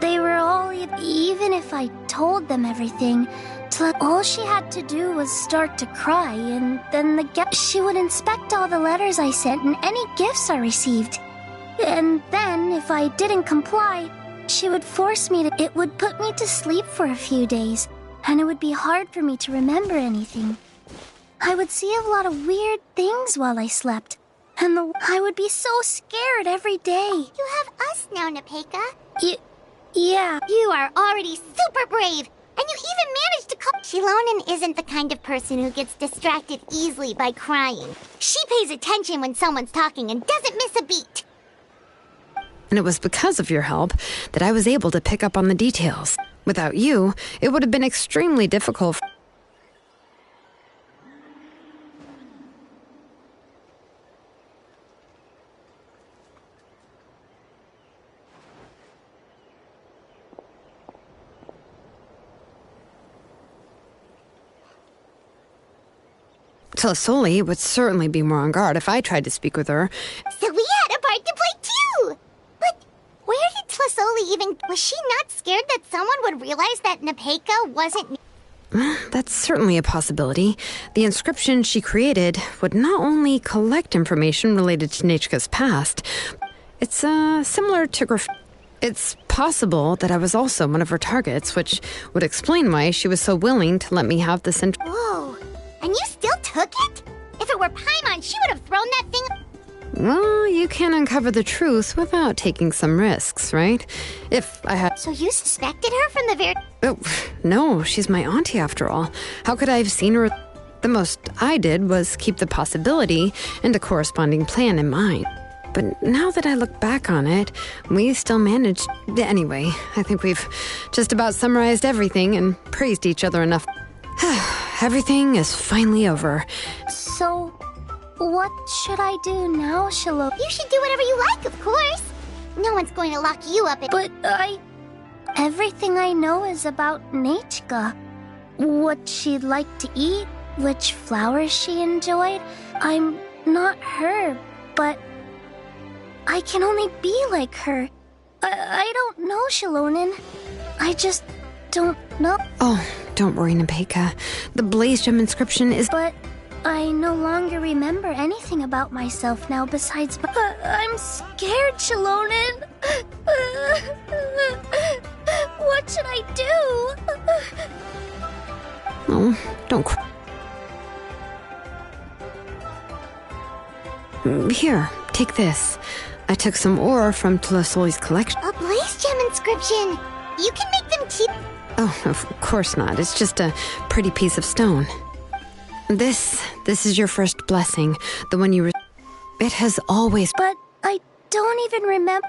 [SPEAKER 10] they were all... Even if I told them everything... All she had to do was start to cry, and then she would inspect all the letters I sent and any gifts I received. And then, if I didn't comply, she would force me to... It would put me to sleep for a few days, and it would be hard for me to remember anything. I would see a lot of weird things while I slept, and I would be so scared every day.
[SPEAKER 2] You have us now, Nepeka.
[SPEAKER 10] Yeah.
[SPEAKER 2] You are already super brave. And you even managed to come... Shilonen isn't the kind of person who gets distracted easily by crying. She pays attention when someone's talking and doesn't miss a beat.
[SPEAKER 6] And it was because of your help that I was able to pick up on the details. Without you, it would have been extremely difficult. Tlisoli would certainly be more on guard if I tried to speak with her.
[SPEAKER 2] So we had a part to play too! But where did Tlisoli even... Was she not scared that someone would realize that Nepeka wasn't...
[SPEAKER 6] That's certainly a possibility. The inscription she created would not only collect information related to Nechka's past, it's similar to It's possible that I was also one of her targets, which would explain why she was so willing to let me have this
[SPEAKER 2] Whoa! And you still took it? If it were Paimon, she would have thrown that thing...
[SPEAKER 6] Well, you can uncover the truth without taking some risks, right? If I had...
[SPEAKER 2] So you suspected her from the very...
[SPEAKER 6] Oh, no, she's my auntie after all. How could I have seen her? The most I did was keep the possibility and a corresponding plan in mind. But now that I look back on it, we still managed... Anyway, I think we've just about summarized everything and praised each other enough. Everything is finally over.
[SPEAKER 10] So, what should I do now, Shiloh?
[SPEAKER 2] You should do whatever you like, of course. No one's going to lock you up.
[SPEAKER 10] But everything I know is about Nechka. What she'd like to eat, which flowers she enjoyed. I'm not her, but I can only be like her. I don't know, Shilonen. I just don't know.
[SPEAKER 6] Oh, don't worry, Nepeka. The Blaze Gem inscription is...
[SPEAKER 10] But I no longer remember anything about myself now besides... I'm scared, Shilonen. What should I do?
[SPEAKER 6] Oh, don't cry. Here, take this. I took some ore from Tlisoli's collection.
[SPEAKER 2] A Blaze Gem inscription! You can make them cheap.
[SPEAKER 6] Oh, of course not. It's just a pretty piece of stone. This is your first blessing. The one you... It has always...
[SPEAKER 10] But I don't even remember...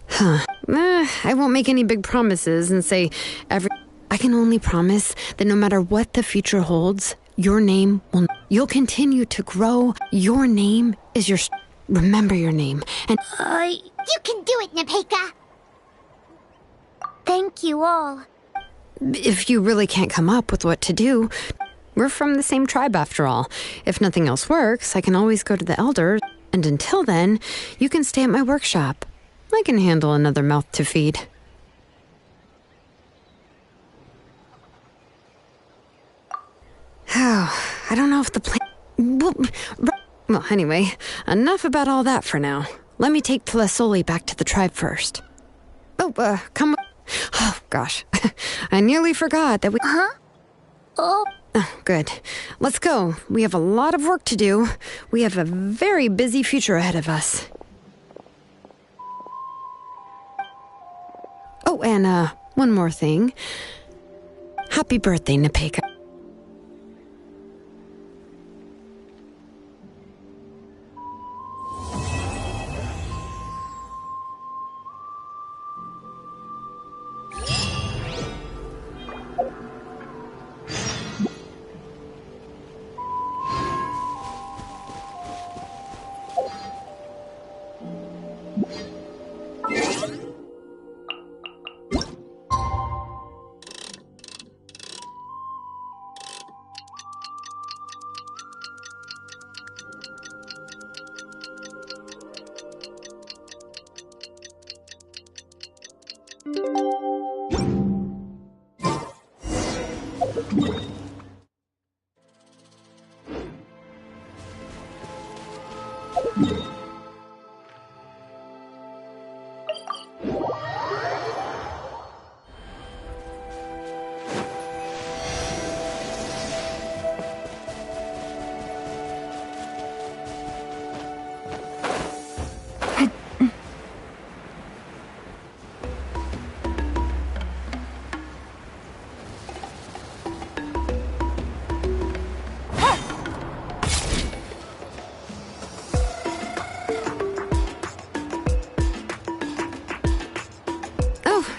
[SPEAKER 6] Huh. I won't make any big promises and say I can only promise that no matter what the future holds, your name will... You'll continue to grow. Your name is your... Remember your name, and...
[SPEAKER 2] You can do it, Nepeka!
[SPEAKER 10] Thank you all.
[SPEAKER 6] If you really can't come up with what to do, we're from the same tribe after all. If nothing else works, I can always go to the elders, and until then, you can stay at my workshop. I can handle another mouth to feed. Oh, I don't know if the plan... Well, anyway, enough about all that for now. Let me take Tlisoli back to the tribe first. Oh, come... Oh, gosh. I nearly forgot that we...
[SPEAKER 10] Huh? Oh,
[SPEAKER 6] good. Let's go. We have a lot of work to do. We have a very busy future ahead of us. Oh, and, one more thing. Happy birthday, Nepeka.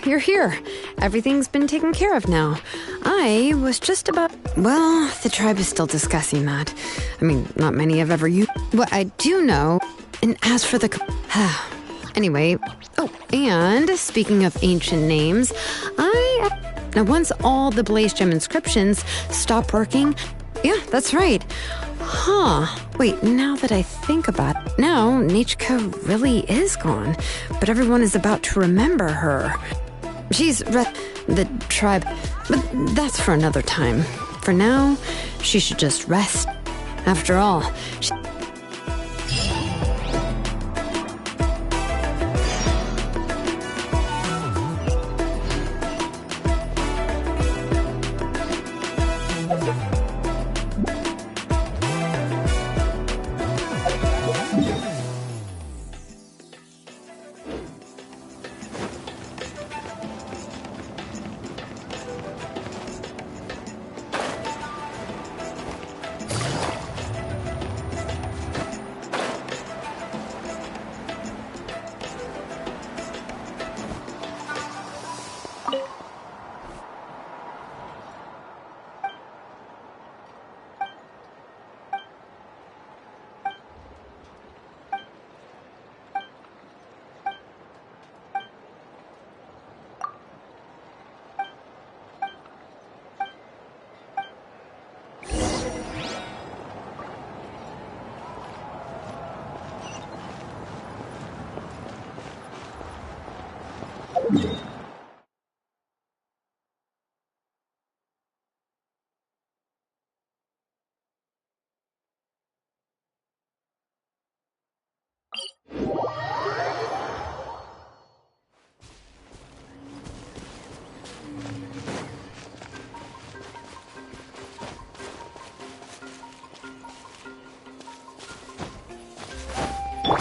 [SPEAKER 6] You're here. Everything's been taken care of now. I was just about... Well, the tribe is still discussing that. I mean, not many have ever used... What I do know... And as for the... Anyway, oh, and speaking of ancient names, now once all the Blaze Gem inscriptions stop working, yeah, that's right. Huh. Wait, now that I think about it, now Nichka really is gone, but everyone is about to remember her. She's the tribe, but that's for another time. For now, she should just rest. After all,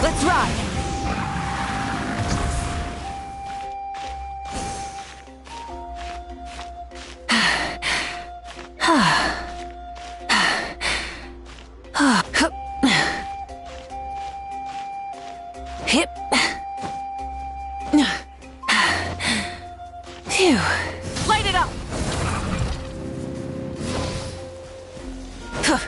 [SPEAKER 5] Let's ride!
[SPEAKER 1] Hip. Phew.
[SPEAKER 5] Light it up!
[SPEAKER 1] Huh.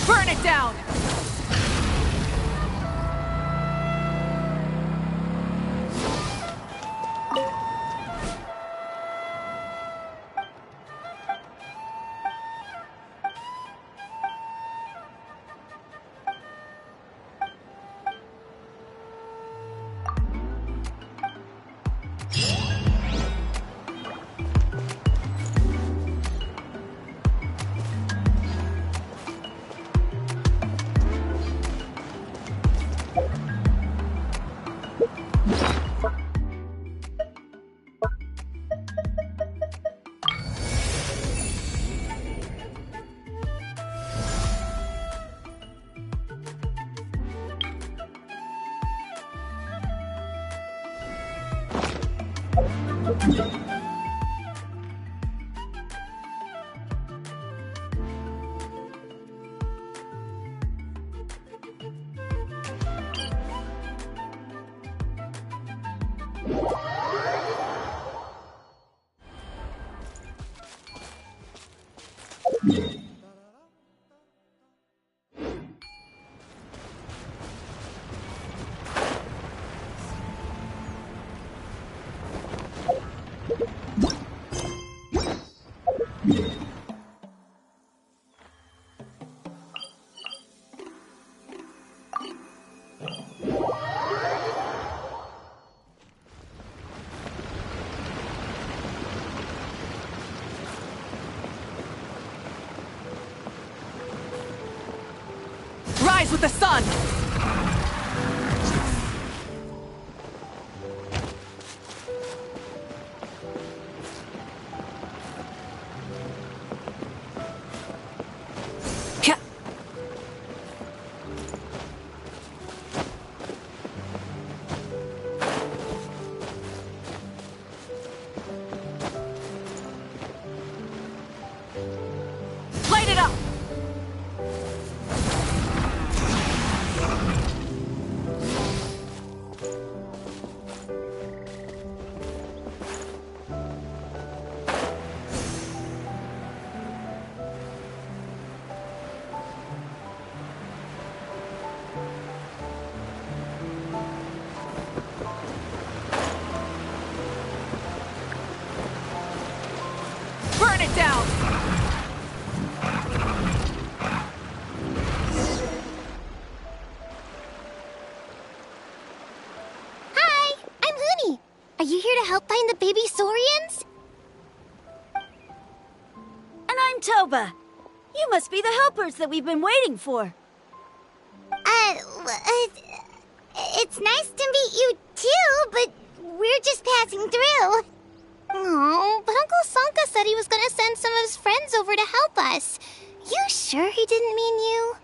[SPEAKER 1] Burn it down! Rise with the sun! Light it up! Burn it down!
[SPEAKER 2] Hi, I'm Huni. Are you here to help find the baby Saurians?
[SPEAKER 13] And I'm Toba. You must be the helpers that we've been waiting for.
[SPEAKER 2] It's nice to meet you too, but we're just passing through. Oh, but Uncle Sanka said he was gonna send some of his friends over to help us. You sure he didn't mean you?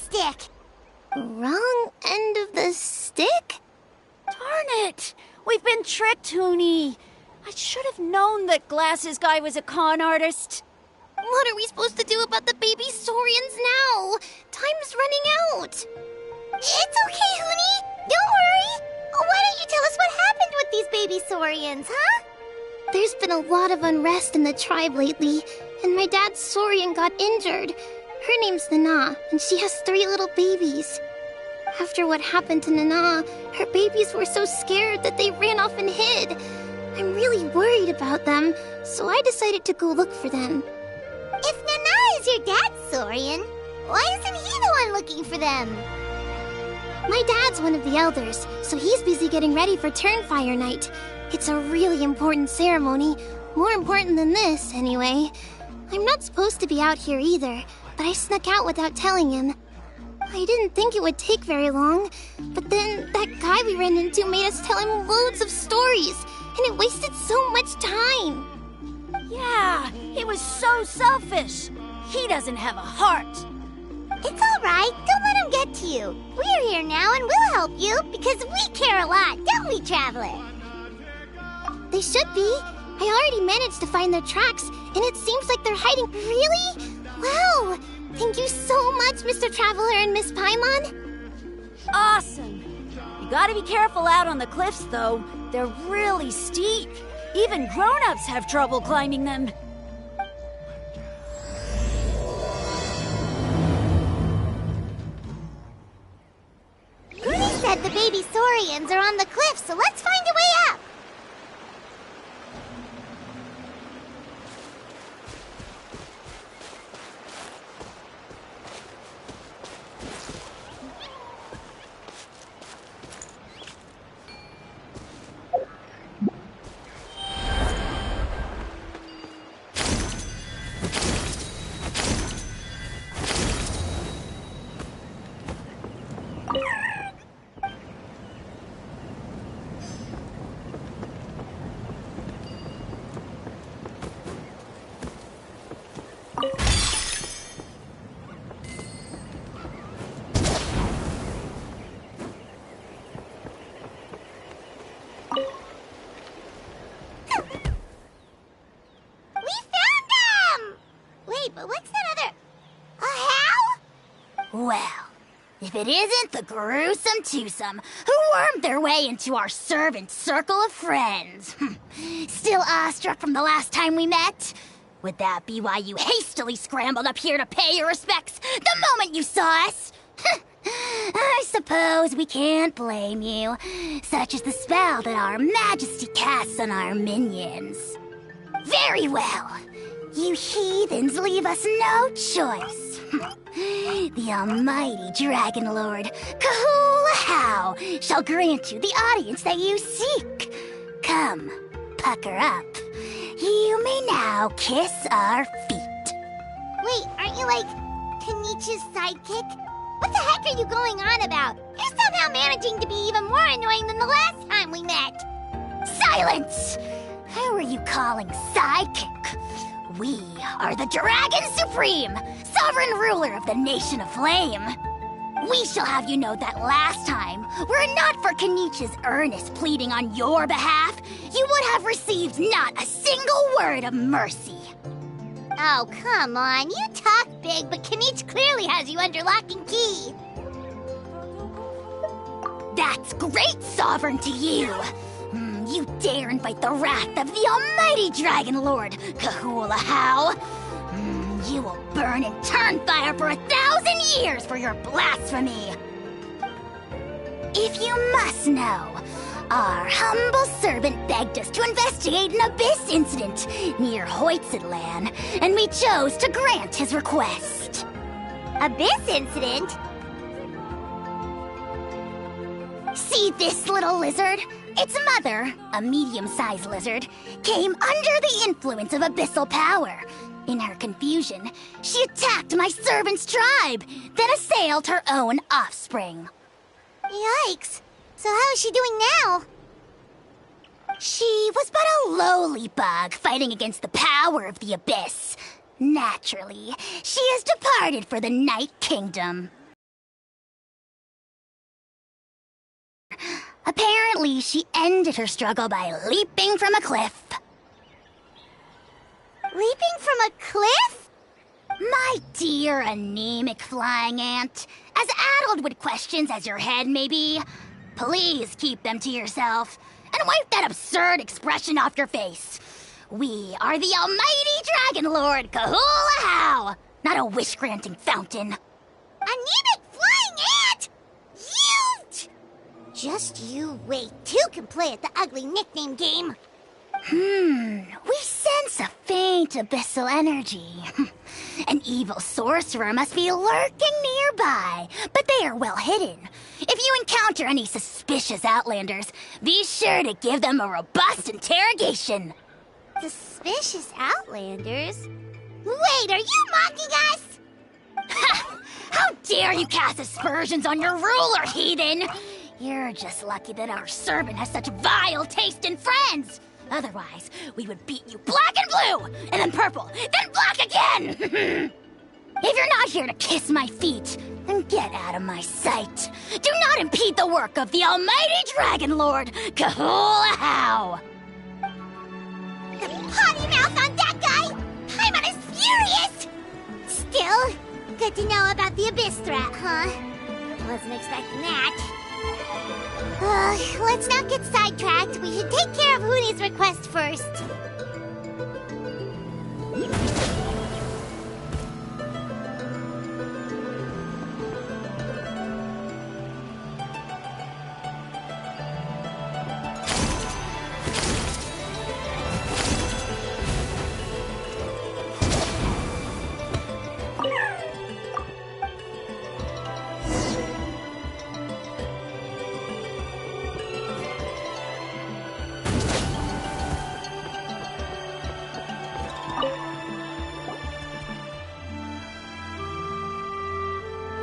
[SPEAKER 2] stick! Wrong end of the stick?
[SPEAKER 13] Darn it! We've been tricked, Hoonie. I should have known that Glasses Guy was a con artist.
[SPEAKER 2] What are we supposed to do about the baby Saurians now? Time's running out. It's okay, Hoonie. Don't worry. Why don't you tell us what happened with these baby Saurians, huh? There's been a lot of unrest in the tribe lately, and my dad's Saurian got injured. Her name's Nana, and she has 3 little babies. After what happened to Nana, her babies were so scared that they ran off and hid. I'm really worried about them, so I decided to go look for them. If Nana is your dad's Saurian, why isn't he the one looking for them? My dad's one of the elders, so he's busy getting ready for Turnfire Night. It's a really important ceremony, more important than this, anyway. I'm not supposed to be out here either, but I snuck out without telling him. I didn't think it would take very long, but then that guy we ran into made us tell him loads of stories, and it wasted so much time.
[SPEAKER 13] Yeah, he was so selfish. He doesn't have a heart.
[SPEAKER 2] It's all right. Don't let him get to you. We're here now and we'll help you because we care a lot, don't we, Traveler? They should be. I already managed to find their tracks, and it seems like they're hiding. Really? Wow! Thank you so much, Mr. Traveler and Miss Paimon.
[SPEAKER 13] Awesome. You gotta be careful out on the cliffs, though. They're really steep. Even grown-ups have trouble climbing them.
[SPEAKER 2] Rudy said the baby Saurians are on the cliff, so let's find a way up. But what's that other... A how? Well, if it isn't the gruesome twosome who wormed their way into our servant circle of friends. Still awestruck from the last time we met? Would that be why you hastily scrambled up here to pay your respects the moment you saw us? I suppose we can't blame you. Such is the spell that our majesty casts on our minions. Very well. You heathens leave us no choice. The almighty Dragon Lord, Kahula How, shall grant you the audience that you seek. Come, pucker up. You may now kiss our feet. Wait, aren't you like Kenichi's sidekick? What the heck are you going on about? You're somehow managing to be even more annoying than the last time we met. Silence! Who are you calling sidekick? We are the Dragon Supreme, sovereign ruler of the Nation of Flame. We shall have you know that last time, were it not for Kenichi's earnest pleading on your behalf, you would have received not a single word of mercy. Oh, come on. You talk big, but Kenichi clearly has you under lock and key. That's great, Sovereign, to you. You dare invite the wrath of the almighty Dragon Lord, Kahula How. You will burn in Turnfire for 1,000 years for your blasphemy. If you must know, our humble servant begged us to investigate an abyss incident near Hoytsidland, and we chose to grant his request. Abyss incident? See this little lizard? Its mother, a medium-sized lizard, came under the influence of abyssal power. In her confusion, she attacked my servant's tribe, then assailed her own offspring. Yikes! So how is she doing now? She was but a lowly bug fighting against the power of the abyss. Naturally, she has departed for the Night Kingdom.
[SPEAKER 10] Apparently, she ended her struggle by leaping from a cliff.
[SPEAKER 2] Leaping from a cliff?
[SPEAKER 10] My dear anemic flying ant, as addled with questions as your head may be, please keep them to yourself and wipe that absurd expression off your face. We are the almighty Dragon Lord Kahula-How, not a wish-granting fountain.
[SPEAKER 2] Anemic flying ant? You! Just you wait. Two can play at the ugly nickname game.
[SPEAKER 10] We sense a faint abyssal energy. An evil sorcerer must be lurking nearby, but they are well hidden. If you encounter any suspicious outlanders, be sure to give them a robust interrogation.
[SPEAKER 2] Suspicious outlanders? Wait, are you mocking us?
[SPEAKER 10] How dare you cast aspersions on your ruler, heathen! You're just lucky that our servant has such vile taste in friends. Otherwise, we would beat you black and blue, and then purple, then black again! If you're not here to kiss my feet, then get out of my sight. Do not impede the work of the almighty Dragon Lord, Kahula-How!
[SPEAKER 2] The potty mouth on that guy! Paimon is furious! Still, good to know about the abyss threat, huh? Wasn't expecting that. Let's not get sidetracked. We should take care of Hoonie's request first.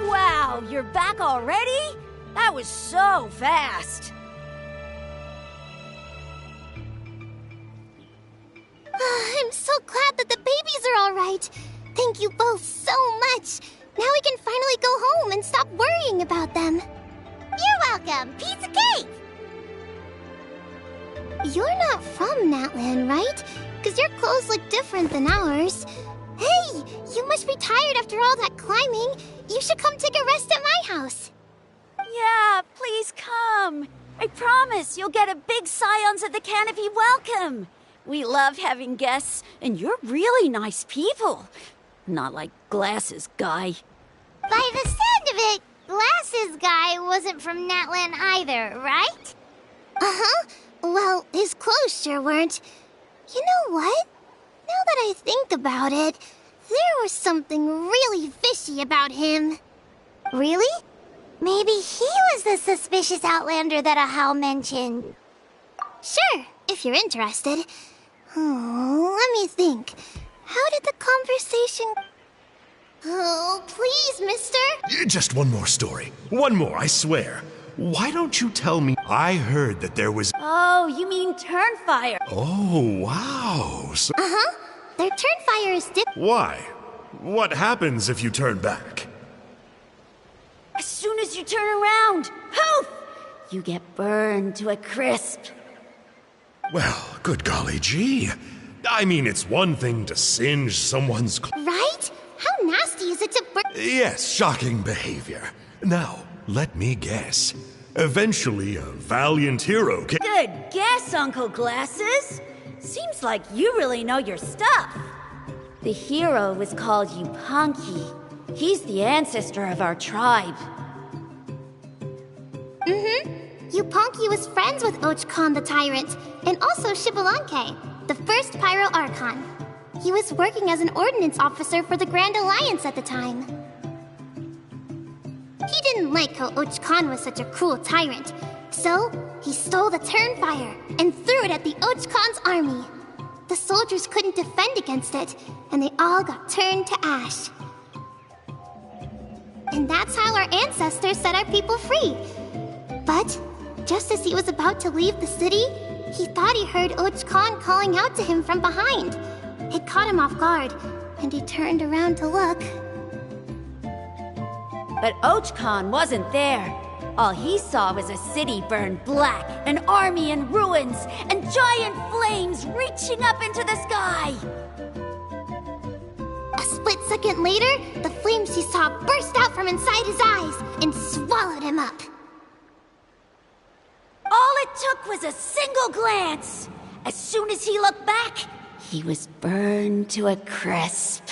[SPEAKER 13] Wow, you're back already? That was so fast.
[SPEAKER 2] I'm so glad that the babies are all right. Thank you both so much. Now we can finally go home and stop worrying about them. You're welcome. Piece of cake. You're not from Natlan, right? Because your clothes look different than ours. Hey, you must be tired after all that climbing. You should come take a rest at my house.
[SPEAKER 13] Yeah, please come. I promise you'll get a big Scions of the Canopy welcome. We love having guests, and you're really nice people. Not like Glasses Guy.
[SPEAKER 2] By the sound of it, Glasses Guy wasn't from Natlan either, right? Uh-huh. Well, his clothes sure weren't. You know what? Now that I think about it, there was something really fishy about him. Really? Maybe he was the suspicious outlander that Ahau mentioned. Sure, if you're interested. Let me think. How did the conversation... Oh, please, mister.
[SPEAKER 14] Just one more story. One more, I swear. Why don't you tell me? I heard that there was...
[SPEAKER 13] Oh, you mean Turnfire.
[SPEAKER 14] Oh, wow. So...
[SPEAKER 2] Uh-huh. Their Turnfire is
[SPEAKER 14] Why? What happens if you turn back?
[SPEAKER 13] As soon as you turn around, poof! You get burned to a crisp.
[SPEAKER 14] Well, good golly gee. I mean, it's one thing to singe someone's...
[SPEAKER 2] Right? How nasty is it to burn...
[SPEAKER 14] Yes, shocking behavior. Now, let me guess. Eventually, a valiant hero can...
[SPEAKER 13] Good guess, Uncle Glasses. Seems like you really know your stuff. The hero was called Yupanqui. He's the ancestor of our tribe.
[SPEAKER 2] Yupanqui was friends with Ochkon the Tyrant, and also Shibalanke, the first Pyro Archon. He was working as an ordnance officer for the Grand Alliance at the time. He didn't like how Ochkon was such a cruel tyrant, so he stole the Turnfire and threw it at the Ochkon's army. The soldiers couldn't defend against it, and they all got turned to ash. And that's how our ancestors set our people free. But just as he was about to leave the city, he thought he heard Ochkon calling out to him from behind. It caught him off guard, and he turned around to look.
[SPEAKER 13] But Ochkon wasn't there. All he saw was a city burned black, an army in ruins, and giant flames reaching up into the sky.
[SPEAKER 2] A split second later, the flames he saw burst out from inside his eyes and swallowed him up.
[SPEAKER 13] All it took was a single glance. As soon as he looked back, he was burned to a crisp.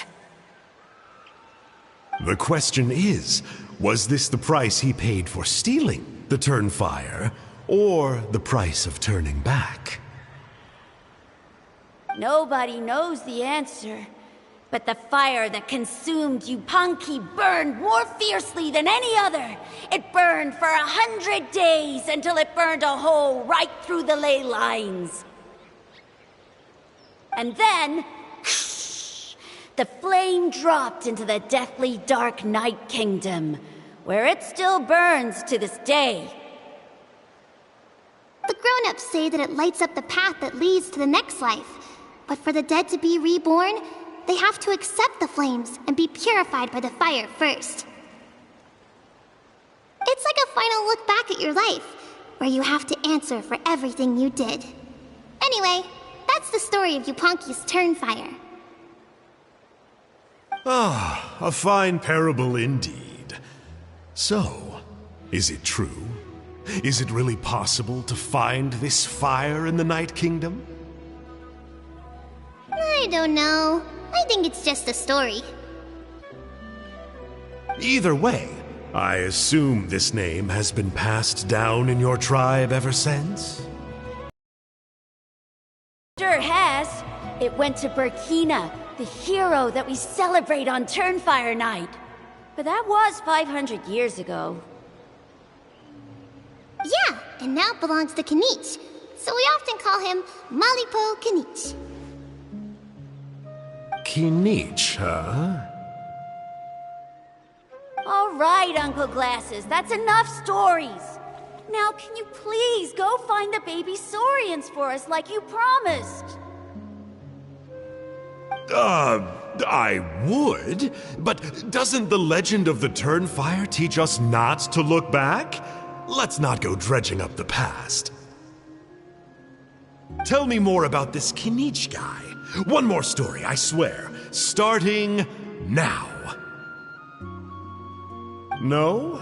[SPEAKER 14] The question is, was this the price he paid for stealing the Turnfire, or the price of turning back?
[SPEAKER 13] Nobody knows the answer. But the fire that consumed Yupanqui burned more fiercely than any other. It burned for 100 days until it burned a hole right through the ley lines. And then, the flame dropped into the deathly dark Night Kingdom, where it still burns to this day.
[SPEAKER 2] The grown-ups say that it lights up the path that leads to the next life. But for the dead to be reborn, they have to accept the flames and be purified by the fire first. It's like a final look back at your life, where you have to answer for everything you did. Anyway, that's the story of Yupanqui's Turnfire.
[SPEAKER 14] Ah, a fine parable indeed. So, is it true? Is it really possible to find this fire in the Night Kingdom?
[SPEAKER 2] I don't know. I think it's just a story.
[SPEAKER 14] Either way, I assume this name has been passed down in your tribe ever since?
[SPEAKER 13] Sure has. It went to Burkina, the hero that we celebrate on Turnfire Night. But that was 500 years ago.
[SPEAKER 2] Yeah, and now it belongs to Kanich. So we often call him Malipo Kanich.
[SPEAKER 14] Kinich, huh?
[SPEAKER 13] All right, Uncle Glasses, that's enough stories. Now, can you please go find the baby Saurians for us like you promised?
[SPEAKER 14] I would, but doesn't the legend of the Turnfire teach us not to look back? Let's not go dredging up the past. Tell me more about this Kinich guy. One more story, I swear. Starting now. No?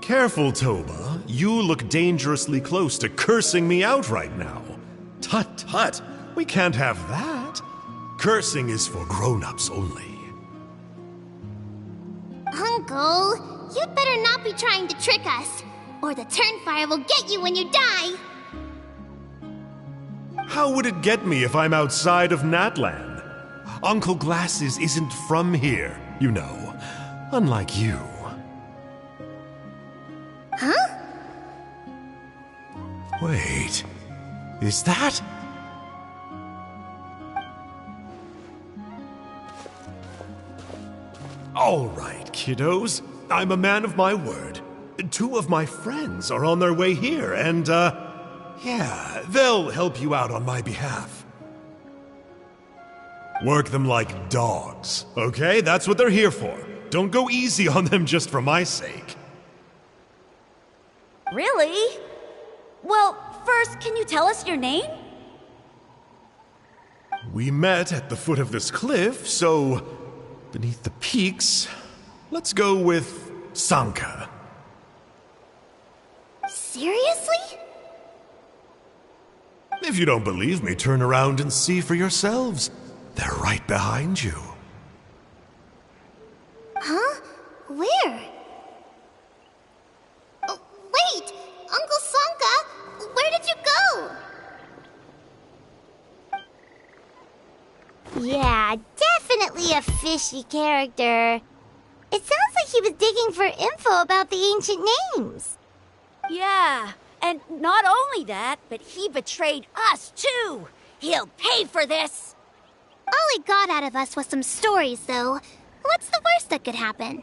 [SPEAKER 14] Careful, Toba. You look dangerously close to cursing me out right now. Tut tut, we can't have that. Cursing is for grown-ups only.
[SPEAKER 2] Uncle, you'd better not be trying to trick us, or the Turnfire will get you when you die.
[SPEAKER 14] How would it get me if I'm outside of Natland? Uncle Glasses isn't from here, you know. Unlike you.
[SPEAKER 2] Huh?
[SPEAKER 14] Wait. Is that... All right, kiddos. I'm a man of my word. 2 of my friends are on their way here, and, yeah, they'll help you out on my behalf. Work them like dogs, okay? That's what they're here for. Don't go easy on them just for my sake.
[SPEAKER 13] Really? Well, first, can you tell us your name?
[SPEAKER 14] We met at the foot of this cliff, so beneath the peaks, let's go with Sanka.
[SPEAKER 2] Seriously?
[SPEAKER 14] If you don't believe me, turn around and see for yourselves. They're right behind you.
[SPEAKER 2] Huh? Where? Oh, wait! Uncle Sanka! Where did you go? Yeah, definitely a fishy character. It sounds like he was digging for info about the ancient names.
[SPEAKER 13] Yeah, and not only that, but he betrayed us too. He'll pay for this.
[SPEAKER 2] All he got out of us was some stories, though. What's the worst that could happen?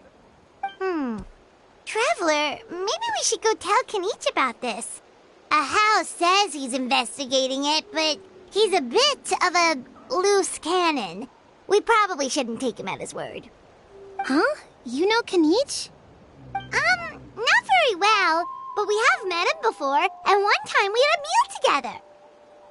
[SPEAKER 2] Traveler, maybe we should go tell Kanich about this. Ahau says he's investigating it, but he's a bit of a loose cannon. We probably shouldn't take him at his word. Huh? You know Kanich? Not for very well, but we have met him before, and one time we had a meal together.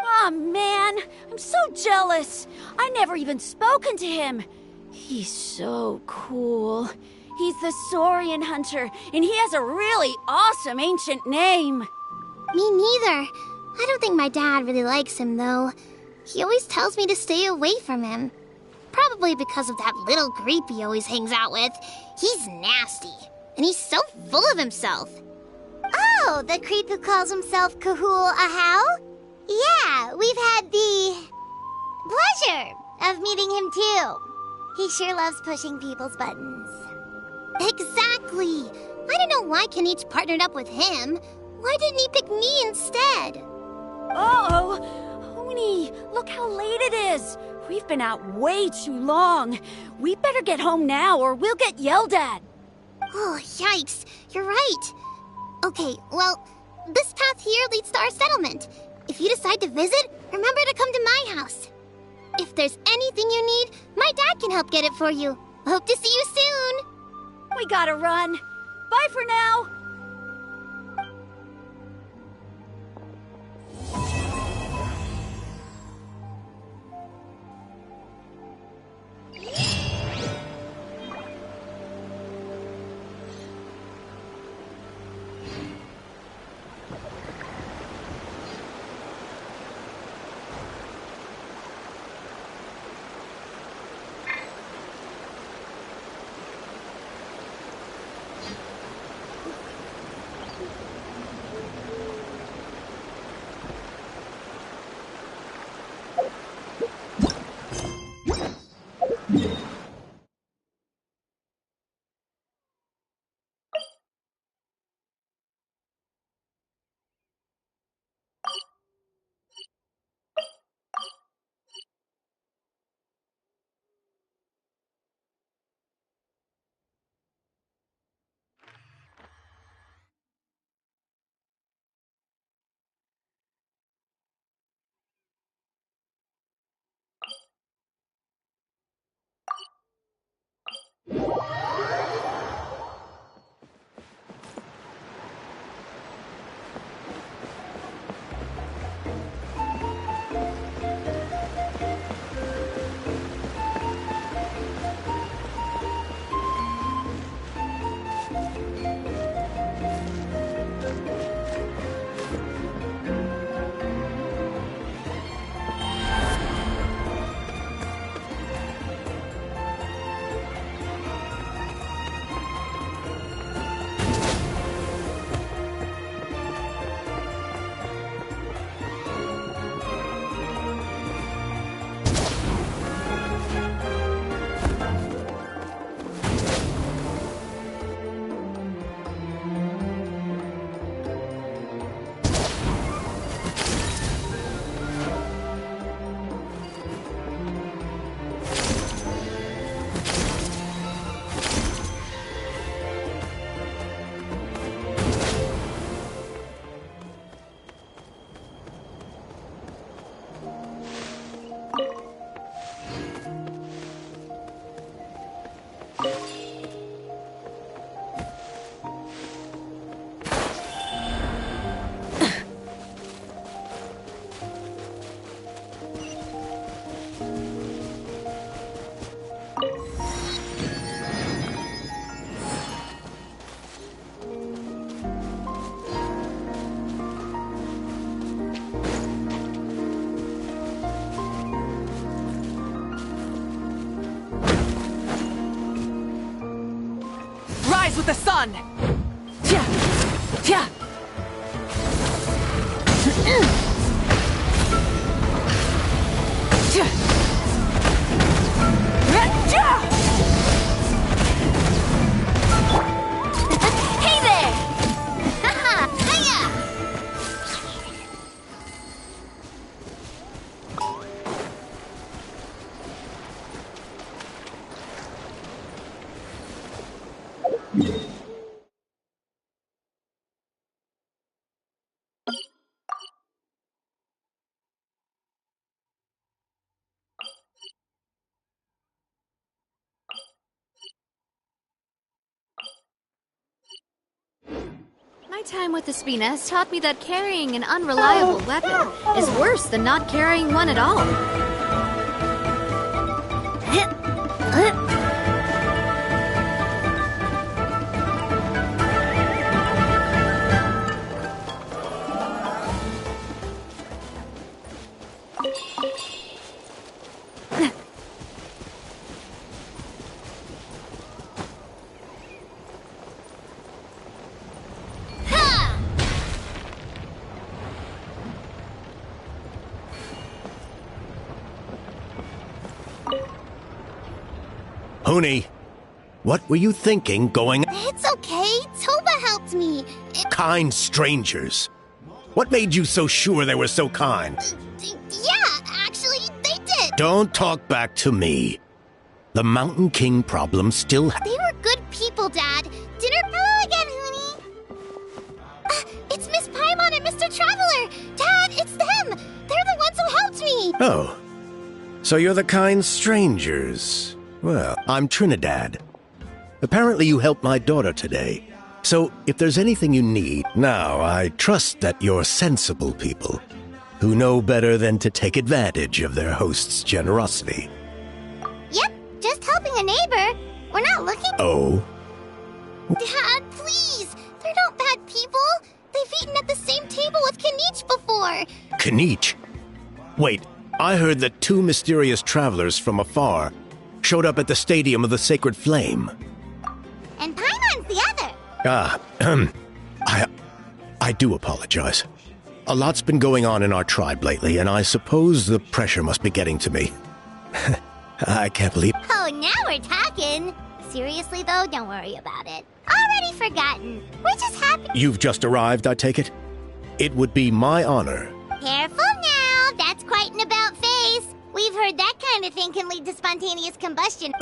[SPEAKER 13] Aw, man, I'm so jealous. I never even spoken to him. He's so cool. He's the Saurian hunter, and he has a really awesome ancient name.
[SPEAKER 2] Me neither. I don't think my dad really likes him, though. He always tells me to stay away from him. Probably because of that little creep he always hangs out with. He's nasty, and he's so full of himself. Oh, the creep who calls himself Kahul Ahau? Yeah, we've had the pleasure of meeting him too. He sure loves pushing people's buttons. Exactly. I don't know why Kenichi partnered up with him. Why didn't he pick me instead?
[SPEAKER 13] Uh-oh! Oni, look how late it is. We've been out way too long. We better get home now or we'll get yelled at.
[SPEAKER 2] Oh, yikes. You're right. Okay, well, this path here leads to our settlement. If you decide to visit, remember to come to my house. If there's anything you need, my dad can help get it for you. Hope to see you soon.
[SPEAKER 13] We gotta run. Bye for now.
[SPEAKER 1] Rise with the sun! Tja! Tja! Tja! Tja!
[SPEAKER 2] Hey there! Haha! Hiya!
[SPEAKER 6] My time with the Spina has taught me that carrying an unreliable weapon is worse than not carrying one at all.
[SPEAKER 15] Huni, what were you thinking going?
[SPEAKER 2] It's okay. Toba helped me.
[SPEAKER 15] Kind strangers. What made you so sure they were so kind?
[SPEAKER 2] Yeah, actually, they did.
[SPEAKER 15] Don't talk back to me. The Mountain King problem still
[SPEAKER 2] They were good people, Dad. Dinner. Hello again, Huni. It's Miss Paimon and Mr. Traveler. Dad, it's them. They're the ones who helped me.
[SPEAKER 15] Oh. So you're the kind strangers. Well, I'm Trinidad. Apparently you helped my daughter today. So if there's anything you need, now I trust that you're sensible people who know better than to take advantage of their host's generosity.
[SPEAKER 2] Yep, just helping a neighbor. We're not looking.
[SPEAKER 15] Oh?
[SPEAKER 2] Dad, please. They're not bad people. They've eaten at the same table with Kanich before.
[SPEAKER 15] Kanich? Wait, I heard that two mysterious travelers from afar showed up at the Stadium of the Sacred Flame.
[SPEAKER 2] And Paimon's the other.
[SPEAKER 15] I do apologize. A lot's been going on in our tribe lately, and I suppose the pressure must be getting to me. I can't believe...
[SPEAKER 2] Oh, now we're talking. Seriously, though, don't worry about it. Already forgotten. We're just happy.
[SPEAKER 15] You've just arrived, I take it? It would be my honor.
[SPEAKER 2] Careful now. That's quite an about-face. We've heard that kind of thing can lead to spontaneous combustion.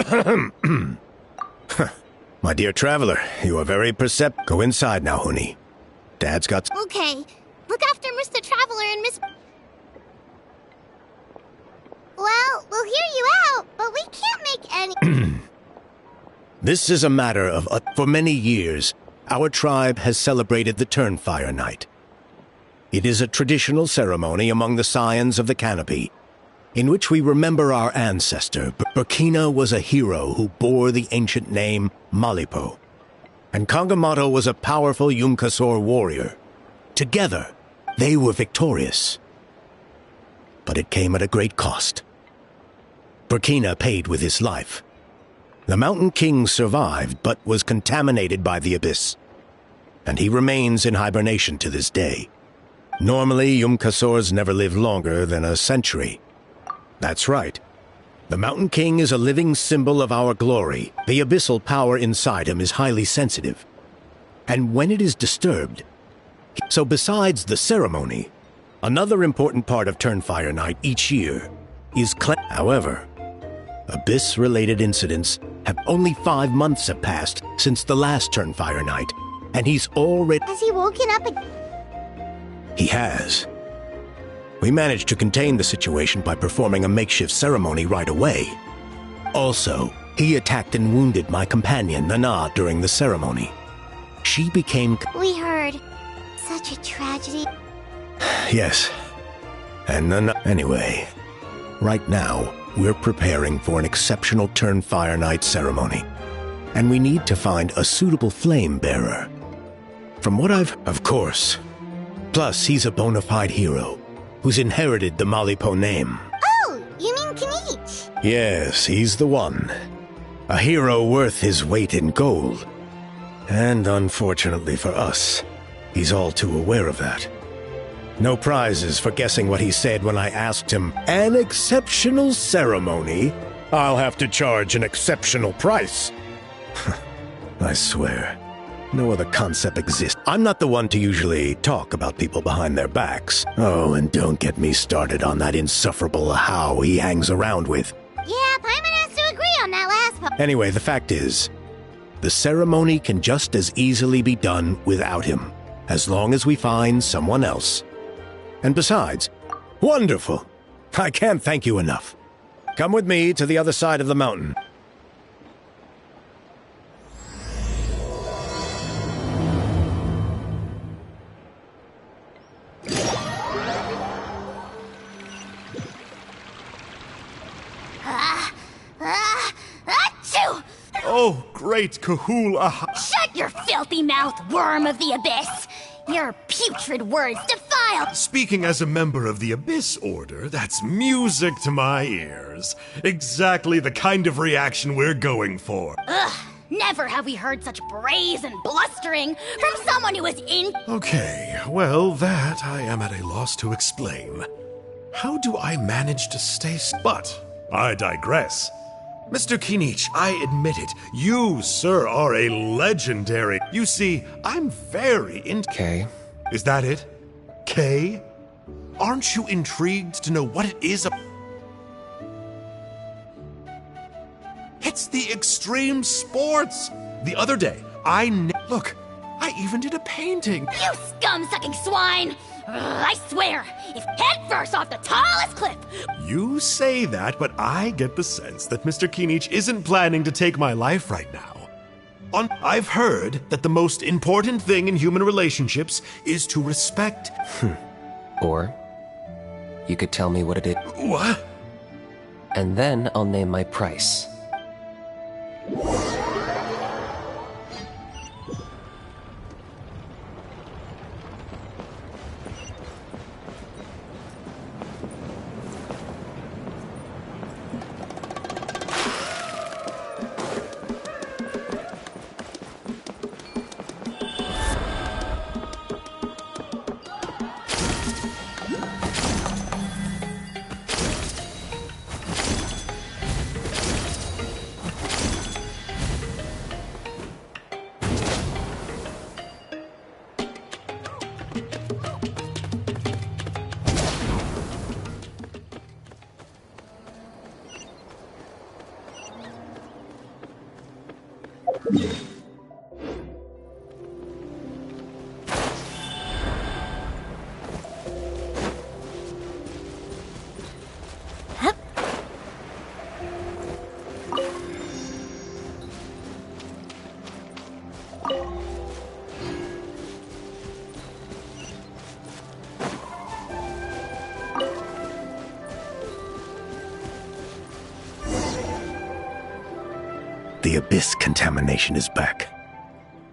[SPEAKER 15] My dear traveler, you are very perceptive. Go inside now, Huni. Dad's got...
[SPEAKER 2] Okay. Look after Mr. Traveler and Miss... Well, we'll hear you out, but we can't make any...
[SPEAKER 15] This is a matter of... for many years, our tribe has celebrated the Turnfire Night. It is a traditional ceremony among the Scions of the Canopy, in which we remember our ancestor. Burkina was a hero who bore the ancient name Malipo, and Kangamato was a powerful Yumkasor warrior. Together, they were victorious. But it came at a great cost. Burkina paid with his life. The Mountain King survived, but was contaminated by the Abyss, and he remains in hibernation to this day. Normally, Yumkasors never live longer than a century. That's right. The Mountain King is a living symbol of our glory. The abyssal power inside him is highly sensitive. And when it is disturbed... So besides the ceremony, another important part of Turnfire Night each year is However, Abyss-related incidents have only 5 months have passed since the last Turnfire Night, and he's already...
[SPEAKER 2] Has he woken up again?
[SPEAKER 15] He has. We managed to contain the situation by performing a makeshift ceremony right away. Also, he attacked and wounded my companion, Nana, during the ceremony. She became...
[SPEAKER 2] We heard. Such a tragedy.
[SPEAKER 15] Yes. And Nana... Anyway, right now, we're preparing for an exceptional Turnfire Night ceremony. And we need to find a suitable flame bearer. From what I've... Of course. Plus, he's a bona fide hero who's inherited the Malipo name.
[SPEAKER 2] Oh, you mean Kanich?
[SPEAKER 15] Yes, he's the one. A hero worth his weight in gold. And unfortunately for us, he's all too aware of that. No prizes for guessing what he said when I asked him, an exceptional ceremony? I'll have to charge an exceptional price. I swear, no other concept exists. I'm not the one to usually talk about people behind their backs. Oh, and don't get me started on that insufferable How he hangs around with.
[SPEAKER 2] Yeah, Paimon has to agree on that last part.
[SPEAKER 15] Anyway, the fact is, the ceremony can just as easily be done without him, as long as we find someone else. And besides, wonderful! I can't thank you enough. Come with me to the other side of the mountain.
[SPEAKER 14] Oh, great Kahul Aha.
[SPEAKER 10] Shut your filthy mouth, worm of the abyss! Your putrid words defile.
[SPEAKER 14] Speaking as a member of the Abyss Order, that's music to my ears. Exactly the kind of reaction we're going for.
[SPEAKER 10] Ugh, never have we heard such brazen blustering from someone who is in.
[SPEAKER 14] Okay, well, that I am at a loss to explain. How do I manage to stay But I digress. Mr. Kinich, I admit it. You, sir, are a legendary. You see, I'm very
[SPEAKER 16] K.
[SPEAKER 14] Is that it? K? Aren't you intrigued to know what it is? It's the extreme sports. The other day, Look, I even did a painting.
[SPEAKER 10] You scum-sucking swine! I swear, if head first off the tallest cliff.
[SPEAKER 14] You say that, but I get the sense that Mr. Kinich isn't planning to take my life right now. I've heard that the most important thing in human relationships is to respect.
[SPEAKER 16] Or you could tell me what it is.
[SPEAKER 14] What?
[SPEAKER 16] And then I'll name my price.
[SPEAKER 15] The Abyss contamination is back.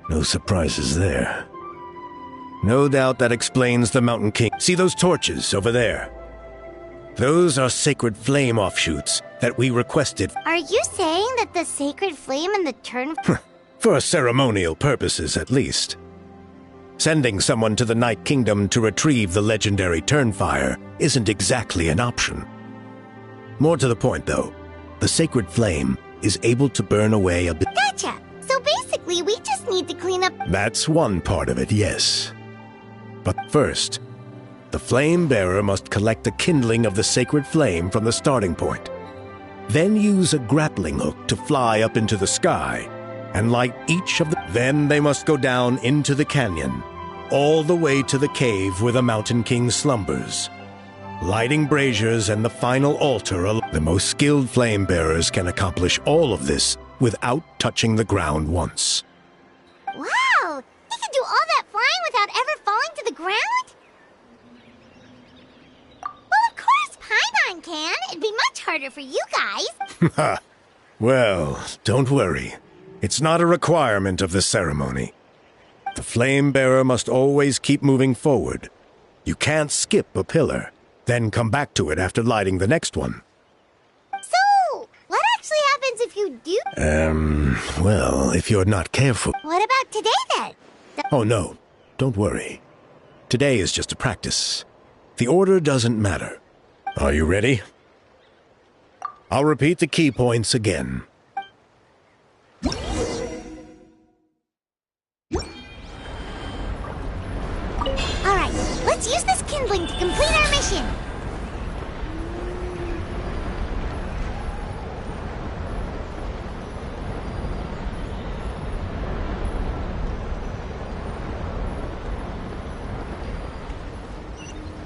[SPEAKER 15] No surprises there. No doubt that explains the Mountain King. See those torches over there? Those are sacred flame offshoots that we requested.
[SPEAKER 2] Are you saying that the sacred flame and the turn...
[SPEAKER 15] For ceremonial purposes, at least. Sending someone to the Night Kingdom to retrieve the legendary Turnfire isn't exactly an option. More to the point, though, the sacred flame is able to burn away a bit.
[SPEAKER 2] Gotcha! So basically, we just need to clean up...
[SPEAKER 15] That's one part of it, yes. But first, the flame bearer must collect the kindling of the sacred flame from the starting point. Then use a grappling hook to fly up into the sky and light each of the... Then they must go down into the canyon, all the way to the cave where the Mountain King slumbers. Lighting braziers and the final altar, the most skilled flame bearers can accomplish all of this without touching the ground once.
[SPEAKER 2] Wow! He can do all that flying without ever falling to the ground? Well, of course Paimon can. It'd be much harder for you guys.
[SPEAKER 15] Well, don't worry. It's not a requirement of the ceremony. The flame bearer must always keep moving forward. You can't skip a pillar, then come back to it after lighting the next one.
[SPEAKER 2] So, what actually happens if you do...
[SPEAKER 15] Well, if you're not careful...
[SPEAKER 2] What about today, then?
[SPEAKER 15] Oh, no. Don't worry. Today is just a practice. The order doesn't matter. Are you ready? I'll repeat the key points again.
[SPEAKER 2] Alright, let's use this kindling to complete our mission.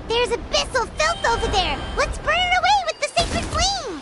[SPEAKER 2] There's abyssal filth over there. Let's burn it away with the sacred flame.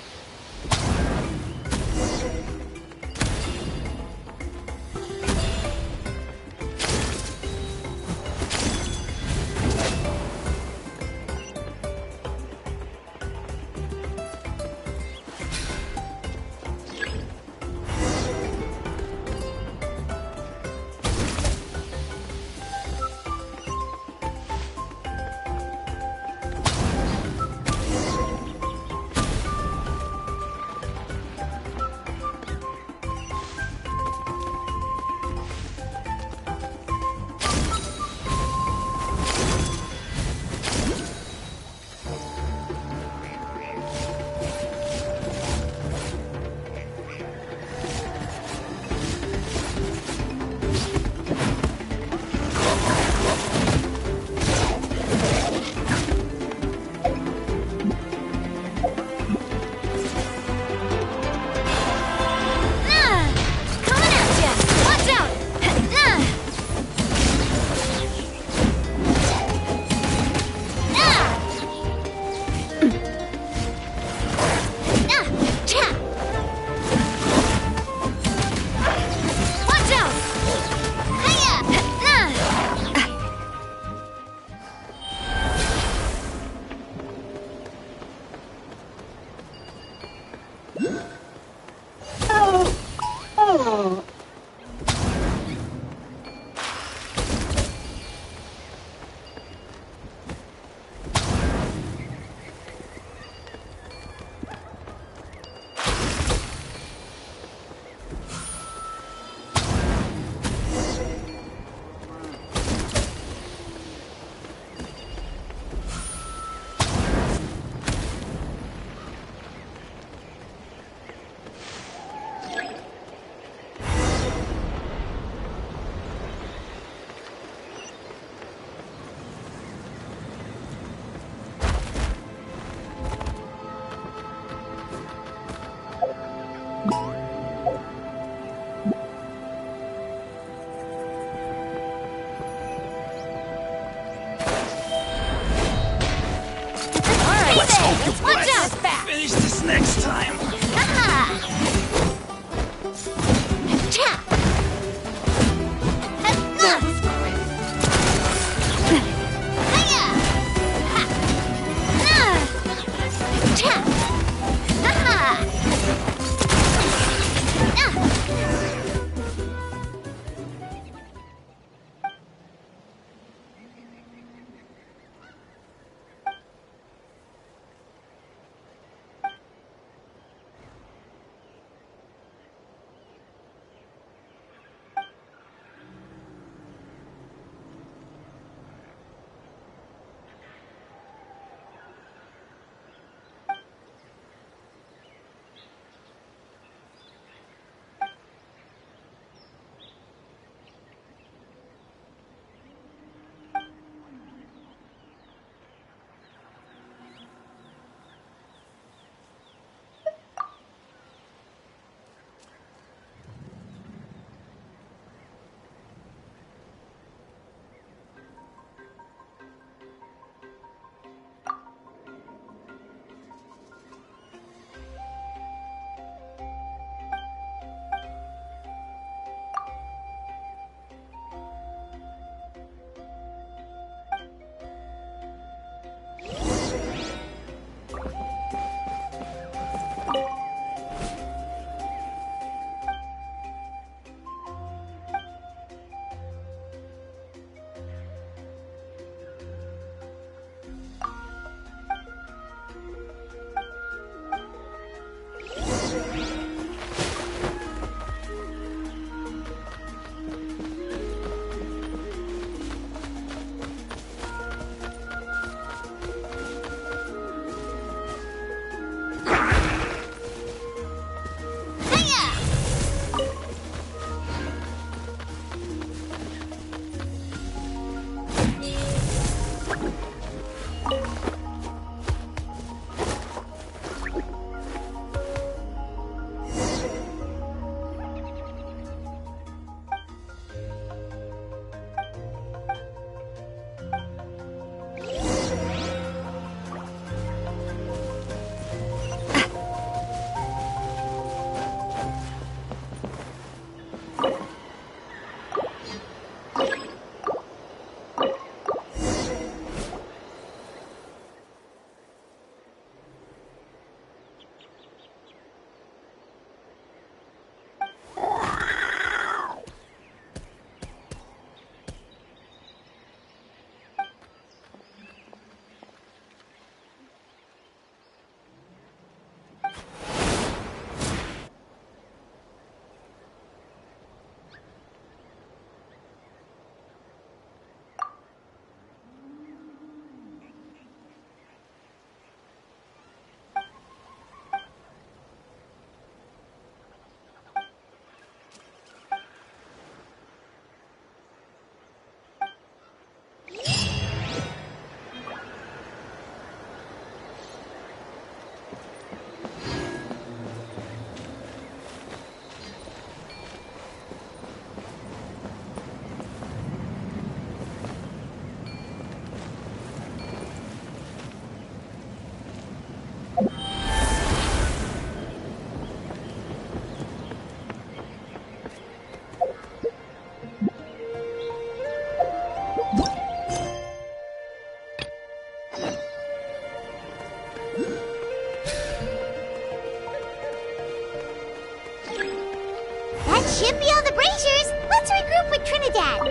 [SPEAKER 2] Should be all the braziers. Let's regroup with Trinidad.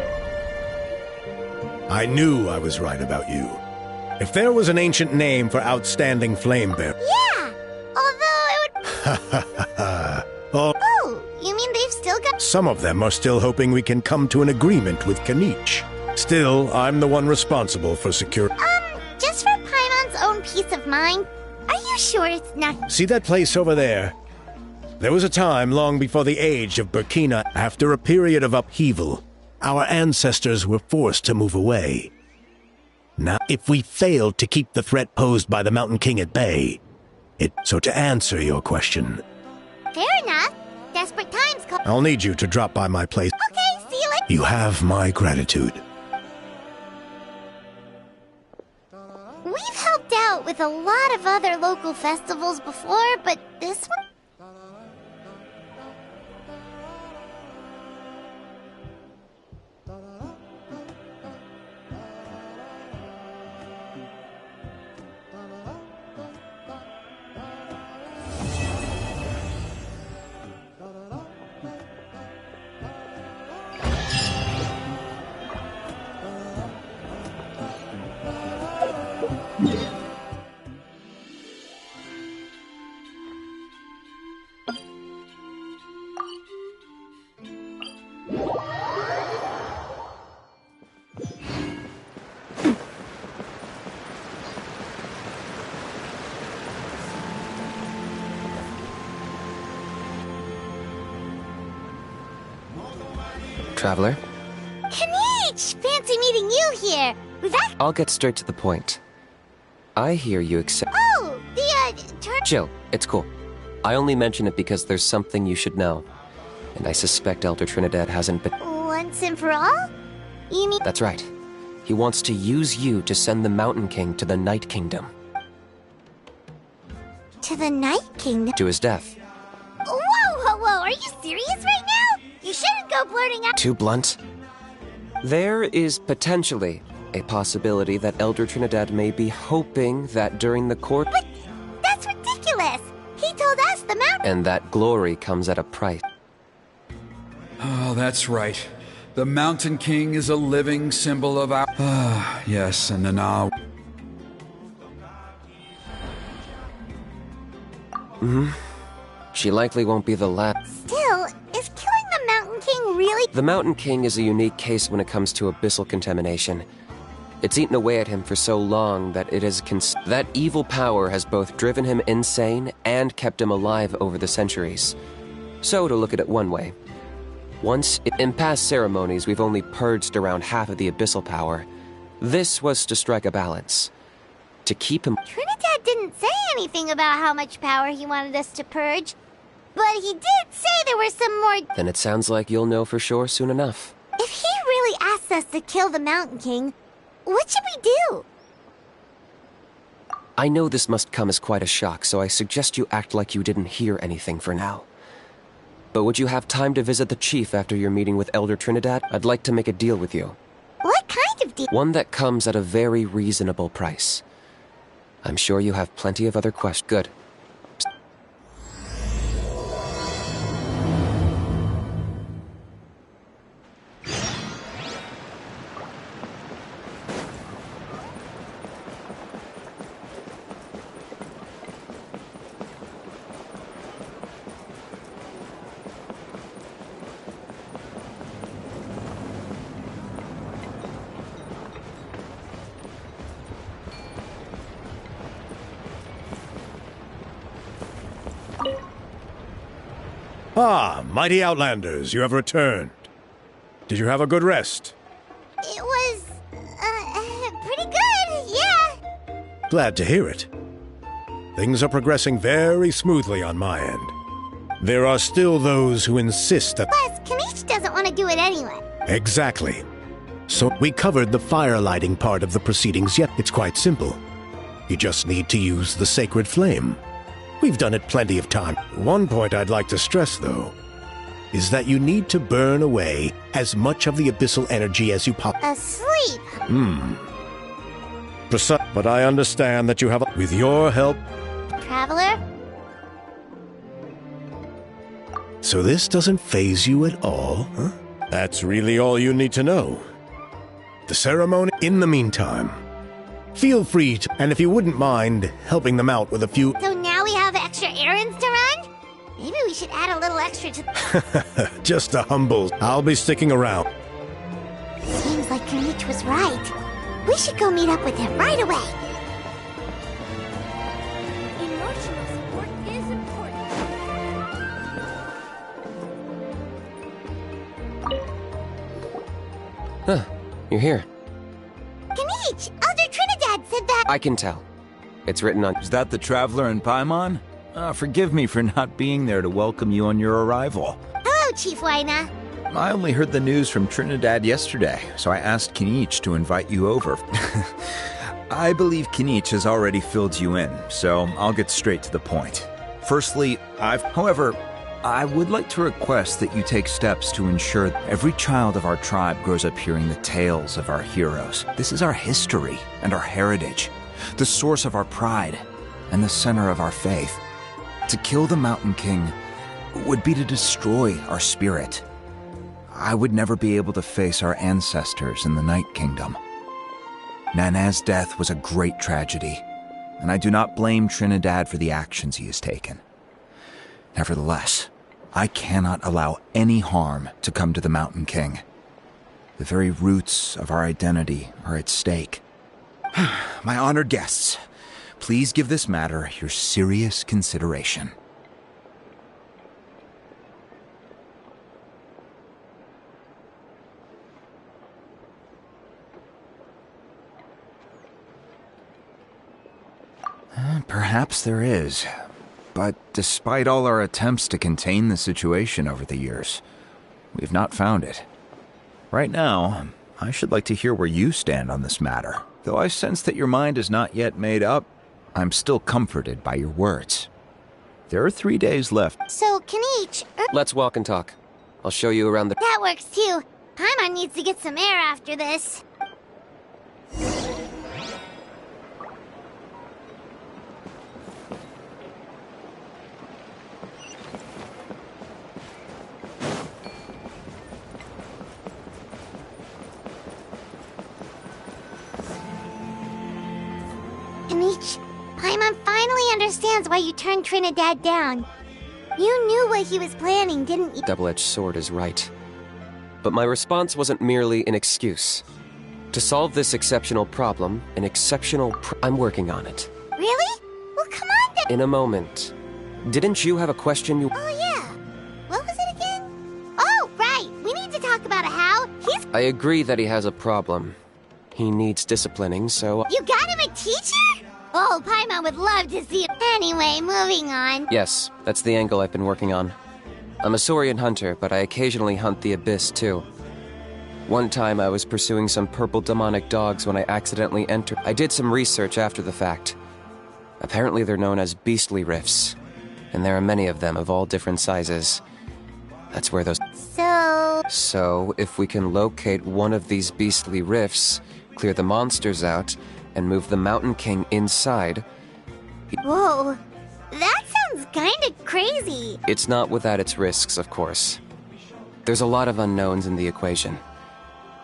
[SPEAKER 15] I knew I was right about you. If there was an ancient name for outstanding flame bearer...
[SPEAKER 2] Yeah, although it would...
[SPEAKER 15] Oh,
[SPEAKER 2] Oh, you mean they've still got...
[SPEAKER 15] some of them are still hoping we can come to an agreement with Kanich. Still, I'm the one responsible for security.
[SPEAKER 2] Just for Paimon's own peace of mind, are you sure it's not...
[SPEAKER 15] See that place over there? There was a time long before the age of Burkina, after a period of upheaval, our ancestors were forced to move away. Now, if we failed to keep the threat posed by the Mountain King at bay, So to answer your question...
[SPEAKER 2] Fair enough. Desperate times call...
[SPEAKER 15] I'll need you to drop by my place.
[SPEAKER 2] Okay, see you later.
[SPEAKER 15] You have my gratitude.
[SPEAKER 2] We've helped out with a lot of other local festivals before, but this one...
[SPEAKER 16] Traveler,
[SPEAKER 2] Kanich! Fancy meeting you here. We've
[SPEAKER 16] I'll get straight to the point. I hear you accept.
[SPEAKER 2] Oh, the, turn.
[SPEAKER 16] Jill, it's cool. I only mention it because there's something you should know. And I suspect Elder Trinidad hasn't been.
[SPEAKER 2] Once and for all? You mean.
[SPEAKER 16] That's right. He wants to use you to send the Mountain King to the Night Kingdom.
[SPEAKER 2] To the Night Kingdom?
[SPEAKER 16] To his death.
[SPEAKER 2] Whoa, whoa, whoa, are you serious right now? You shouldn't go blurting out.
[SPEAKER 16] Too blunt? There is potentially a possibility that Elder Trinidad may be hoping that during the court.
[SPEAKER 2] But that's ridiculous! He told us the mountain.
[SPEAKER 16] And that glory comes at a price.
[SPEAKER 12] Oh, that's right. The Mountain King is a living symbol of our... Ah, yes, and then I'll...
[SPEAKER 16] She likely won't be the last.
[SPEAKER 2] Still, is killing the Mountain King really...
[SPEAKER 16] The Mountain King is a unique case when it comes to abyssal contamination. It's eaten away at him for so long that it is that evil power has both driven him insane and kept him alive over the centuries. So, to look at it one way, in past ceremonies, we've only purged around half of the abyssal power. This was to strike a balance. To keep him...
[SPEAKER 2] Trinidad didn't say anything about how much power he wanted us to purge, but he did say there were some more...
[SPEAKER 16] Then it sounds like you'll know for sure soon enough.
[SPEAKER 2] If he really asks us to kill the Mountain King, what should we do?
[SPEAKER 16] I know this must come as quite a shock, so I suggest you act like you didn't hear anything for now. But would you have time to visit the chief after your meeting with Elder Trinidad? I'd like to make a deal with you.
[SPEAKER 2] What kind of deal?
[SPEAKER 16] One that comes at a very reasonable price. I'm sure you have plenty of other questions. Good.
[SPEAKER 15] Ah, mighty Outlanders, you have returned. Did you have a good rest?
[SPEAKER 2] It was, pretty good, yeah.
[SPEAKER 15] Glad to hear it. Things are progressing very smoothly on my end. There are still those who insist that...
[SPEAKER 2] Plus, Kanich doesn't want to do it anyway.
[SPEAKER 15] Exactly. So we covered the fire lighting part of the proceedings, yet it's quite simple. You just need to use the sacred flame. We've done it plenty of time. One point I'd like to stress, though, is that you need to burn away as much of the abyssal energy as you
[SPEAKER 2] Asleep?
[SPEAKER 15] But I understand that you have with your help...
[SPEAKER 2] Traveler?
[SPEAKER 15] So this doesn't faze you at all, huh? That's really all you need to know. The ceremony... In the meantime, feel free to... And if you wouldn't mind helping them out with a few...
[SPEAKER 2] So now we have extra errands to run? Maybe we should add a little extra to...
[SPEAKER 15] Just a humble... I'll be sticking around.
[SPEAKER 2] Seems like Kanich was right. We should go meet up with him right away. Emotional support is important.
[SPEAKER 16] Huh, you're here.
[SPEAKER 2] Kanich! Elder Trinidad said that...
[SPEAKER 16] I can tell. It's written on...
[SPEAKER 17] Is that the Traveler in Paimon? Forgive me for not being there to welcome you on your arrival.
[SPEAKER 2] Hello, Chief Waina.
[SPEAKER 17] I only heard the news from Trinidad yesterday, so I asked Kanich to invite you over. I believe Kanich has already filled you in, so I'll get straight to the point. Firstly, However, I would like to request that you take steps to ensure that every child of our tribe grows up hearing the tales of our heroes. This is our history and our heritage, the source of our pride, and the center of our faith. To kill the Mountain King would be to destroy our spirit. I would never be able to face our ancestors in the Night Kingdom. Nana's death was a great tragedy, and I do not blame Trinidad for the actions he has taken. Nevertheless, I cannot allow any harm to come to the Mountain King. The very roots of our identity are at stake. My honored guests, please give this matter your serious consideration. Perhaps there is. But despite all our attempts to contain the situation over the years, we've not found it. Right now, I should like to hear where you stand on this matter. Though I sense that your mind is not yet made up, I'm still comforted by your words. There are 3 days left.
[SPEAKER 2] So, Kenichi...
[SPEAKER 16] Let's walk and talk. I'll show you around the...
[SPEAKER 2] That works too. Paimon needs to get some air after this. Kenichi, Paimon finally understands why you turned Trinidad down. You knew what he was planning, didn't you?
[SPEAKER 16] Double-edged sword is right. But my response wasn't merely an excuse. To solve this exceptional problem, I'm working on it.
[SPEAKER 2] Really? Well, come on then.
[SPEAKER 16] In a moment. Didn't you have a question you...
[SPEAKER 2] Oh, yeah. What was it again? Oh, right. We need to talk about how he's...
[SPEAKER 16] I agree that he has a problem. He needs disciplining, so...
[SPEAKER 2] You got him a teacher? Oh, Paimon would love to see it. Anyway, moving on.
[SPEAKER 16] Yes, that's the angle I've been working on. I'm a Saurian hunter, but I occasionally hunt the Abyss, too. One time I was pursuing some purple demonic dogs when I accidentally entered. I did some research after the fact. Apparently they're known as beastly rifts, and there are many of them of all different sizes. That's where those... So, if we can locate one of these beastly rifts, clear the monsters out, and move the Mountain King inside...
[SPEAKER 2] Whoa, that sounds kinda crazy.
[SPEAKER 16] It's not without its risks, of course. There's a lot of unknowns in the equation.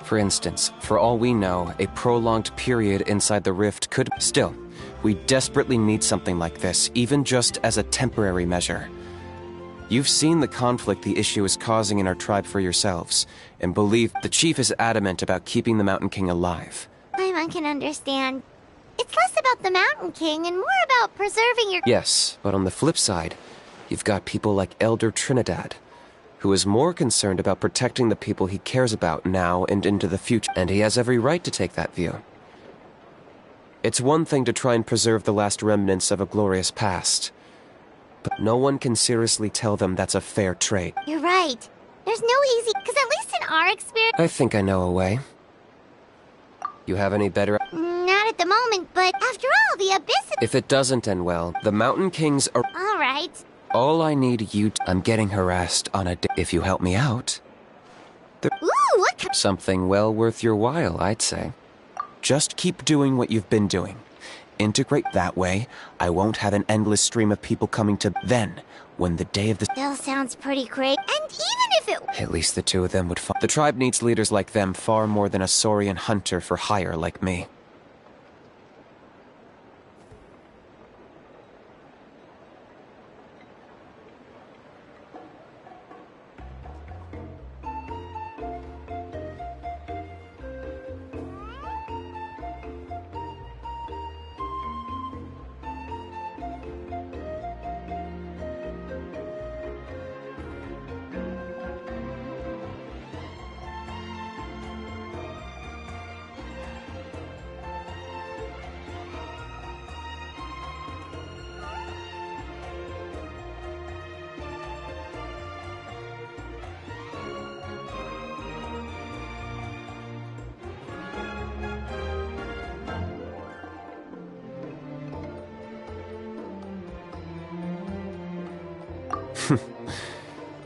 [SPEAKER 16] For instance, for all we know, a prolonged period inside the rift could... Still, we desperately need something like this, even just as a temporary measure. You've seen the conflict the issue is causing in our tribe for yourselves, and believe the chief is adamant about keeping the Mountain King alive.
[SPEAKER 2] Paimon can understand. It's less about the Mountain King and more about preserving your...
[SPEAKER 16] Yes, but on the flip side, you've got people like Elder Trinidad, who is more concerned about protecting the people he cares about now and into the future, and he has every right to take that view. It's one thing to try and preserve the last remnants of a glorious past, but no one can seriously tell them that's a fair trade.
[SPEAKER 2] You're right. There's no easy... Because at least in our experience...
[SPEAKER 16] I think I know a way. You have any better...
[SPEAKER 2] Not at the moment, but after all, the Abyss...
[SPEAKER 16] If it doesn't end well, the Mountain Kings are...
[SPEAKER 2] All right.
[SPEAKER 16] All I need you to... I'm getting harassed on a... If you help me out...
[SPEAKER 2] Ooh, what...
[SPEAKER 16] Something well worth your while, I'd say. Just keep doing what you've been doing. Integrate that way, I won't have an endless stream of people coming to... Then, when the day of the...
[SPEAKER 2] Still sounds pretty great, and even if it...
[SPEAKER 16] At least the two of them would... The tribe needs leaders like them far more than a Saurian hunter for hire like me.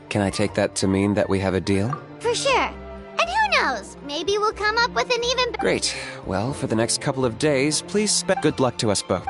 [SPEAKER 16] Can I take that to mean that we have a deal?
[SPEAKER 2] For sure. And who knows? Maybe we'll come up with an even...
[SPEAKER 16] Great. Well, for the next couple of days, please spend... Good luck to us both.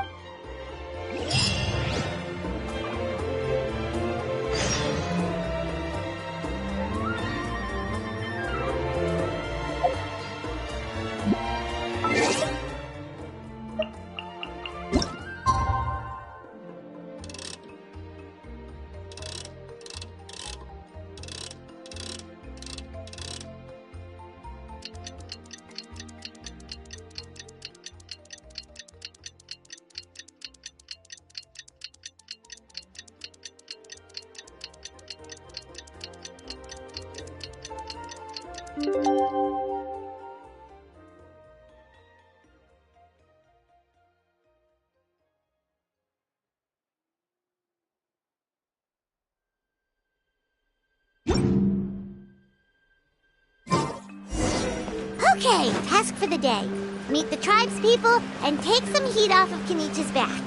[SPEAKER 2] Okay, task for the day. Meet the tribespeople and take some heat off of Kenichi's back.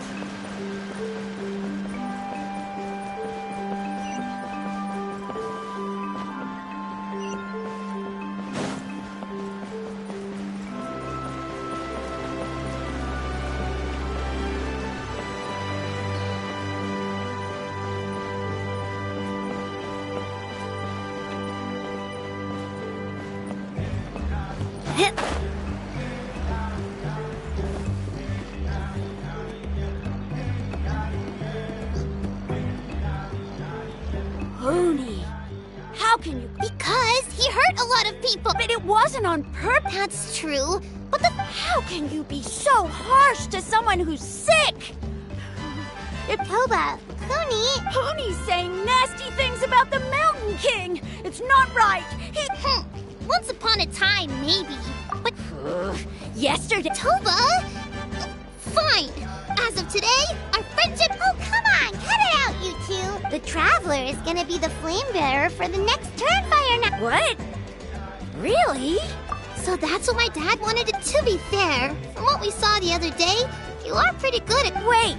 [SPEAKER 13] Pony, how can you?
[SPEAKER 2] Because he hurt a lot of people.
[SPEAKER 13] But it wasn't on purpose.
[SPEAKER 2] That's true.
[SPEAKER 13] But how can you be so harsh to someone who's sick?
[SPEAKER 2] Toba,
[SPEAKER 13] Pony's saying nasty things about the Mountain King. It's not right.
[SPEAKER 2] Once upon a time, maybe. But
[SPEAKER 13] yesterday,
[SPEAKER 2] Toba. Fine. As of today, our friendship. Oh, come on, cut it out, you two. The Traveler is gonna be the flame bearer for the next Turnfire night.
[SPEAKER 13] What? Really?
[SPEAKER 2] So that's what my dad wanted it to be fair. From what we saw the other day, you are pretty good at.
[SPEAKER 13] Wait.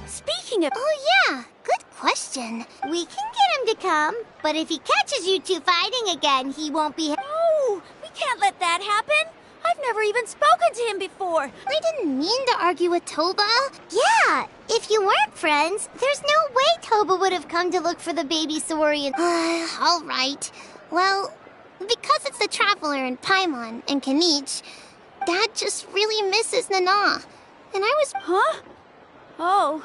[SPEAKER 13] Speaking of.
[SPEAKER 2] Oh, yeah. Good question. We can get him to come, but if he catches you two fighting again, he won't be.
[SPEAKER 13] No, we can't let that happen. I've never even spoken to him before.
[SPEAKER 2] I didn't mean to argue with Toba. Yeah, if you weren't friends, there's no way Toba would have come to look for the baby Saurian. All right. Well, because it's the Traveler and Paimon and Kanich, Dad just really misses Nana. And I was...
[SPEAKER 13] Huh? Oh.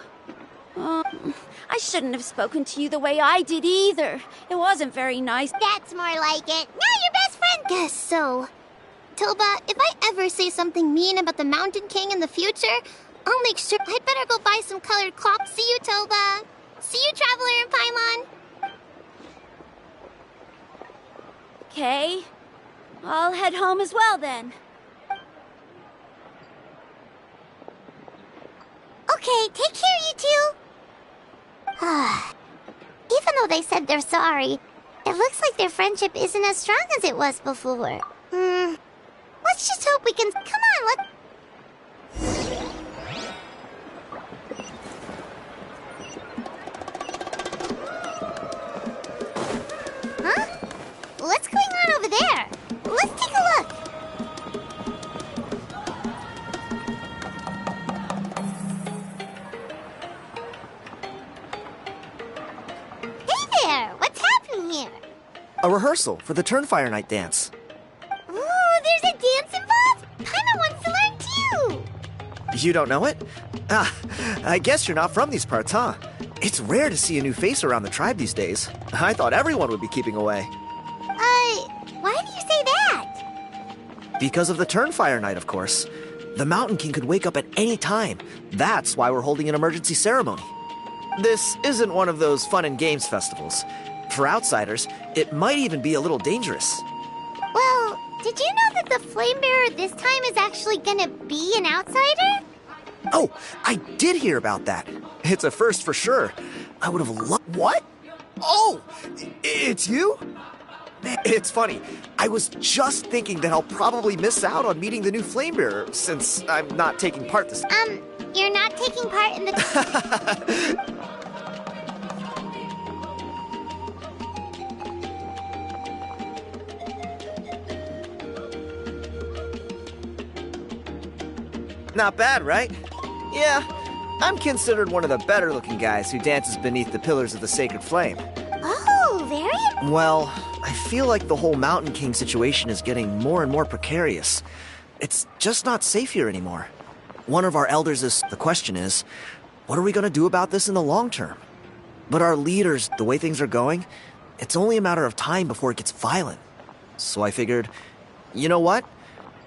[SPEAKER 13] I shouldn't have spoken to you the way I did either. It wasn't very nice.
[SPEAKER 2] That's more like it. Now you're best friends. Guess so. Toba, if I ever say something mean about the Mountain King in the future, I'll make sure. I'd better go buy some colored cloth. See you, Toba. See you, Traveler and Paimon.
[SPEAKER 13] Okay. I'll head home as well then.
[SPEAKER 2] Okay, take care, you two. Even though they said they're sorry, it looks like their friendship isn't as strong as it was before. Let's just hope we can... Come on, let's... Huh? What's going on over there? Let's take a look. Hey there! What's happening here?
[SPEAKER 18] A rehearsal for the Turnfire Night dance.
[SPEAKER 2] There's a dance involved? Paimon wants to learn too!
[SPEAKER 18] You don't know it? I guess you're not from these parts, huh? It's rare to see a new face around the tribe these days. I thought everyone would be keeping away.
[SPEAKER 2] Why do you say that?
[SPEAKER 18] Because of the Turnfire Night, of course. The Mountain King could wake up at any time. That's why we're holding an emergency ceremony. This isn't one of those fun and games festivals. For outsiders, it might even be a little dangerous.
[SPEAKER 2] Well, did you know that the Flame Bearer this time is actually gonna be an outsider?
[SPEAKER 18] Oh, I did hear about that. It's a first for sure. I would have loved... What? Oh, it's you? It's funny. I was just thinking that I'll probably miss out on meeting the new Flame Bearer since I'm not taking part this time.
[SPEAKER 2] You're not taking part in the...
[SPEAKER 18] Not bad, right? Yeah, I'm considered one of the better-looking guys who dances beneath the pillars of the sacred flame.
[SPEAKER 2] Oh, very...
[SPEAKER 18] Well, I feel like the whole Mountain King situation is getting more and more precarious. It's just not safe here anymore. One of our elders is... The question is, what are we going to do about this in the long term? But our leaders, the way things are going, it's only a matter of time before it gets violent. So I figured, you know what?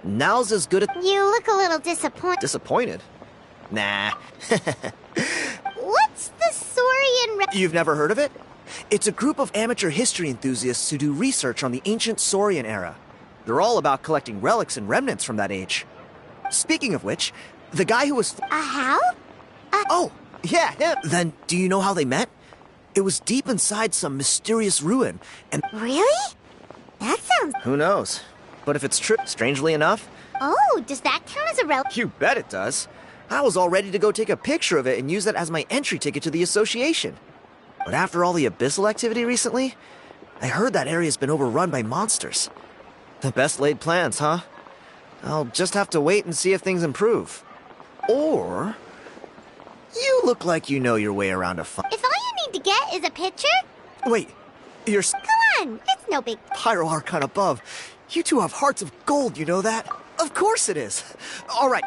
[SPEAKER 18] Now's as good a...
[SPEAKER 2] You look a little disappointed.
[SPEAKER 18] Disappointed? Nah.
[SPEAKER 2] What's the Saurian...
[SPEAKER 18] You've never heard of it? It's a group of amateur history enthusiasts who do research on the ancient Saurian era. They're all about collecting relics and remnants from that age. Speaking of which, the guy who was...
[SPEAKER 2] how?
[SPEAKER 18] Oh, yeah, him. Then, do you know how they met? It was deep inside some mysterious ruin, and...
[SPEAKER 2] Really? That sounds...
[SPEAKER 18] Who knows? But if it's true, strangely enough...
[SPEAKER 2] Oh, does that count as a relic?
[SPEAKER 18] You bet it does. I was all ready to go take a picture of it and use that as my entry ticket to the association. But after all the abyssal activity recently, I heard that area's been overrun by monsters. The best laid plans, huh? I'll just have to wait and see if things improve. Or... you look like you know your way around a fun...
[SPEAKER 2] If all you need to get is a picture?
[SPEAKER 18] Wait, you're...
[SPEAKER 2] Come on, it's no big...
[SPEAKER 18] Pyro Archon above. You two have hearts of gold, you know that? Of course it is. All right,